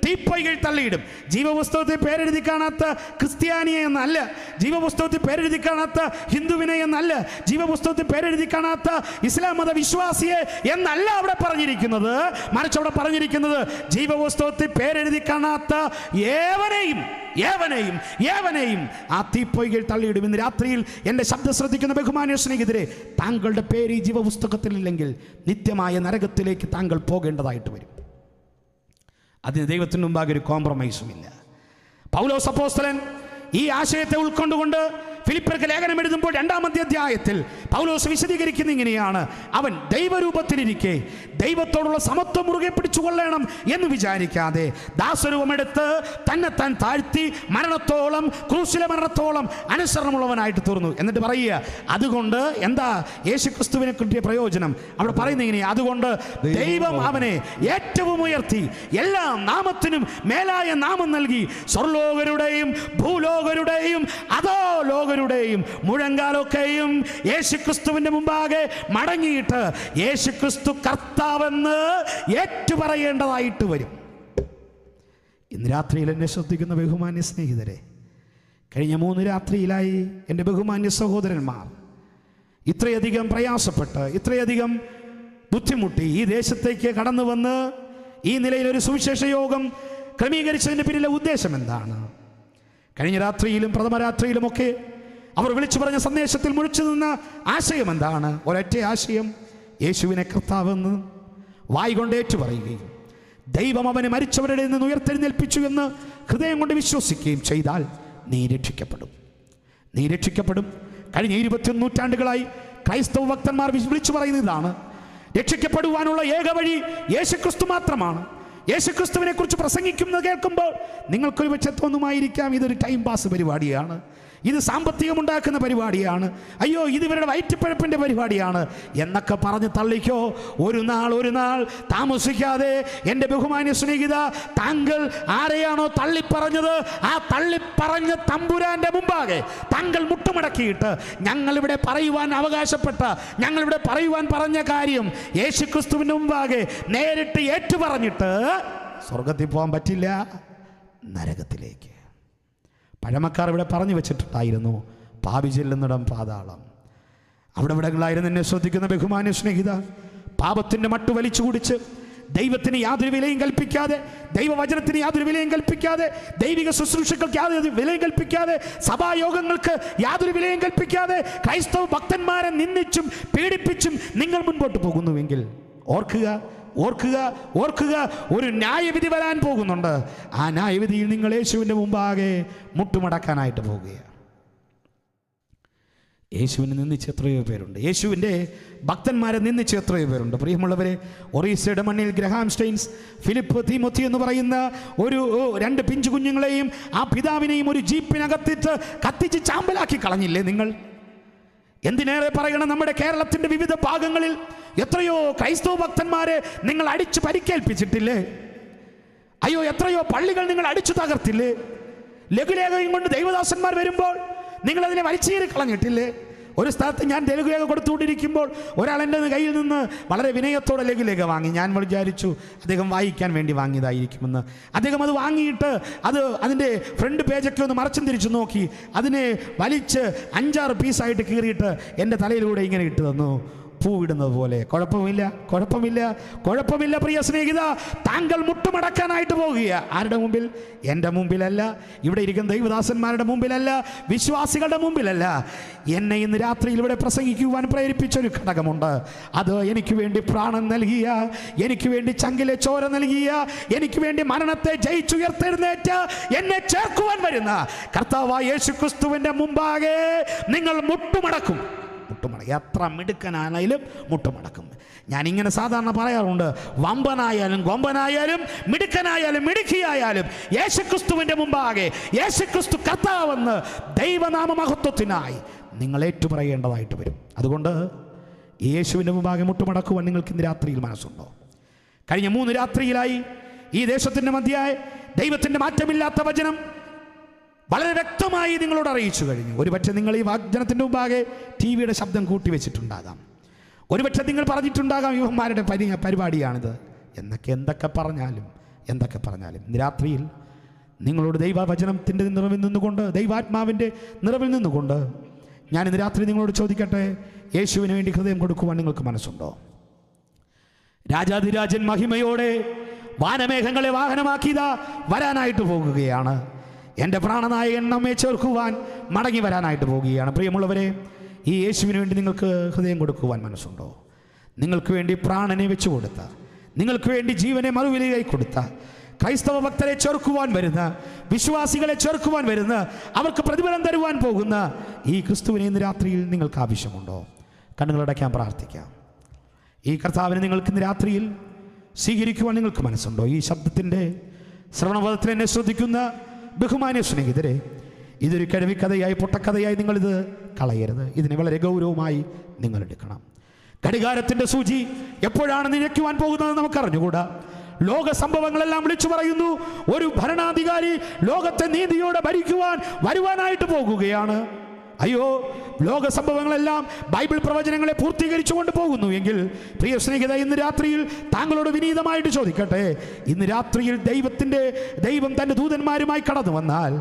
തീപ്പൊയ്യിൽ തള്ളിയിടും. ജീവപുസ്തകത്തിൽ പേരെഴുതി കാണാത്ത ക്രിസ്ത്യാനിയെ എന്നല്ല, ജീവപുസ്തകത്തിൽ പേരെഴുതി കാണാത്ത ഹിന്ദുവിനെ എന്നല്ല, ജീവപുസ്തകത്തിൽ പേരെഴുതി കാണാത്ത ഇസ്ലാം മത വിശ്വാസിയെ എന്നല്ല അവിടെ പറഞ്ഞിരിക്കുന്നത്. മറിച്ച് അവിടെ പറഞ്ഞിരിക്കുന്നത് ജീവപുസ്തകത്തിൽ പേരെഴുതി കാണാത്ത ഏവനെയും ആ തീപ്പൊയ്യിൽ തള്ളിയിടും. ഇന്ന് രാത്രിയിൽ എൻ്റെ ശബ്ദം ശ്രദ്ധിക്കുന്ന ബഹുമാന്യ സ്നേഹിതരെ, താങ്കളുടെ പേര് ഈ ജീവപുസ്തകത്തിലില്ലെങ്കിൽ നിത്യമായ നരകത്തിലേക്ക് താങ്കൾ പോകേണ്ടതായിട്ട് വരും. അതിന് ദൈവത്തിന് മുമ്പാകെ ഒരു കോംപ്രമൈസുമില്ല. പൗലോസ് അപ്പോസ്തലൻ ഈ ആശയത്തെ ഉൾക്കൊണ്ടുകൊണ്ട് ഫിലിപ്പിയർക്ക് ലേഖനം എഴുതുമ്പോൾ 2-ാം അധ്യായത്തിൽ പൗലോസ് വിശദീകരിക്കുന്ന ഇങ്ങനെയാണ്: അവൻ ദൈവരൂപത്തിലിരിക്കെ ദൈവത്തോടുള്ള സമത്വം മുറുകെ പിടിച്ചുകൊള്ളണം എന്ന് വിചാരിക്കാതെ ദാസരൂപമെടുത്ത് തന്നെത്താൻ താഴ്ത്തി ക്രൂശിലെ മരണത്തോളം അനുസരണമുള്ളവനായിട്ട് തീർന്നു. എന്നിട്ട് പറയുക, അതുകൊണ്ട് എന്താ യേശുക്രിസ്തുവിനെ കിട്ടിയ പ്രയോജനം? അവിടെ പറയുന്ന ഇങ്ങനെ: അതുകൊണ്ട് ദൈവം അവനെ ഏറ്റവും ഉയർത്തി എല്ലാ നാമത്തിനും മേലായ നാമം നൽകി സ്വർലോകരുടെയും ഭൂലോകരുടെയും അധോ ലോകരുടെയും മുഴങ്കാലൊക്കെയും യേശുക്രിസ്തുവിന്റെ മുമ്പാകെ മടങ്ങിയിട്ട് യേശുക്രിസ്തു കർത്താവെന്ന് ഏറ്റുപറയേണ്ടതായിട്ട് വരും. ഇന്ന് രാത്രിയിൽ എന്നെ ശ്രദ്ധിക്കുന്ന ബഹുമാന്യ സ്നേഹിതരെ, കഴിഞ്ഞ 3 രാത്രിയിലായി എൻ്റെ ബഹുമാന്യ സഹോദരന്മാർ ഇത്രയധികം പ്രയാസപ്പെട്ട്, ഇത്രയധികം ബുദ്ധിമുട്ടി ഈ ദേശത്തേക്ക് കടന്നു വന്ന് ഈ നിലയിലൊരു സുവിശേഷ യോഗം ക്രമീകരിച്ചതിൻ്റെ പിന്നിലെ ഉദ്ദേശം എന്താണ്? കഴിഞ്ഞ രാത്രിയിലും പ്രഥമ രാത്രിയിലുമൊക്കെ അവർ വിളിച്ചു പറഞ്ഞ സന്ദേശത്തിൽ മുഴിച്ചു നിന്ന ആശയം എന്താണ്? ഒരൊറ്റ ആശയം: യേശുവിനെ കർത്താവെന്ന് വായ്കൊണ്ട് ഏറ്റുപറയുകയും ദൈവം അവനെ മരിച്ചവരുടെ നിന്ന് ഉയർത്തെഴുന്നേൽപ്പിച്ചു എന്ന് ഹൃദയം കൊണ്ട് വിശ്വസിക്കുകയും ചെയ്താൽ നീ രക്ഷിക്കപ്പെടും. കഴിഞ്ഞ 21 നൂറ്റാണ്ടുകളായി ക്രൈസ്തവ ഭക്തന്മാർ വിളിച്ചു പറയുന്ന ഇതാണ്: രക്ഷിക്കപ്പെടുവാനുള്ള ഏക വഴി യേശുക്രിസ്തു മാത്രമാണ്. യേശുക്രിസ്തുവിനെ കുറിച്ച് പ്രസംഗിക്കുന്നത് കേൾക്കുമ്പോൾ നിങ്ങൾക്കൊരു പക്ഷേ തോന്നുമായിരിക്കാം, ഇതൊരു ടൈം പാസ് പരിപാടിയാണ്, ഇത് സാമ്പത്തികമുണ്ടാക്കുന്ന പരിപാടിയാണ്, അയ്യോ ഇത് ഇവരുടെ വയറ്റിപ്പഴപ്പിൻ്റെ പരിപാടിയാണ് എന്നൊക്കെ പറഞ്ഞ് തള്ളിക്കോ. ഒരു നാൾ താമസിക്കാതെ എൻ്റെ ബഹുമാന്യ സ്നേഹിത, താങ്കൾ ആരെയാണോ തള്ളിപ്പറഞ്ഞത് ആ തള്ളിപ്പറഞ്ഞ തമ്പുരാൻ്റെ മുമ്പാകെ താങ്കൾ മുട്ടുമടക്കിയിട്ട് ഞങ്ങളിവിടെ പറയുവാൻ അവകാശപ്പെട്ട, ഞങ്ങളിവിടെ പറയുവാൻ പറഞ്ഞ കാര്യം യേശുക്രിസ്തുവിൻ്റെ മുമ്പാകെ നേരിട്ട് ഏറ്റുപറഞ്ഞിട്ട് സ്വർഗത്തിൽ പോകാൻ പറ്റില്ല, നരകത്തിലേക്ക്. പഴമക്കാർ ഇവിടെ പറഞ്ഞു വെച്ചിട്ടുണ്ടായിരുന്നു, പാപി ചെല്ലുന്നിടം പാതാളം. അവിടെ ഇവിടങ്ങളായിരുന്നു എന്നെ ശ്രദ്ധിക്കുന്ന ബഹുമാന്യ സ്നേഹിത. പാപത്തിൻ്റെ മട്ടു വലിച്ചു കുടിച്ച് ദൈവത്തിന് യാതൊരു വിലയും കൽപ്പിക്കാതെ, ദൈവവചനത്തിന് യാതൊരു വിലയും കൽപ്പിക്കാതെ, ദൈവിക ശുശ്രൂഷകൾക്ക് യാതൊരു വിലയും കൽപ്പിക്കാതെ, സഭായോഗങ്ങൾക്ക് യാതൊരു വിലയും കൽപ്പിക്കാതെ ക്രൈസ്തവ ഭക്തന്മാരെ നിന്ദിച്ചും പീഡിപ്പിച്ചും നിങ്ങൾ മുൻപോട്ട് പോകുന്നുവെങ്കിൽ ഓർക്കുക, ഓർക്കുക, ഓർക്കുക, ഒരു ന്യായവിധി വരാൻ പോകുന്നുണ്ട്. ആ ന്യായവിധിയിൽ നിങ്ങൾ യേശുവിൻ്റെ മുമ്പാകെ മുട്ടുമടക്കാനായിട്ട് പോകുകയാണ്. യേശുവിനെ നിന്ദിച്ച് എത്രയോ പേരുണ്ട്, യേശുവിൻ്റെ ഭക്തന്മാരെ നിന്ദിച്ച് എത്രയോ പേരുണ്ട്. പ്രിയമുള്ളവരെ, ഒറീസയുടെ മണ്ണിൽ ഗ്രഹാം സ്റ്റെയിൻസ്, ഫിലിപ്പ് തീമോത്തി എന്ന് പറയുന്ന ഒരു 2 പിഞ്ചു കുഞ്ഞുങ്ങളെയും ആ പിതാവിനെയും ഒരു ജീപ്പിനകത്തിട്ട് കത്തിച്ച് ചാമ്പലാക്കി കളഞ്ഞില്ലേ നിങ്ങൾ? എന്തിനേറെ പറയണം, നമ്മുടെ കേരളത്തിൻ്റെ വിവിധ ഭാഗങ്ങളിൽ എത്രയോ ക്രൈസ്തവ ഭക്തന്മാരെ നിങ്ങൾ അടിച്ചു പരിക്കേൽപ്പിച്ചിട്ടില്ലേ? അയ്യോ, എത്രയോ പള്ളികൾ നിങ്ങൾ അടിച്ചു തകർത്തില്ലേ? ലഘുലേഖയും കൊണ്ട് ദൈവദാസന്മാർ വരുമ്പോൾ നിങ്ങളതിനെ വലിച്ചേറി കളഞ്ഞിട്ടില്ലേ? ഒരു സ്ഥലത്ത് ഞാൻ ലഘുലേഖ കൊടുത്തുകൊണ്ടിരിക്കുമ്പോൾ ഒരാൾ എൻ്റെ കയ്യിൽ നിന്ന് വളരെ വിനയത്തോടെ ലഘുലേഖ വാങ്ങി. ഞാൻ വിചാരിച്ചു അദ്ദേഹം വായിക്കാൻ വേണ്ടി വാങ്ങിയതായിരിക്കുമെന്ന്. അദ്ദേഹം അത് വാങ്ങിയിട്ട് അതിൻ്റെ ഫ്രണ്ട് പേജൊക്കെ ഒന്ന് മറച്ചും തിരിച്ചു നോക്കി, അതിനെ വലിച്ച് 5-6 പീസായിട്ട് കീറിയിട്ട് എൻ്റെ തലയിലൂടെ ഇങ്ങനെ ഇട്ട് തന്നു, പൂവിടുന്നത് പോലെ. കുഴപ്പമില്ല, കുഴപ്പമില്ല, കുഴപ്പമില്ല പ്രിയ സ്നേഹിത, താങ്കൾ മുട്ടുമടക്കാനായിട്ട് പോകുക. ആരുടെ മുമ്പിൽ? എൻ്റെ മുമ്പിലല്ല, ഇവിടെ ഇരിക്കുന്ന ദൈവദാസന്മാരുടെ മുമ്പിലല്ല, വിശ്വാസികളുടെ മുമ്പിലല്ല. എന്നെ ഇന്ന് രാത്രിയിൽ ഇവിടെ പ്രസംഗിക്കുവാൻ പ്രേരിപ്പിച്ചൊരു ഘടകമുണ്ട്. അത് എനിക്ക് വേണ്ടി പ്രാണൻ നൽകിയ, എനിക്ക് വേണ്ടി ചങ്കിലെ ചോര നൽകിയ, എനിക്ക് വേണ്ടി മരണത്തെ ജയിച്ചുയർത്തെഴുന്നേറ്റ എന്നെ ചേർക്കുവാൻ വരുന്ന കർത്താവായ യേശുക്രിസ്തുവിൻ്റെ മുമ്പാകെ നിങ്ങൾ മുട്ടുമടക്കും. എത്ര മിടുക്കനായാലും മുട്ടുമടക്കും. ഞാനിങ്ങനെ സാധാരണ പറയാറുണ്ട്, വമ്പനായാലും കൊമ്പനായാലും മിടുക്കനായാലും മിടുക്കിയായാലും യേശുക്രിസ്തുവിൻ്റെ മുമ്പാകെ യേശുക്രിസ്തു കർത്താവെന്ന് ദൈവനാമ മഹത്വത്തിനായി നിങ്ങൾ ഏറ്റുപറയേണ്ടതായിട്ട് വരും. അതുകൊണ്ട് യേശുവിൻ്റെ മുമ്പാകെ മുട്ടുമടക്കുവാൻ നിങ്ങൾക്ക് ഇന്ന് രാത്രിയിൽ മനസ്സുണ്ടോ? കഴിഞ്ഞ 3 രാത്രിയിലായി ഈ ദേശത്തിൻ്റെ മധ്യയായി ദൈവത്തിൻ്റെ മാറ്റമില്ലാത്ത വചനം വളരെ വ്യക്തമായി നിങ്ങളോട് അറിയിച്ചു കഴിഞ്ഞു. ഒരുപക്ഷെ നിങ്ങൾ ഈ വാഗ്ദാനത്തിൻ്റെ മുമ്പാകെ TV-യുടെ ശബ്ദം കൂട്ടി വെച്ചിട്ടുണ്ടാകാം. ഒരുപക്ഷെ നിങ്ങൾ പറഞ്ഞിട്ടുണ്ടാകാം, യുവന്മാരുടെ പരിപാടിയാണിത് എന്നൊക്കെ. എന്തൊക്കെ പറഞ്ഞാലും ഇന്ന് രാത്രിയിൽ നിങ്ങളോട് ദൈവവചനത്തിൻ്റെ നിറവിൽ നിന്നുകൊണ്ട്, ദൈവാത്മാവിൻ്റെ നിറവിൽ നിന്നുകൊണ്ട് ഞാൻ ഇന്ന് രാത്രി നിങ്ങളോട് ചോദിക്കട്ടെ, യേശുവിന് വേണ്ടി ഹൃദയം കൊടുക്കുവാൻ നിങ്ങൾക്ക് മനസ്സുണ്ടോ? രാജാധിരാജൻ മഹിമയോടെ വാനമേഘങ്ങളെ വാഹനമാക്കിയതാ വരാനായിട്ട് പോകുകയാണ്. എൻ്റെ പ്രാണനായകൻ നമ്മെ ചേർക്കുവാൻ മടങ്ങി വരാനായിട്ട് പോവുകയാണ്. പ്രിയമുള്ളവരെ, ഈ യേശുവിന് വേണ്ടി നിങ്ങൾക്ക് ഹൃദയം കൊടുക്കുവാൻ മനസ്സുണ്ടോ? നിങ്ങൾക്ക് വേണ്ടി പ്രാണനെ വെച്ചു കൊടുത്ത, നിങ്ങൾക്ക് വേണ്ടി ജീവനെ മറുവിലയായി കൊടുത്ത ക്രൈസ്തവ ഭക്തരെ ചേർക്കുവാൻ വരുന്ന, വിശ്വാസികളെ ചേർക്കുവാൻ വരുന്ന, അവർക്ക് പ്രതിഫലം തരുവാൻ പോകുന്ന ഈ ക്രിസ്തുവിനെ ഇന്ന് രാത്രിയിൽ നിങ്ങൾക്ക് ആവശ്യമുണ്ടോ? കണ്ണുകളടയ്ക്കാൻ പ്രാർത്ഥിക്കാം. ഈ കർത്താവിനെ നിങ്ങൾക്ക് ഇന്ന് രാത്രിയിൽ സ്വീകരിക്കുവാൻ നിങ്ങൾക്ക് മനസ്സുണ്ടോ? ഈ ശബ്ദത്തിൻ്റെ ശ്രവണപഥത്തിൽ എന്നെ ശ്രദ്ധിക്കുന്ന ബഹുമാന്യ സ്നേഹിതരെ, ഇതൊരു കിഴവിക്കഥയായി പൊട്ടക്കഥയായി നിങ്ങളിത് കളയരുത്. ഇതിനെ വളരെ ഗൗരവമായി നിങ്ങൾ എടുക്കണം. ഘടികാരത്തിൻ്റെ സൂചി എപ്പോഴാണ് നിലയ്ക്കുവാൻ പോകുന്നത് നമുക്കറിഞ്ഞുകൂടാ. ലോക സംഭവങ്ങളെല്ലാം വിളിച്ചു പറയുന്നു, ഒരു ഭരണാധികാരി ലോകത്തെ നീതിയോടെ ഭരിക്കുവാൻ വരുവാനായിട്ട് പോകുകയാണ്. അയ്യോ, ലോക സംഭവങ്ങളെല്ലാം ബൈബിൾ പ്രവചനങ്ങളെ പൂർത്തീകരിച്ചു കൊണ്ട് പോകുന്നു എങ്കിൽ പ്രിയ സ്നേഹിത, ഇന്ന് രാത്രിയിൽ താങ്കളോട് വിനീതമായിട്ട് ചോദിക്കട്ടെ, ഇന്ന് രാത്രിയിൽ ദൈവം തൻ്റെ ദൂതന്മാരുമായി കടന്നു വന്നാൽ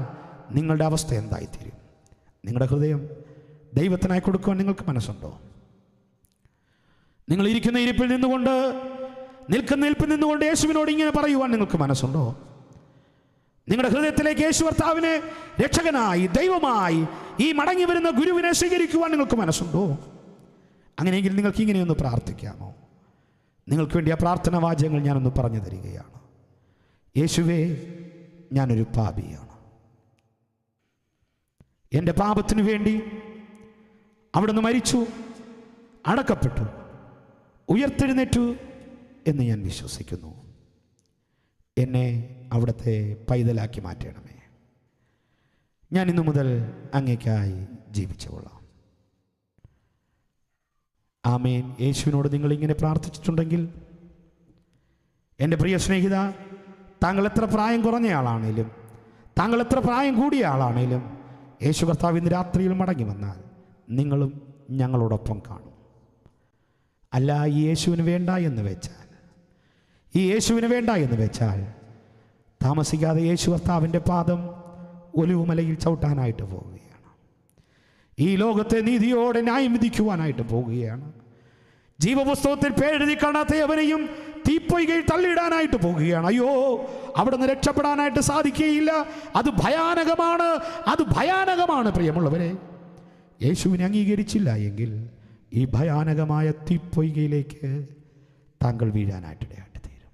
നിങ്ങളുടെ അവസ്ഥ എന്തായിത്തീരും? നിങ്ങളുടെ ഹൃദയം ദൈവത്തിനായി കൊടുക്കുവാൻ നിങ്ങൾക്ക് മനസ്സുണ്ടോ? നിങ്ങൾ ഇരിക്കുന്ന ഇരിപ്പിൽ നിന്നുകൊണ്ട്, നിൽക്കുന്ന നിൽപ്പിൽ നിന്നുകൊണ്ട് യേശുവിനോട് ഇങ്ങനെ പറയുവാൻ നിങ്ങൾക്ക് മനസ്സുണ്ടോ? നിങ്ങളുടെ ഹൃദയത്തിലേക്ക് യേശു കർത്താവിനെ രക്ഷകനായി, ദൈവമായി, ഈ മടങ്ങി വരുന്ന ഗുരുവിനെ സ്വീകരിക്കുവാൻ നിങ്ങൾക്ക് മനസ്സുണ്ടോ? അങ്ങനെയെങ്കിൽ നിങ്ങൾക്ക് ഇങ്ങനെയൊന്ന് പ്രാർത്ഥിക്കാമോ? നിങ്ങൾക്ക് വേണ്ടി ആ പ്രാർത്ഥന വാചകങ്ങൾ ഞാനൊന്ന് പറഞ്ഞു തരികയാണ്. യേശുവേ, ഞാനൊരു പാപിയാണ്. എൻ്റെ പാപത്തിനു വേണ്ടി അവിടുന്ന് മരിച്ചു, അടക്കപ്പെട്ടു, ഉയർത്തെഴുന്നേറ്റു എന്ന് ഞാൻ വിശ്വസിക്കുന്നു. എന്നെ അവിടുത്തെ പൈതലാക്കി മാറ്റണമേ. ഞാൻ ഇന്നു മുതൽ അങ്ങേക്കായി ജീവിച്ചുകൊള്ളാം. ആമേൻ. യേശുവിനോട് നിങ്ങൾ ഇങ്ങനെ പ്രാർത്ഥിച്ചിട്ടുണ്ടെങ്കിൽ, എൻ്റെ പ്രിയ സ്നേഹിത, താങ്കൾ എത്ര പ്രായം കുറഞ്ഞ ആളാണേലും, താങ്കൾ എത്ര പ്രായം കൂടിയ ആളാണേലും, യേശു കർത്താവ് ഇന്ന് രാത്രിയിൽ മടങ്ങി വന്നാൽ നിങ്ങളും ഞങ്ങളോടൊപ്പം കാണും. അല്ല, ഈ യേശുവിന് വേണ്ട എന്ന് വെച്ചാൽ താമസിക്കാതെ യേശു കർത്താവിൻ്റെ പാദം ഒലിവുമലയിൽ ചവിട്ടാനായിട്ട് പോവുകയാണ്. ഈ ലോകത്തെ നീതിയോടെ ന്യായം വിധിക്കുവാനായിട്ട് പോവുകയാണ്. ജീവപുസ്തകത്തിൽ പേരെഴുതി കാണാത്ത എവനെയും തീ തീപ്പൊയ്കയിൽ തള്ളിയിടാനായിട്ട് പോകുകയാണ്. അയ്യോ, അവിടെ നിന്ന് രക്ഷപ്പെടാനായിട്ട് സാധിക്കുകയില്ല. അത് ഭയാനകമാണ്, അത് ഭയാനകമാണ്. പ്രിയമുള്ളവരെ, യേശുവിനെ അംഗീകരിച്ചില്ല എങ്കിൽ ഈ ഭയാനകമായ തീപ്പൊയ്കയിലേക്ക് താങ്കൾ വീഴാനായിട്ടിടയായിട്ട് തീരും.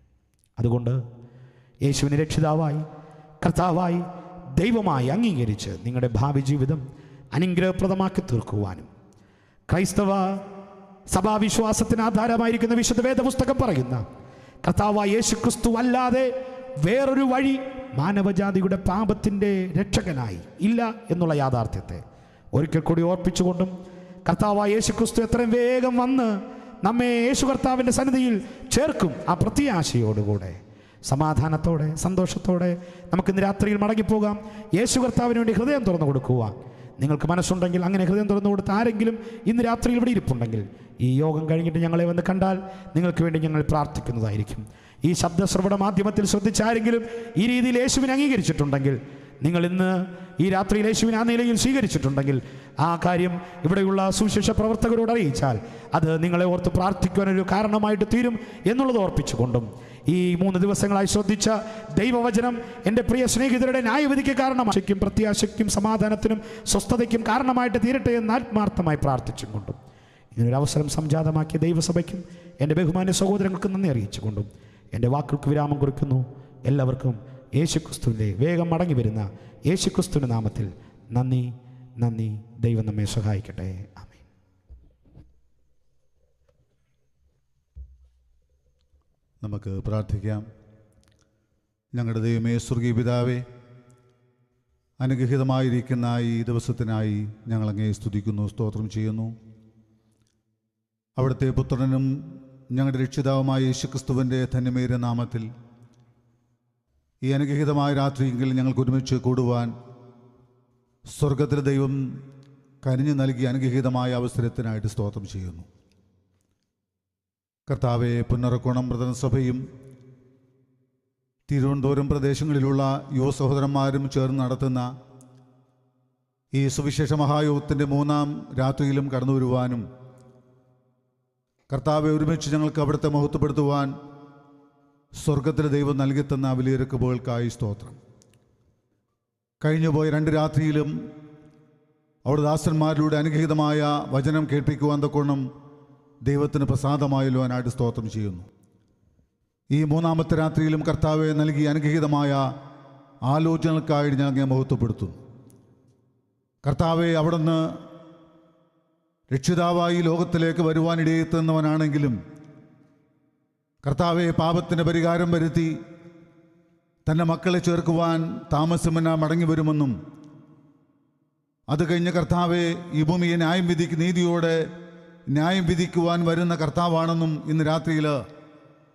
അതുകൊണ്ട് യേശുവിനെ രക്ഷിതാവായി, കർത്താവായി, ദൈവമായി അംഗീകരിച്ച് നിങ്ങളുടെ ഭാവി ജീവിതം അനുഗ്രഹപ്രദമാക്കി തീർക്കുവാനും ക്രൈസ്തവ സഭാവിശ്വാസത്തിന് ആധാരമായിരിക്കുന്ന വിശുദ്ധ വേദപുസ്തകം പറയുന്ന കർത്താവായ യേശുക്രിസ്തു അല്ലാതെ വേറൊരു വഴി മാനവജാതിയുടെ പാപത്തിൻ്റെ രക്ഷകനായി ഇല്ല എന്നുള്ള യാഥാർത്ഥ്യത്തെ ഒരിക്കൽ കൂടി ഓർപ്പിച്ചുകൊണ്ടും കർത്താവായ യേശുക്രിസ്തു എത്രയും വേഗം വന്ന് നമ്മെ യേശു കർത്താവിൻ്റെ സന്നിധിയിൽ ചേർക്കും ആ പ്രത്യാശയോടുകൂടെ സമാധാനത്തോടെ സന്തോഷത്തോടെ നമുക്കിന്ന് രാത്രിയിൽ മടങ്ങിപ്പോകാം. യേശു കർത്താവിന് വേണ്ടി ഹൃദയം തുറന്നു കൊടുക്കുക. നിങ്ങൾക്ക് മനസ്സുണ്ടെങ്കിൽ അങ്ങനെ ഹൃദയം തുറന്നു കൊടുത്ത് ആരെങ്കിലും ഇന്ന് രാത്രിയിൽ ഇവിടെ ഇരിപ്പുണ്ടെങ്കിൽ ഈ യോഗം കഴിഞ്ഞിട്ട് ഞങ്ങളെ വന്ന് കണ്ടാൽ നിങ്ങൾക്ക് വേണ്ടി ഞങ്ങൾ പ്രാർത്ഥിക്കുന്നതായിരിക്കും. ഈ ശബ്ദശ്രവണ മാധ്യമത്തിൽ ശ്രദ്ധിച്ച ആരെങ്കിലും ഈ രീതിയിൽ യേശുവിനെ അംഗീകരിച്ചിട്ടുണ്ടെങ്കിൽ, നിങ്ങൾ ഇന്ന് ഈ രാത്രിയിൽ യേശുവിനെ ആ നിലയിൽ സ്വീകരിച്ചിട്ടുണ്ടെങ്കിൽ ആ കാര്യം ഇവിടെയുള്ള സുവിശേഷ പ്രവർത്തകരോട് അറിയിച്ചാൽ അത് നിങ്ങളെ ഓർത്ത് പ്രാർത്ഥിക്കുവാനൊരു കാരണമായിട്ട് തീരും എന്നുള്ളത് ഓർപ്പിച്ചുകൊണ്ടും ഈ 3 ദിവസങ്ങളായി ശ്രദ്ധിച്ച ദൈവവചനം എൻ്റെ പ്രിയ സ്നേഹിതരുടെ ന്യായവിധിക്ക് കാരണമാക്കും, പ്രത്യാശയ്ക്കും സമാധാനത്തിനും സ്വസ്ഥതയ്ക്കും കാരണമായിട്ട് തീരട്ടെ എന്ന് ആത്മാർത്ഥമായി പ്രാർത്ഥിച്ചും കൊണ്ടും ഇങ്ങനൊരു അവസരം സംജാതമാക്കിയ ദൈവസഭയ്ക്കും എൻ്റെ ബഹുമാന്യ സഹോദരങ്ങൾക്കും നന്ദി അറിയിച്ചുകൊണ്ടും എൻ്റെ വാക്കുകൾക്ക് വിരാമം കുറിക്കുന്നു. എല്ലാവർക്കും യേശുക്രിസ്തുവിൻ്റെ വേഗം മടങ്ങി വരുന്ന യേശുക്രിസ്തുവിൻ്റെ നാമത്തിൽ നന്ദി നന്ദി. ദൈവം നമ്മെ സഹായിക്കട്ടെ. ആമേൻ. നമുക്ക് പ്രാർത്ഥിക്കാം. ഞങ്ങളുടെ ദൈവമേ, സ്വർഗീയ പിതാവേ, അനുഗ്രഹീതമായിരിക്കുന്ന ഈ ദിവസത്തിനായി ഞങ്ങളങ്ങേ സ്തുതിക്കുന്നു, സ്തോത്രം ചെയ്യുന്നു. അവിടുത്തെ പുത്രനും ഞങ്ങളുടെ രക്ഷിതാവുമായ യേശുക്രിസ്തുവിൻ്റെ ധന്യമേറിയ നാമത്തിൽ ഈ അനുഗ്രഹീതമായ രാത്രിയെങ്കിൽ ഞങ്ങൾക്ക് ഒരുമിച്ച് കൂടുവാൻ സ്വർഗത്തിലെ ദൈവം കനിഞ്ഞു നൽകിയ അനുഗ്രഹീതമായ അവസരത്തിനായിട്ട് സ്തോത്രം ചെയ്യുന്നു. കർത്താവെ, പുന്നറക്കോണം പ്രധാന സഭയും തിരുവനന്തപുരം പ്രദേശങ്ങളിലുള്ള യുവ സഹോദരന്മാരും ചേർന്ന് നടത്തുന്ന ഈ സുവിശേഷ മഹായോഗത്തിൻ്റെ 3-ാം രാത്രിയിലും കടന്നു വരുവാനും കർത്താവെ ഒരുമിച്ച് ഞങ്ങൾക്ക് അവിടുത്തെ മഹത്വപ്പെടുത്തുവാൻ സ്വർഗത്തിലെ ദൈവം നൽകിത്തന്ന വലിയ കൃപകൾക്കായി സ്തോത്രം. കഴിഞ്ഞുപോയ 2 രാത്രിയിലും അവിടെ ദാസന്മാരിലൂടെ അനുഗ്രഹീതമായ വചനം കേൾപ്പിക്കുവാൻ തക്കോണം ദൈവത്തിന് പ്രസാദമായല്ലുവാനായിട്ട് സ്തോത്രം ചെയ്യുന്നു. ഈ 3-ാമത്തെ രാത്രിയിലും കർത്താവെ നൽകിയ അനുഗ്രഹീതമായ ആലോചനകൾക്കായി ഞാൻ മഹത്വപ്പെടുത്തുന്നു. കർത്താവെ, അവിടുന്ന് രക്ഷിതാവായി ലോകത്തിലേക്ക് വരുവാനിടയെത്തുന്നവനാണെങ്കിലും കർത്താവെ, പാപത്തിന് പരിഹാരം വരുത്തി തൻ്റെ മക്കളെ ചേർക്കുവാൻ താമസമെന്ന മടങ്ങി വരുമെന്നും അത് കഴിഞ്ഞ് കർത്താവെ ഈ ഭൂമിയെ നീതിയോടെ ന്യായം വിധിക്കുവാൻ വരുന്ന കർത്താവാണെന്നും ഇന്ന് രാത്രിയിൽ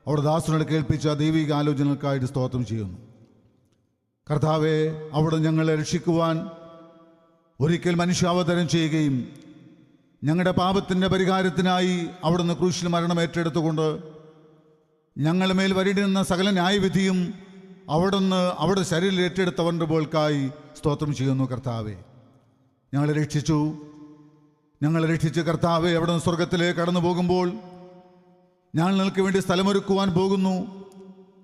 അവിടെ ദാസനോട് കേൾപ്പിച്ച ദൈവിക ആലോചനകൾക്കായിട്ട് സ്തോത്രം ചെയ്യുന്നു. കർത്താവെ, അവിടെ ഞങ്ങളെ രക്ഷിക്കുവാൻ ഒരിക്കൽ മനുഷ്യാവതാരം ചെയ്യുകയും ഞങ്ങളുടെ പാപത്തിൻ്റെ പരിഹാരത്തിനായി അവിടുന്ന് ക്രൂശിൽ മരണം ഏറ്റെടുത്തുകൊണ്ട് ഞങ്ങളുടെ മേൽ വരേണ്ടുന്ന സകല ന്യായവിധിയും അവിടുന്ന് അവിടെ ശരീരം ഏറ്റെടുത്തവൻ്റെ പോൽക്കായി സ്തോത്രം ചെയ്യുന്നു. കർത്താവെ, ഞങ്ങളെ രക്ഷിച്ച് കർത്താവെ, അവിടുന്ന് സ്വർഗത്തിലേക്ക് കടന്നു പോകുമ്പോൾ ഞാൻ നിങ്ങൾക്ക് വേണ്ടി സ്ഥലമൊരുക്കുവാൻ പോകുന്നു.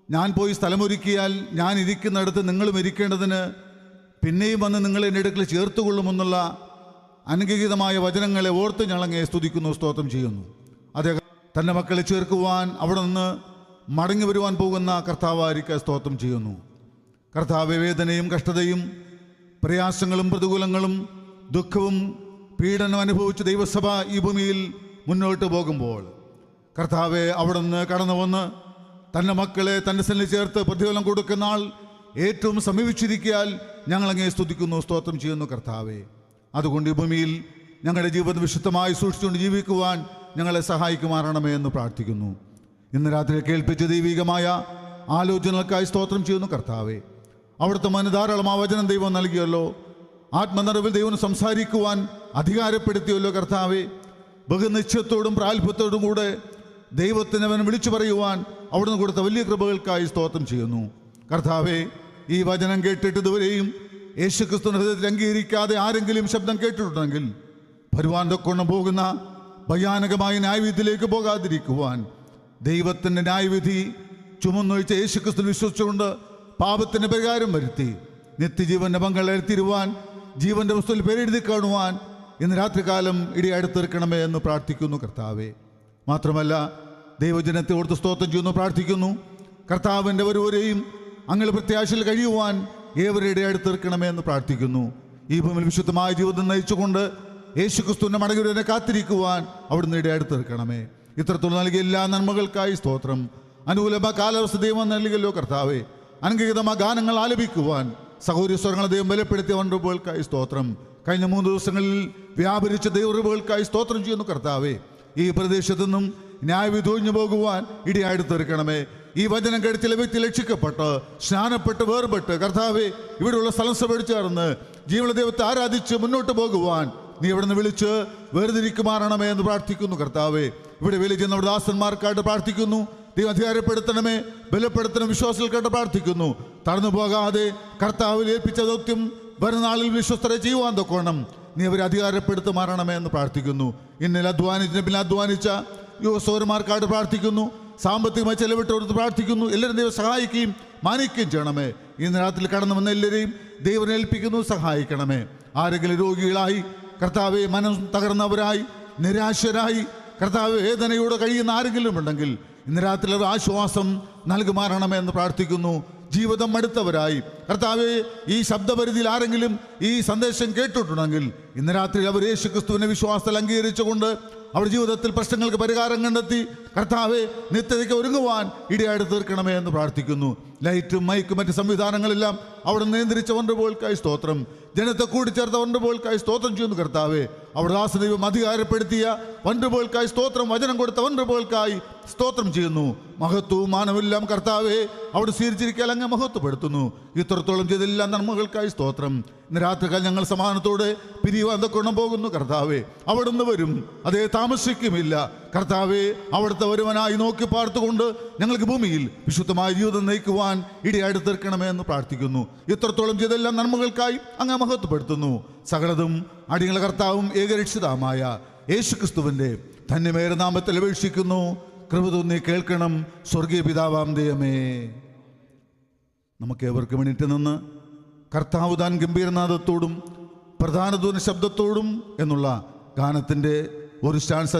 ഞാൻ പോയി സ്ഥലമൊരുക്കിയാൽ ഞാൻ ഇരിക്കുന്നിടത്ത് നിങ്ങളും ഇരിക്കേണ്ടതിന് പിന്നെയും വന്ന് നിങ്ങൾ എൻ്റെ അടുക്കൽ ചേർത്തുകൊള്ളുമെന്നുള്ള അനുഗ്രഹീതമായ വചനങ്ങളെ ഓർത്ത് ഞങ്ങളങ്ങേ സ്തുതിക്കുന്നു, സ്തോത്രം ചെയ്യുന്നു. അദ്ദേഹം തൻ്റെ മക്കളെ ചേർക്കുവാൻ അവിടെ നിന്ന് മടങ്ങി വരുവാൻ പോകുന്ന കർത്താവായിരിക്കെ സ്തോത്രം ചെയ്യുന്നു. കർത്താവെ, വേദനയും കഷ്ടതയും പ്രയാസങ്ങളും പ്രതികൂലങ്ങളും ദുഃഖവും പീഡനം അനുഭവിച്ച് ദൈവസഭ ഈ ഭൂമിയിൽ മുന്നോട്ട് പോകുമ്പോൾ കർത്താവെ, അവിടെ നിന്ന് കടന്നു വന്ന് തൻ്റെ മക്കളെ തൻ്റെ സന്നിധി ചേർത്ത് പ്രതിഫലം കൊടുക്കുന്ന ആൾ ഏറ്റവും സമീപിച്ചിരിക്കാൻ ഞങ്ങളങ്ങേ സ്തുതിക്കുന്നു, സ്തോത്രം ചെയ്യുന്നു. കർത്താവെ, അതുകൊണ്ട് ഈ ഭൂമിയിൽ ഞങ്ങളുടെ ജീവിതം വിശുദ്ധമായി സൂക്ഷിച്ചുകൊണ്ട് ജീവിക്കുവാൻ ഞങ്ങളെ സഹായിക്കുമാറാണമേ എന്ന് പ്രാർത്ഥിക്കുന്നു. ഇന്ന് രാത്രി കേൾപ്പിച്ച ദൈവികമായ ആലോചനകൾക്കായി സ്തോത്രം ചെയ്യുന്നു. കർത്താവെ, അവിടുത്തെ മന ധാരാളം ആ വചനം ദൈവം നൽകിയല്ലോ. ആത്മനിറവിൽ ദൈവം സംസാരിക്കുവാൻ അധികാരപ്പെടുത്തിയല്ലോ. കർത്താവെ, ബഹുനിശ്ചയത്തോടും പ്രാൽഭ്യത്തോടും കൂടെ ദൈവത്തിന് അവൻ വിളിച്ചു പറയുവാൻ അവിടുന്ന് കൊടുത്ത വലിയ കൃപകൾക്കായി സ്തോത്രം ചെയ്യുന്നു. കർത്താവെ, ഈ വചനം കേട്ടിട്ട് ഇതുവരെയും യേശുക്രിസ്തുവിന്റെ ഹൃദയത്തിൽ അംഗീകരിക്കാതെ ആരെങ്കിലും ശബ്ദം കേട്ടിട്ടുണ്ടെങ്കിൽ വരുവാൻ തൊക്കൊണ്ണം പോകുന്ന ഭയാനകമായ ന്യായവിധിയിലേക്ക് പോകാതിരിക്കുവാൻ ദൈവത്തിൻ്റെ ന്യായവിധി ചുമന്നൊഴിച്ച യേശുക്രിസ്തു വിശ്വസിച്ചുകൊണ്ട് പാപത്തിന് പരിഹാരം വരുത്തി നിത്യജീവന്റെ പങ്കാളിയായി തീരുവാൻ, ജീവന്റെ പുസ്തകത്തിൽ പേരെഴുതി കാണുവാൻ ഇന്ന് രാത്രികാലം ഇടയായി തീർക്കണമേ എന്ന് പ്രാർത്ഥിക്കുന്നു കർത്താവേ. മാത്രമല്ല ദൈവജനത്തെ ഓർത്ത് സ്തോത്രം ചെയ്യുന്നു പ്രാർത്ഥിക്കുന്നു. കർത്താവിൻ്റെ ഒരുവരെയും അങ്ങനെ പ്രത്യാശയിൽ കഴിയുവാൻ ഏവരുടെ ഇടയായി തീർക്കണമേ എന്ന് പ്രാർത്ഥിക്കുന്നു. ഈ ഭൂമിയിൽ വിശുദ്ധമായ ജീവിതം നയിച്ചുകൊണ്ട് യേശുക്രിസ്തുവിന്റെ മടങ്ങിവരവിനെ കാത്തിരിക്കുവാൻ അവിടുന്ന് ഇടയായി തീർക്കണമേ. ഇത്രത്തോളം നൽകിയ എല്ലാ നന്മകൾക്കായി സ്തോത്രം. അനുകൂലമായ കാലാവസ്ഥ ദൈവം നൽകിയല്ലോ കർത്താവേ. അനുഗ്രഹീതമായ ഗാനങ്ങൾ ആലപിക്കുവാൻ സഹോദരി സ്വരങ്ങളെ ദൈവം ബലപ്പെടുത്തിയ വൻറുകൾക്കായി സ്തോത്രം. കഴിഞ്ഞ 3 ദിവസങ്ങളിൽ വ്യാപരിച്ച ദൈവറുകൾക്കായി സ്തോത്രം ചെയ്യുന്നു കർത്താവേ. ഈ പ്രദേശത്തു നിന്നും ന്യായവിധി ഒഴിഞ്ഞു പോകുവാൻ ഇടയായി തീർക്കണമേ. ഈ വചനം കേട്ട് ചില വ്യക്തി രക്ഷിക്കപ്പെട്ട് സ്നാനപ്പെട്ട് വേർപെട്ട് കർത്താവേ ഇവിടെയുള്ള സ്ഥലം സഭടിച്ചേർന്ന് ജീവന ദൈവത്തെ ആരാധിച്ച് മുന്നോട്ട് പോകുവാൻ നീ ഇവിടെ നിന്ന് വിളിച്ച് വേർതിരിക്കുമാറണമേ എന്ന് പ്രാർത്ഥിക്കുന്നു കർത്താവേ. ഇവിടെ വിളിച്ച് നമ്മുടെ ദാസന്മാർക്കായിട്ട് പ്രാർത്ഥിക്കുന്നു. ദൈവം അധികാരപ്പെടുത്തണമേ, ബലപ്പെടുത്തണം, വിശ്വാസത്തിൽ കേട്ട് പ്രാർത്ഥിക്കുന്നു. തടന്നു പോകാതെ കർത്താവിൽ ഏൽപ്പിച്ച ദൗത്യം വരുന്ന നാളിൽ വിശ്വസ്തരെ ചെയ്യുവാൻ തൊക്കണം നീ അവരെ അധികാരപ്പെടുത്തുമാറണമേ എന്ന് പ്രാർത്ഥിക്കുന്നു. ഇന്നലെ അധ്വാനിച്ച യുവസോരന്മാർക്കായിട്ട് പ്രാർത്ഥിക്കുന്നു. സാമ്പത്തികമായി ചെലവിട്ടവർക്ക് പ്രാർത്ഥിക്കുന്നു. എല്ലാവരും ദൈവം സഹായിക്കുകയും മാനിക്കുകയും ചെയ്യണമേ. ഇന്ന് രാത്രി കടന്നു വന്ന എല്ലാവരെയും ദൈവം ഏൽപ്പിക്കുന്നു, സഹായിക്കണമേ. ആരെങ്കിലും രോഗികളായി കർത്താവെ, മനം തകർന്നവരായി, നിരാശരായി കർത്താവ് വേദനയോടെ കഴിയുന്ന ആരെങ്കിലും ഉണ്ടെങ്കിൽ ഇന്ന് രാത്രി അവർ ആശ്വാസം നൽകുമാറണമേ എന്ന് പ്രാർത്ഥിക്കുന്നു. ജീവിതം മടുത്തവരായി കർത്താവെ, ഈ ശബ്ദപരിധിയിൽ ആരെങ്കിലും ഈ സന്ദേശം കേട്ടിട്ടുണ്ടെങ്കിൽ ഇന്ന് രാത്രി അവർ യേശുക്രിസ്തുവിനെ വിശ്വാസത്തിൽ അംഗീകരിച്ചുകൊണ്ട് അവരുടെ ജീവിതത്തിൽ പ്രശ്നങ്ങൾക്ക് പരിഹാരം കണ്ടെത്തി കർത്താവെ നിത്യതയ്ക്ക് ഒരുങ്ങുവാൻ ഇടയായി തീർക്കണമേ എന്ന് പ്രാർത്ഥിക്കുന്നു. ലൈറ്റും മൈക്കും മറ്റ് സംവിധാനങ്ങളെല്ലാം അവിടെ നിയന്ത്രിച്ച വണ്ടർപോൾക്കായി സ്തോത്രം. ജനത്തെ കൂടിച്ചേർത്ത വണ്ടർപോൾക്കായി സ്തോത്രം ചെയ്യുന്നു കർത്താവെ. അവിടെ ദാസദൈവം അധികാരപ്പെടുത്തിയ വണ്ടർപോൾക്കായി സ്തോത്രം, വചനം കൊടുത്ത വണ്ടർപോൾക്കായി സ്തോത്രം ചെയ്യുന്നു. മഹത്വവും മാനമെല്ലാം കർത്താവെ അവിടെ സ്വീകരിച്ചിരിക്കാൻ അങ്ങ് മഹത്വപ്പെടുത്തുന്നു. ഇത്രത്തോളം ചെയ്തെല്ലാ നന്മകൾക്കായി സ്തോത്രം. ഇന്ന് രാത്രികാലം ഞങ്ങൾ സമാധാനത്തോടെ പിരിയുവാൻ എന്തൊക്കെ പോകുന്നു കർത്താവെ. അവിടുന്ന് വരും, അതേ താമസിക്കുമില്ല കർത്താവെ. അവിടുത്തെ വരുവനായി നോക്കി പാർത്തുകൊണ്ട് ഞങ്ങൾക്ക് ഭൂമിയിൽ വിശുദ്ധമായ ജീവിതം നയിക്കുവാൻ ഇടയായി തീർക്കണമേ എന്ന് പ്രാർത്ഥിക്കുന്നു. ഇത്രത്തോളം ചെയ്തെല്ലാം നന്മകൾക്കായി അങ്ങ് മഹത്വപ്പെടുത്തുന്നു. സകലതും അടിയങ്ങളെ കർത്താവും ഏകരക്ഷിതാമായ യേശുക്രിസ്തുവിൻ്റെ ധന്യമേറെ നാമത്തിൽ അപേക്ഷിക്കുന്നു. കൃപ തോന്നി കേൾക്കണം സ്വർഗീയ പിതാവാം ദൈവമേ. നമുക്ക് ഏവർക്കും എണീറ്റ് നിന്ന് കർത്താവ് താൻ ഗംഭീരനാദത്തോടും പ്രധാനധൂന ശബ്ദത്തോടും എന്നുള്ള ഗാനത്തിൻ്റെ ഒരു സ്റ്റാൻസ